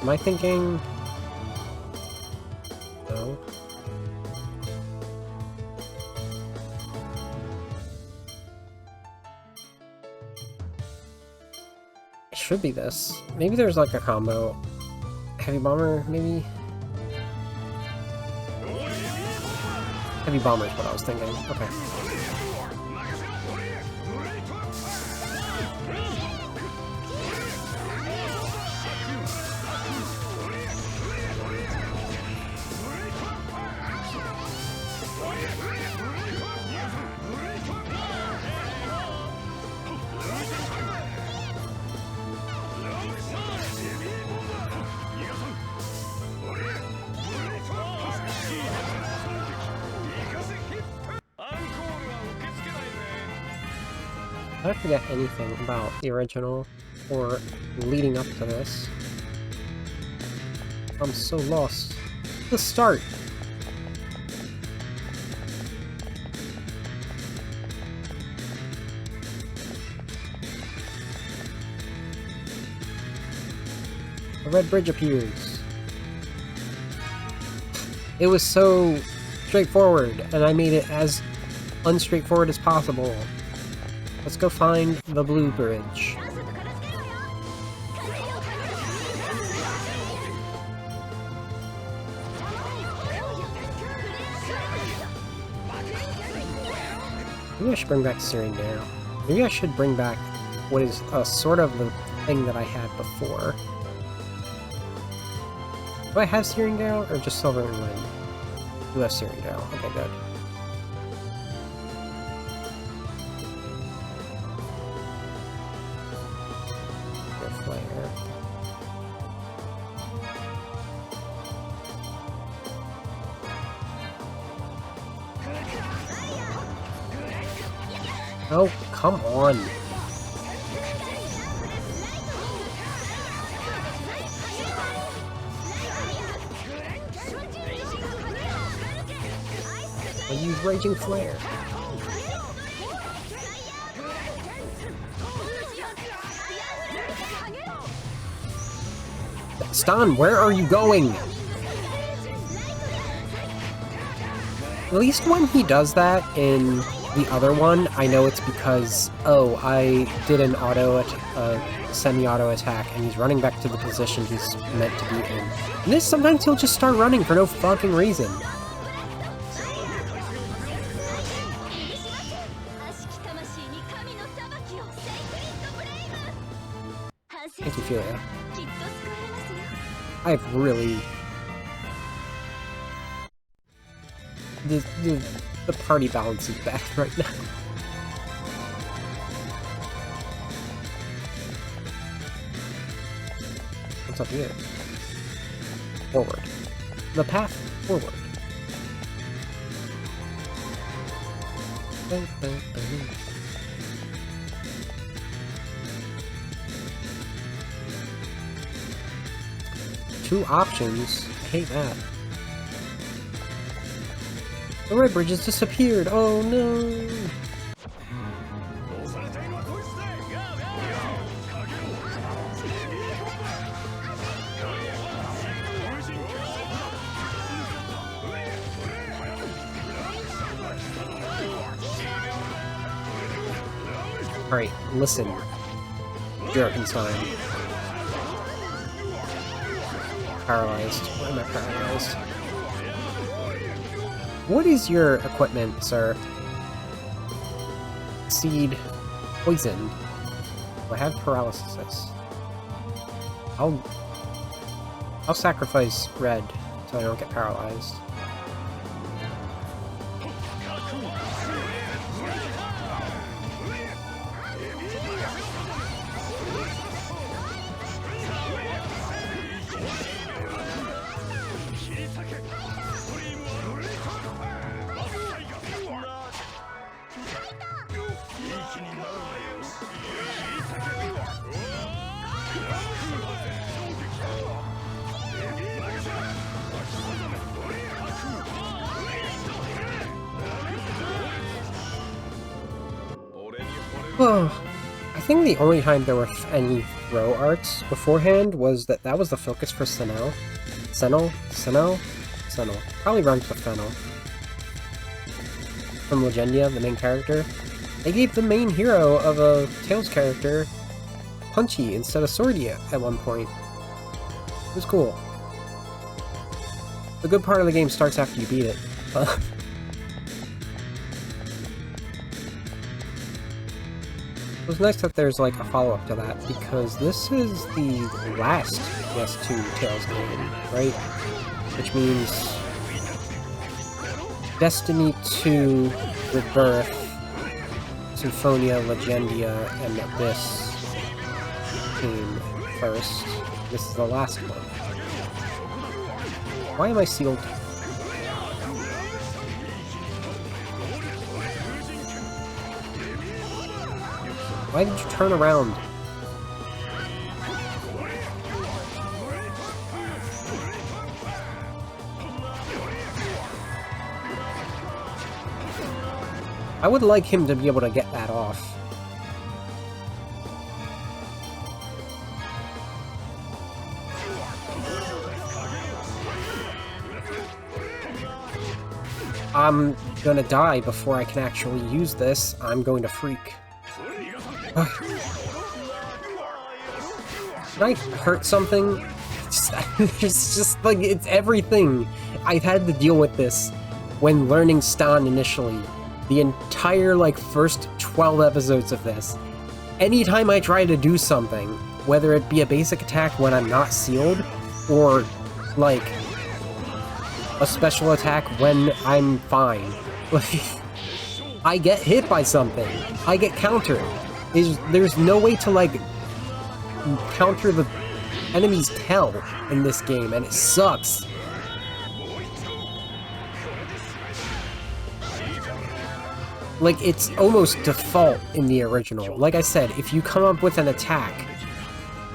Am I thinking... No. It should be this. Maybe there's like a combo. Heavy Bomber, maybe? Heavy Bomber is what I was thinking. Okay. I don't forget anything about the original or leading up to this. I'm so lost. The start! A red bridge appears. It was so straightforward, and I made it as unstraightforward as possible. Let's go find the blue bridge. Maybe I should bring back Syrian now. Maybe I should bring back what is sort of the thing that I had before. Do I have Searing Gale, or just Silver and Wind? I do have Searing Gale. Okay, good. Flare. Oh, come on. I use Raging Flare. Stan, where are you going? At least when he does that in the other one, I know it's because, oh, I did an semi-auto attack, and he's running back to the position he's meant to be in. And this, sometimes he'll just start running for no fucking reason. Thank you, Ophelia. I've really... The party balance is bad right now. What's up here? Forward. The path forward. Two options. I hate that. The red bridge has disappeared. Oh no. Alright, listen. Jerkinstein. Paralyzed. Why am I paralyzed? What is your equipment, sir? Seed. Poison. Do I have paralysis? I'll sacrifice red so I don't get paralyzed. I think the only time there were any throw arts beforehand was that was the focus for Senel. Senel? Probably runs with Fennel. From Legendia, the main character. They gave the main hero of a Tails character Punchy instead of Swordy at one point. It was cool. The good part of the game starts after you beat it. It was nice that there's like a follow-up to that, because this is the last PS2 Tails game, right? Which means Destiny 2, Rebirth, Symphonia, Legendia, and this came first. This is the last one. Why am I sealed? Why did you turn around? I would like him to be able to get that off. I'm gonna die before I can actually use this. I'm going to freak. Can I hurt something? It's just like, it's everything. I've had to deal with this when learning Stan initially. The entire, like, first 12 episodes of this. anytime I try to do something, whether it be a basic attack when I'm not sealed, or, like, a special attack when I'm fine, I get hit by something. I get countered. There's no way to, like, counter the enemy's tell in this game, and it sucks. Like, it's almost default in the original. Like I said, if you come up with an attack,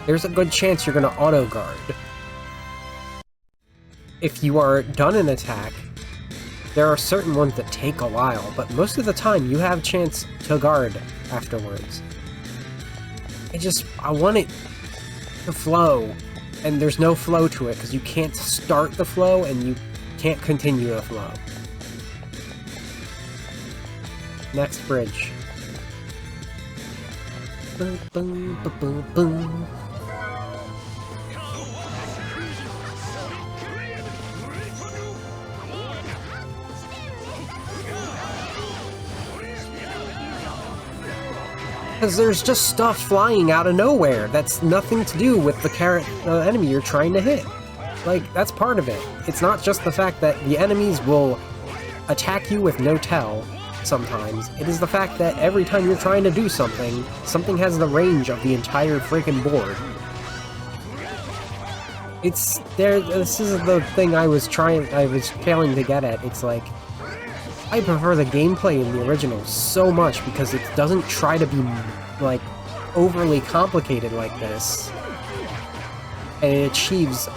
there's a good chance you're gonna auto-guard. If you are done an attack, there are certain ones that take a while, but most of the time you have a chance to guard afterwards. I want it to flow, and there's no flow to it, because you can't start the flow, and you can't continue the flow. Next bridge. Boom, boom, boom, boom, boom. Because there's just stuff flying out of nowhere that's nothing to do with the enemy you're trying to hit. Like, that's part of it. It's not just the fact that the enemies will attack you with no tell sometimes. It is the fact that every time you're trying to do something, something has the range of the entire freaking board. This is the thing I was failing to get at. It's like, I prefer the gameplay in the original so much because it doesn't try to be, like, overly complicated like this. And it achieves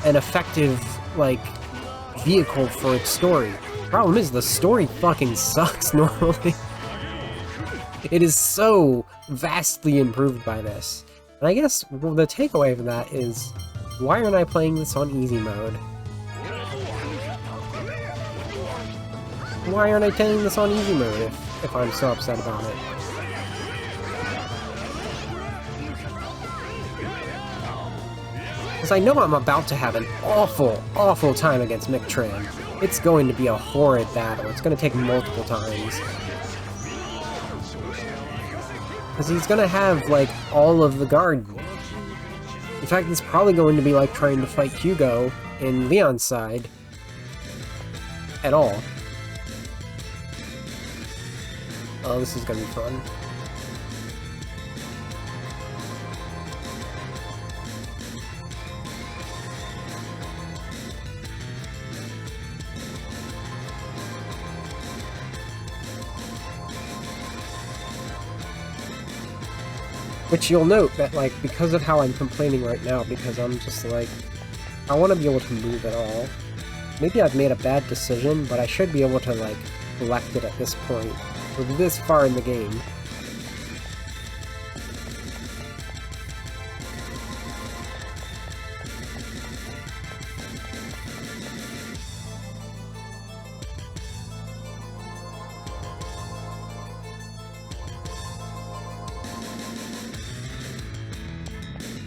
an effective, like, vehicle for its story. Problem is, the story fucking sucks normally. It is so vastly improved by this. And I guess the takeaway from that is, why aren't I playing this on easy mode? Why aren't I playing this on easy mode if I'm so upset about it? Because I know I'm about to have an awful, awful time against Mictran. It's going to be a horrid battle. It's going to take multiple times. Because he's going to have, like, all of the guard. In fact, it's probably going to be like trying to fight Hugo in Leon's side. At all. Oh, this is going to be fun. Which you'll note that, like, because of how I'm complaining right now, because I'm just like, I want to be able to move at all. Maybe I've made a bad decision, but I should be able to, like, collect it at this point. We're this far in the game.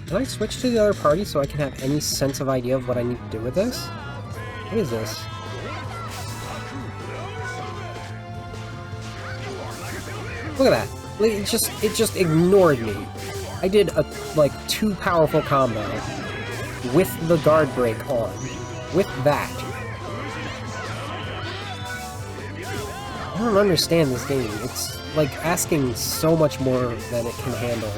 Can I switch to the other party so I can have any sense of idea of what I need to do with this? What is this? Look at that. It just ignored me. I did a, like, too powerful combo with the guard break on. With that. I don't understand this game. It's, like, asking so much more than it can handle.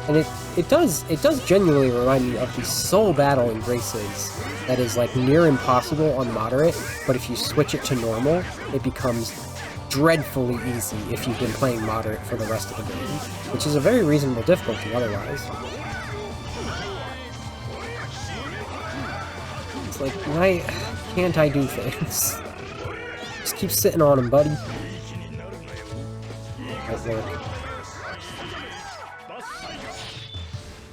And it does genuinely remind me of the Soul Battle in Graces that is, like, near impossible on moderate, but if you switch it to normal, it becomes dreadfully easy if you've been playing moderate for the rest of the game, which is a very reasonable difficulty otherwise. It's like, why can't I do things? Just keep sitting on him, buddy. Might work.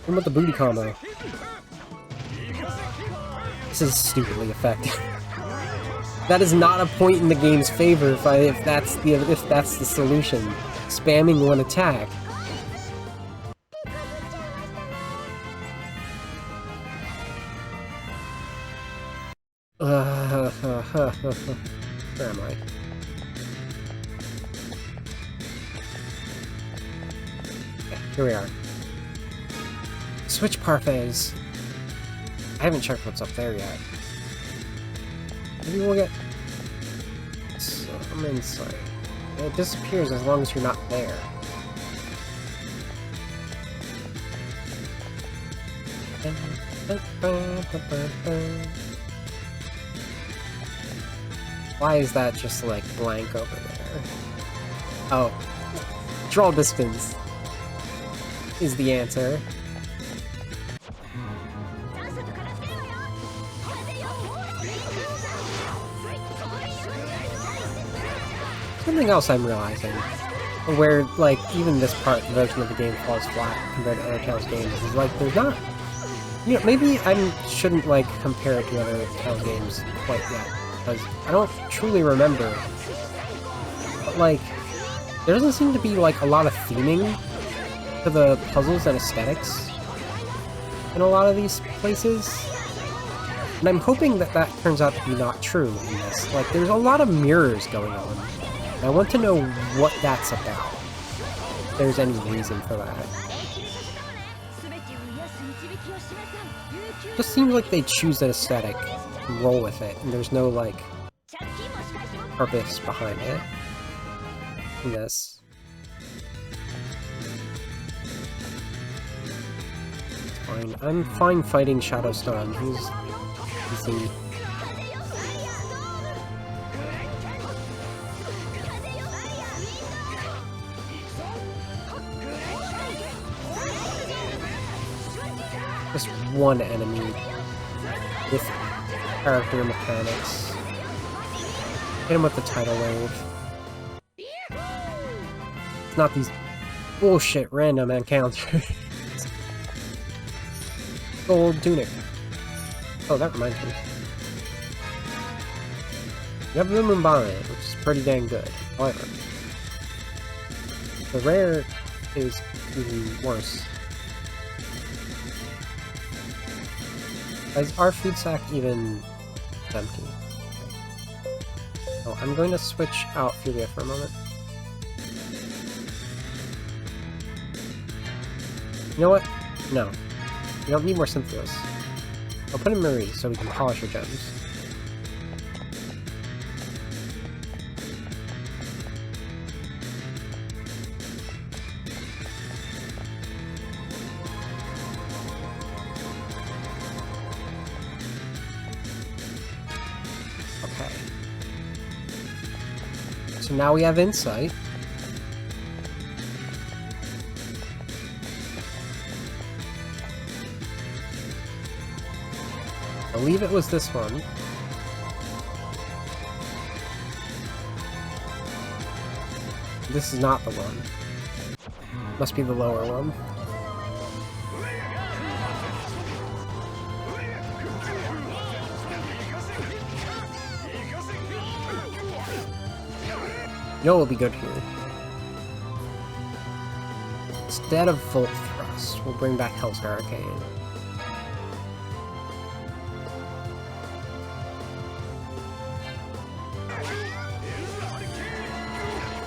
What about the booty combo? This is stupidly effective. That is not a point in the game's favor if that's the solution. Spamming one attack. Where am I? Here we are. Switch parfaits. I haven't checked what's up there yet. Maybe we'll get some insight. It disappears as long as you're not there. Why is that just like blank over there? Oh, draw distance is the answer. Something else I'm realizing, where like even this version of the game falls flat compared to other Tales games, is like there's not, you know, maybe I shouldn't like compare it to other Tales games quite yet, because I don't truly remember, but like there doesn't seem to be like a lot of theming to the puzzles and aesthetics in a lot of these places. And I'm hoping that that turns out to be not true in this. Like, there's a lot of mirrors going on. And I want to know what that's about. If there's any reason for that. It just seems like they choose an aesthetic and roll with it, and there's no, like, purpose behind it in this. It's fine. I'm fine fighting Shadowstone. He's easy. Just one enemy with character mechanics. Hit him with the tidal wave. It's not these bullshit random encounters. Gold tunic. Oh, that reminds me. You have the Mumbai, which is pretty dang good. However, the rare is even worse. Is our food sack even empty? Oh, I'm going to switch out Fulia for a moment. You know what? No. We don't need more Cynthios. I'll put in Marie so we can polish her gems. Okay. So now we have insight. I believe it was this one. This is not the one. Must be the lower one. You know what will be good here? Instead of Volt Thrust, we'll bring back Hell's Hurricane.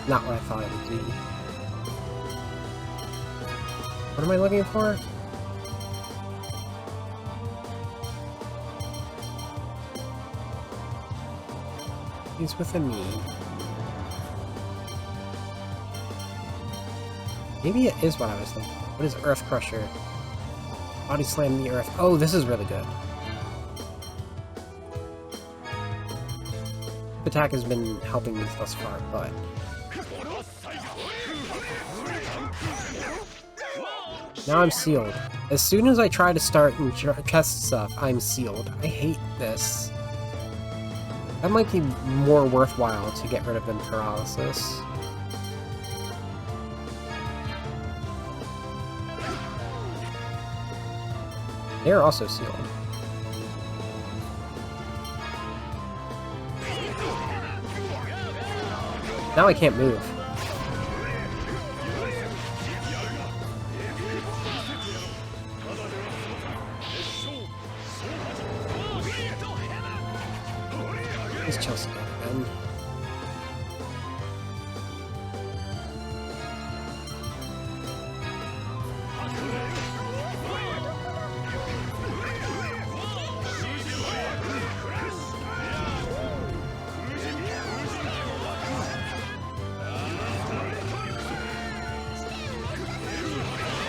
Not what I thought it would be. What am I looking for? He's within me. Maybe it is what I was thinking. What is Earth Crusher? Body Slam the Earth. Oh, this is really good. Attack has been helping me thus far, but now I'm sealed. As soon as I try to start and test stuff, I'm sealed. I hate this. That might be more worthwhile to get rid of than paralysis. They're also sealed. Now I can't move. It's Chelsea again.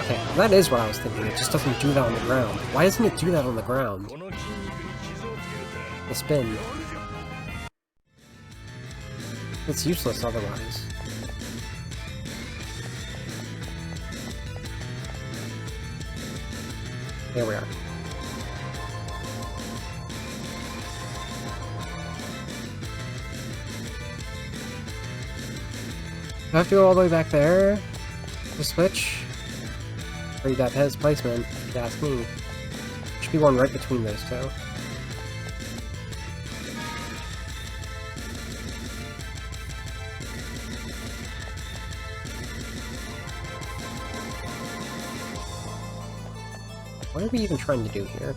Okay, that is what I was thinking. It just doesn't do that on the ground. Why doesn't it do that on the ground? The spin. It's useless otherwise. There we are. Do I have to go all the way back there to switch? Pretty bad Pez placement, if you ask me. Should be one right between those two. What are we even trying to do here?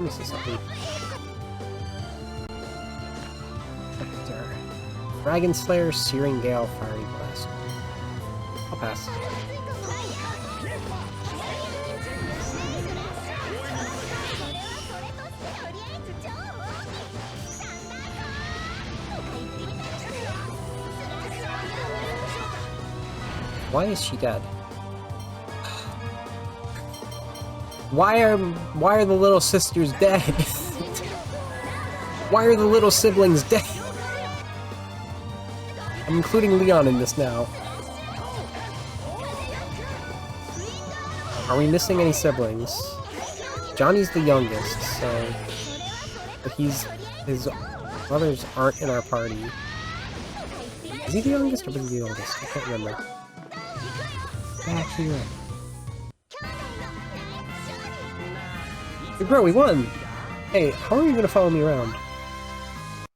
This is something. Vector. Dragon Slayer, Searing Gale, Fiery Blast. I'll pass. Why is she dead? Why are the little sisters dead? Why are the little siblings dead? I'm including Leon in this now. Are we missing any siblings? Johnny's the youngest, so... But his brothers aren't in our party. Is he the youngest or was he the oldest? I can't remember. Back here. Hey bro, we won! Hey, how are you gonna follow me around?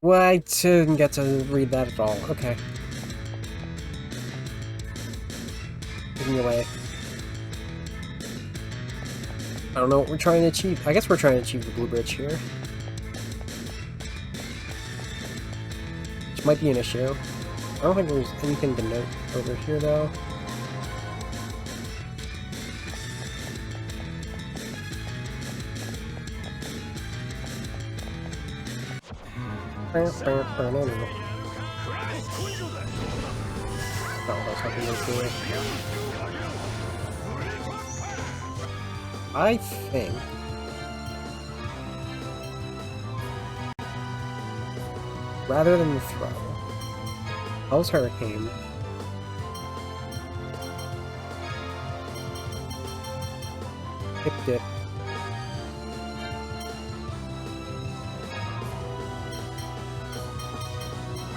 Well, I didn't get to read that at all. Okay. Give me away. I don't know what we're trying to achieve. I guess we're trying to achieve the Blue Bridge here. Which might be an issue. I don't think there's anything to note over here though. I think rather than the throw, Hell's Hurricane, Hip Dip,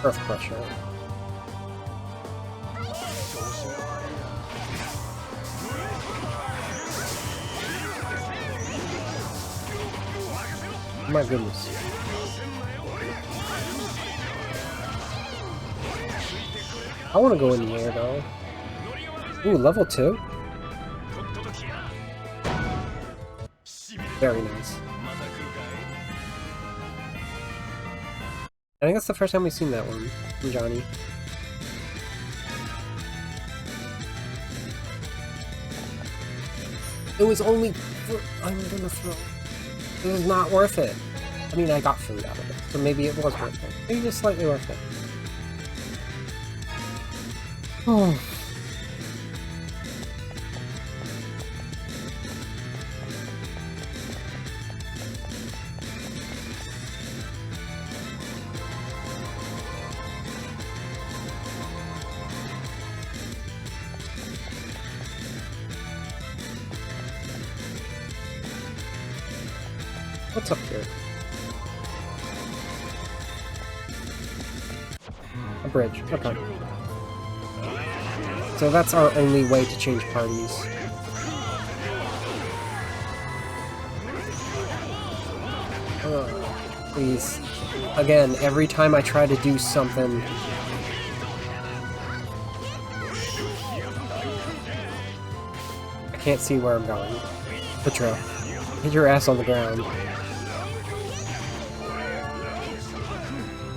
Earth Crusher. Oh my goodness. I want to go in the air though. Ooh, level 2? Very nice. I think that's the first time we've seen that one from Johnny. It was only for... I'm gonna throw. This is not worth it. I mean, I got food out of it, so maybe it was worth it. Maybe just slightly worth it. Oh. What's up here? A bridge. Okay. So that's our only way to change parties. Please. Again, every time I try to do something... I can't see where I'm going. Petro, hit your ass on the ground.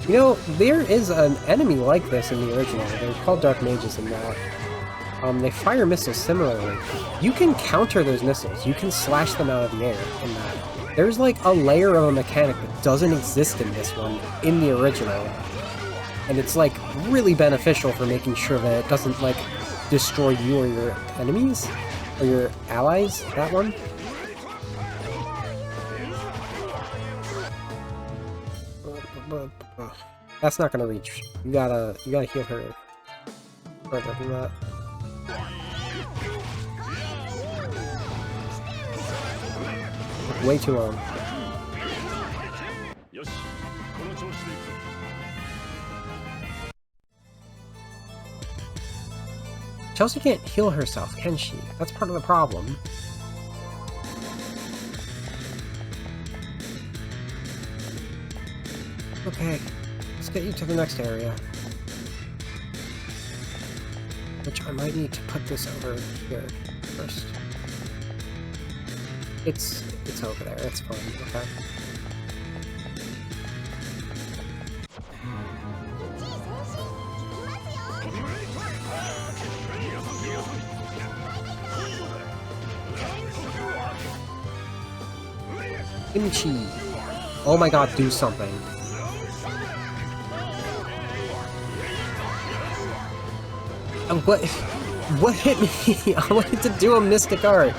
You know, there is an enemy like this in the original. They're called Dark Mages in that. They fire missiles similarly. You can counter those missiles. You can slash them out of the air in that. There's like a layer of a mechanic that doesn't exist in this one, in the original. And it's like really beneficial for making sure that it doesn't like destroy you or your enemies, or your allies, that one. That's not gonna reach. You gotta heal her further than that. Way too long. Chelsea can't heal herself, can she? That's part of the problem. Okay, let's get you to the next area. Which I might need to put this over here first. It's over there, it's fine, okay. Kimchi! Oh my god, do something. What hit me? I wanted to do a Mystic Art.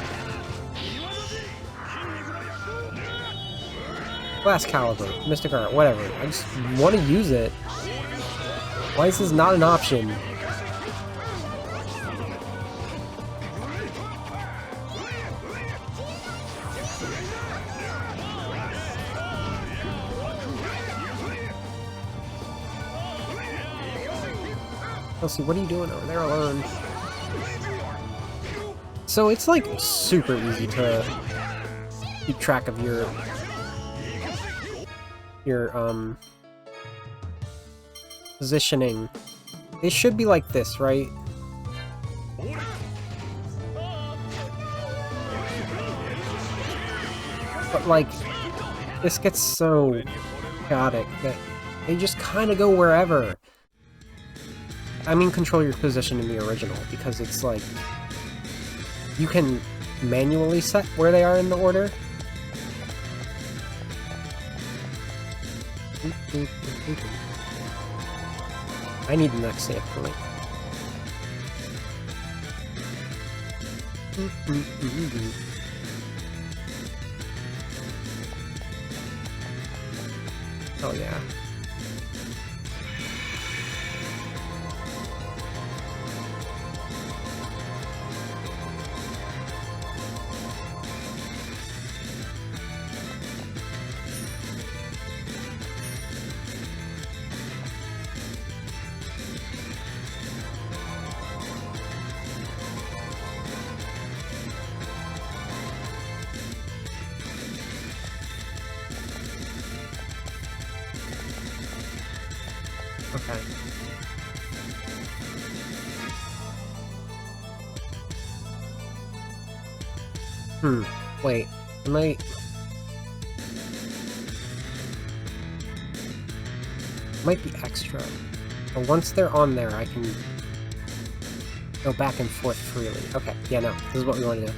Glass Caliber, Mystic Art, whatever. I just want to use it. Why is this not an option? Let's see, what are you doing over there alone? So it's like super easy to keep track of your positioning. It should be like this, right? But like, this gets so chaotic that they just kind of go wherever. I mean, control your position in the original, because it's like, you can manually set where they are in the order. I need the next save point. Oh yeah. Okay. Wait. Might be extra. But once they're on there, I can go back and forth freely. Okay, yeah, no. This is what we want to do.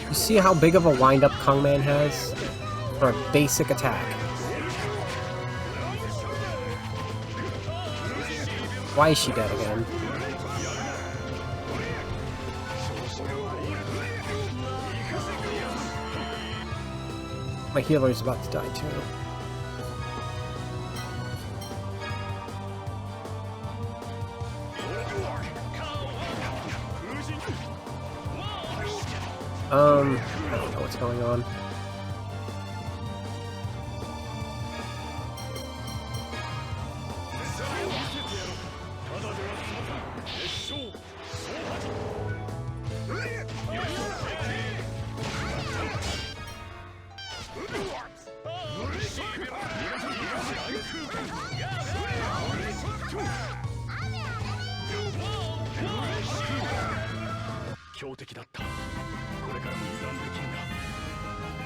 You see how big of a wind-up Kongman has? For a basic attack. Why is she dead again? My healer's about to die too. I don't know what's going on.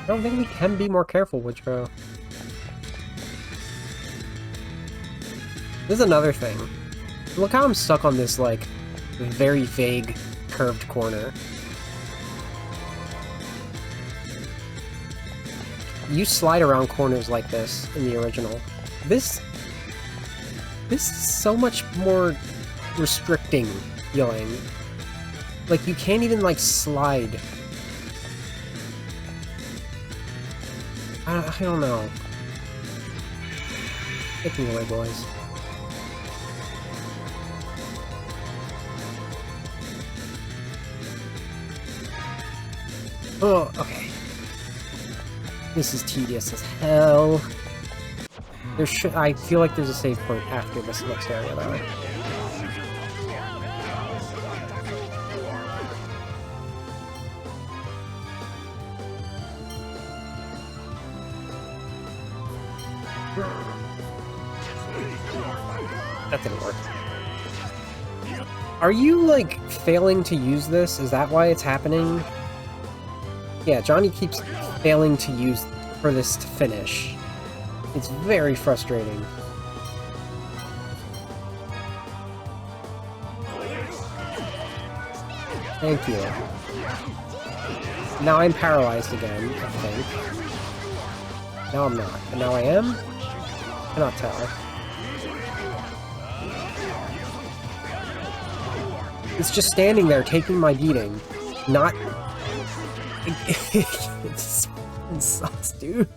I don't think we can be more careful with Joe. This is another thing. Look how I'm stuck on this, like, very vague, curved corner. You slide around corners like this in the original. This is so much more restricting feeling. Like, you can't even, like, slide. I don't know. Take me away, boys. Oh, okay. This is tedious as hell. I feel like there's a save point after this next area, though. That didn't work. Are you, like, failing to use this? Is that why it's happening? Yeah, Johnny keeps failing to use for this to finish. It's very frustrating. Thank you. Now I'm paralyzed again, I think. No, I'm not. And now I am? I cannot tell. It's just standing there taking my beating. Not... it sucks, dude.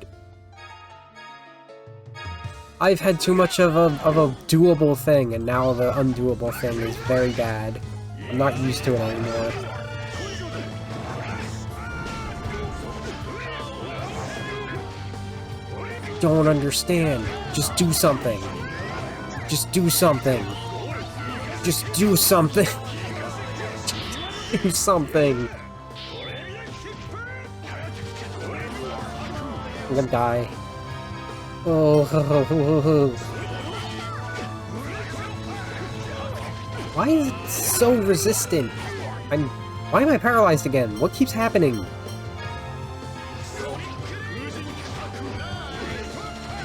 I've had too much of a doable thing, and now the undoable thing is very bad. I'm not used to it anymore. Don't understand. Just do something. Just do something. Just do something. Do something. I'm gonna die. Oh. Why is it so resistant? Why am I paralyzed again? What keeps happening?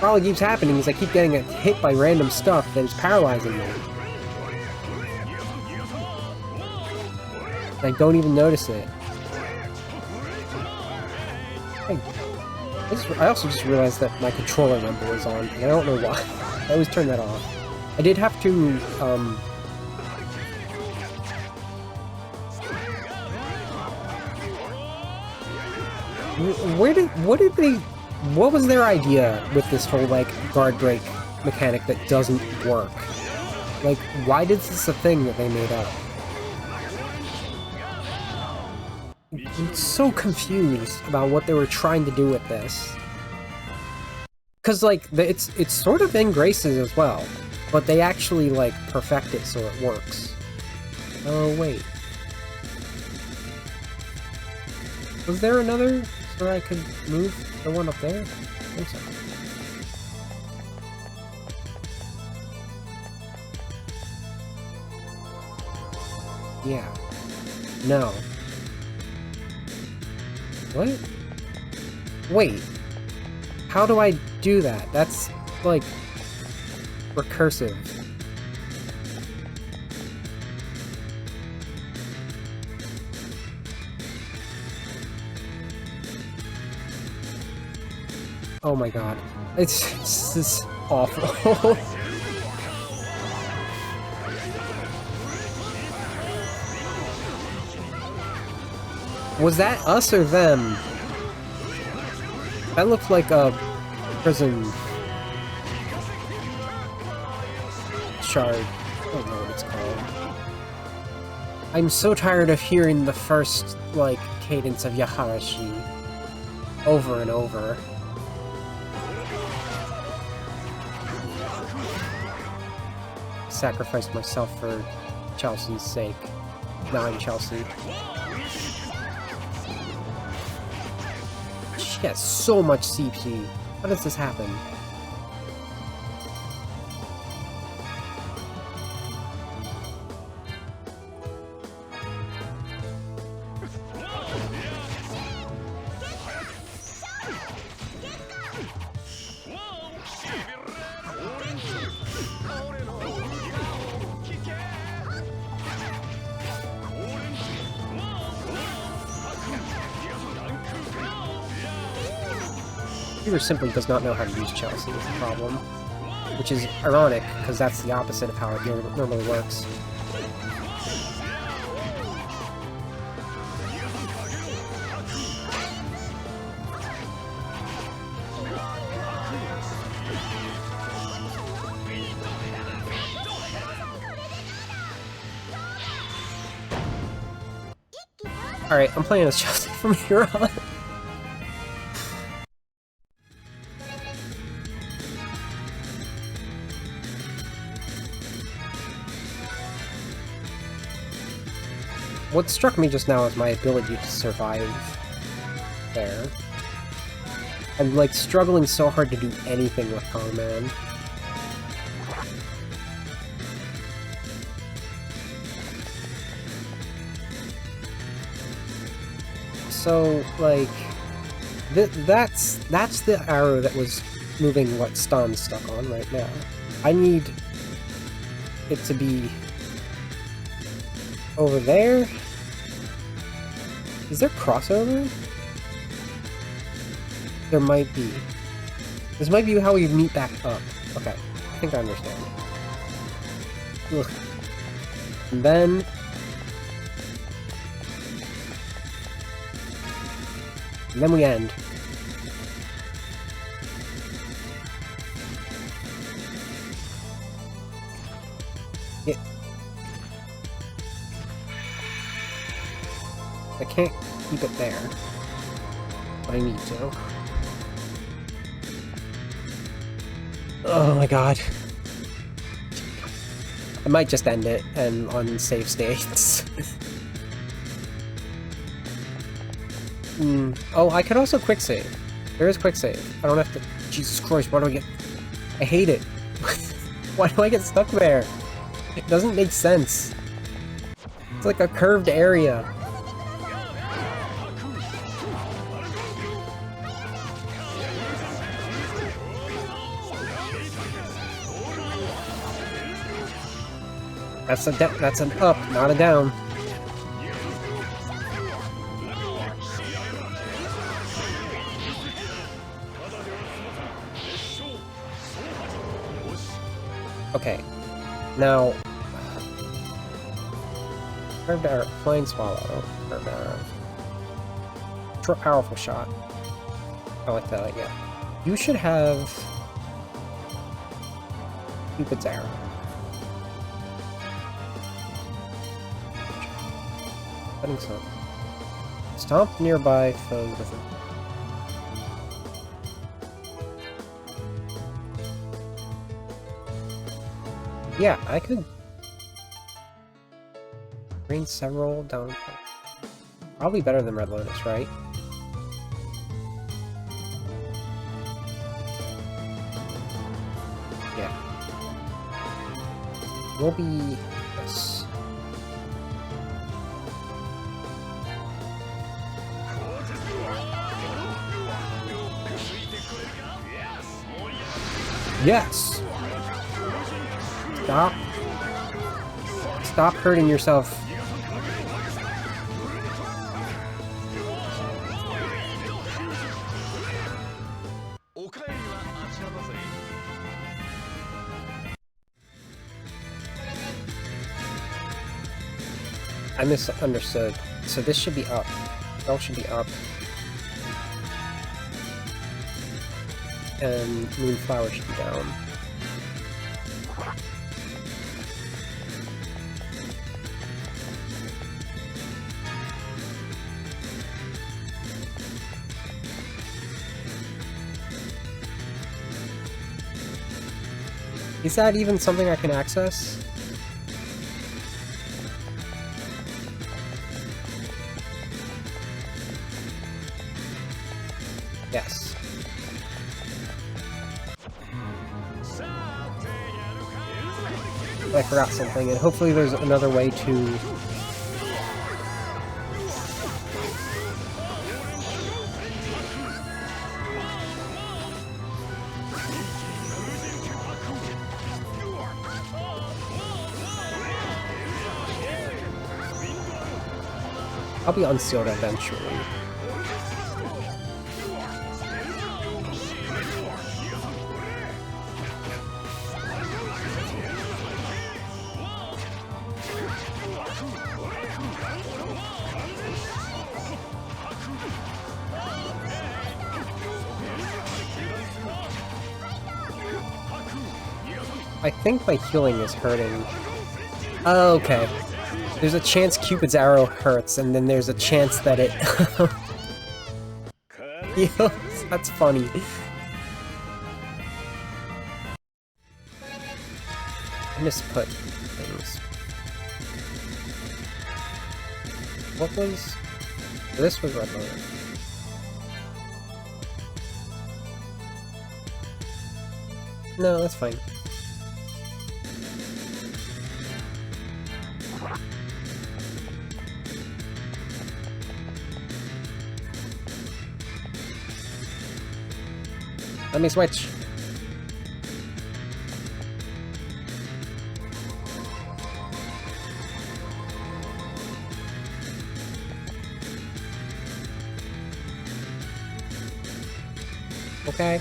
All that keeps happening is I keep getting hit by random stuff that is paralyzing me. I don't even notice it. I also just realized that my controller number was on, and I don't know why. I always turn that off. I did have to, what was their idea with this whole, like, guard break mechanic that doesn't work? Like, why is this a thing that they made up? I'm so confused about what they were trying to do with this. Cause, like, it's sort of in Graces as well, but they actually, like, perfect it so it works. Oh, wait. Was there another where I could move the one up there? I think so. Yeah. No. What? Wait. How do I do that? That's, like, recursive. Oh my god. This is awful. Was that us or them? That looked like a prison shard. I don't know what it's called. I'm so tired of hearing the first, like, cadence of Yaharashi over and over. Sacrificed myself for Chelsea's sake. Now I'm Chelsea. She has so much CP. How does this happen? computer simply does not know how to use Chelsea is the problem. Which is ironic, because that's the opposite of how it normally works. Alright, I'm playing as Chelsea from here on. What struck me just now is my ability to survive there. I'm like struggling so hard to do anything with Kongman. So, like, that's the arrow that was moving what Stan's stuck on right now. I need it to be over there. Is there crossover? There might be. This might be how we meet back up. Okay, I think I understand. Ugh. And then... and then we end. Yeah. I can't keep it there, but I need to. Oh my god. I might just end it and on save states. Oh, I could also quick save. There is quick save. I don't have to... Jesus Christ, why do I get... I hate it. Why do I get stuck there? It doesn't make sense. It's like a curved area. That's an up, not a down. Okay, now curved arrow, flying swallow, curved arrow, short powerful shot. I like that idea. You should have Cupid's arrow. Cutting sun. Stomp nearby foes with it. Yeah, I could bring several down. Probably better than Red Lotus, right? Yeah. Will be this. Yes! Stop. Stop hurting yourself. I misunderstood. So this should be up. Bell should be up. And Moonflower should be down. Is that even something I can access? Yes. I forgot something, and hopefully there's another way to... I'll be unsealed eventually. I think my healing is hurting. Oh, okay. There's a chance Cupid's arrow hurts, and then there's a chance that it heals. That's funny. I misput things. What was... This was red bone. No, that's fine. Let me switch. Okay.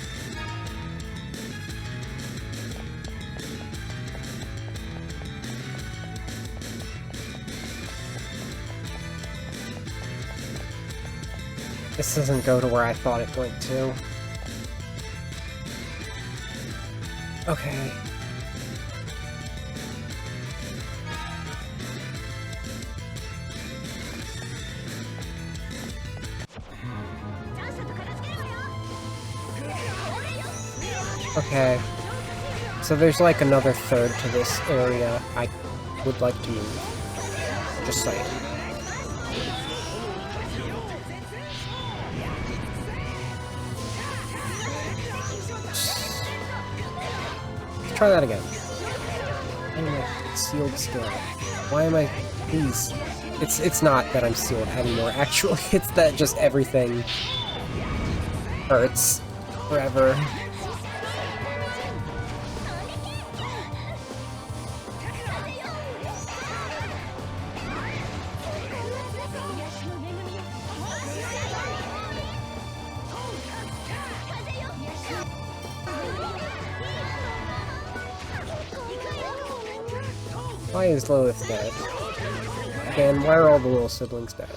This doesn't go to where I thought it went to. Okay. Okay. So there's like another third to this area I would like to move. Just saying. Let's try that again. Why am I sealed still? Why am I... Please. It's not that I'm sealed anymore, actually. It's that just everything hurts forever. Why is Lilith dead? Again, why are all the little siblings dead?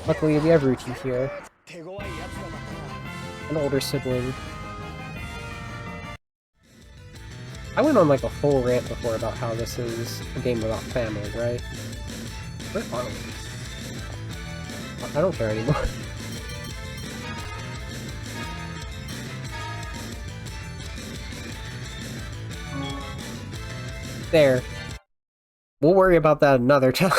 Luckily, we have Ruchi here. An older sibling. I went on like a whole rant before about how this is a game without family, right? Where are we? I don't care anymore. There. We'll worry about that another time.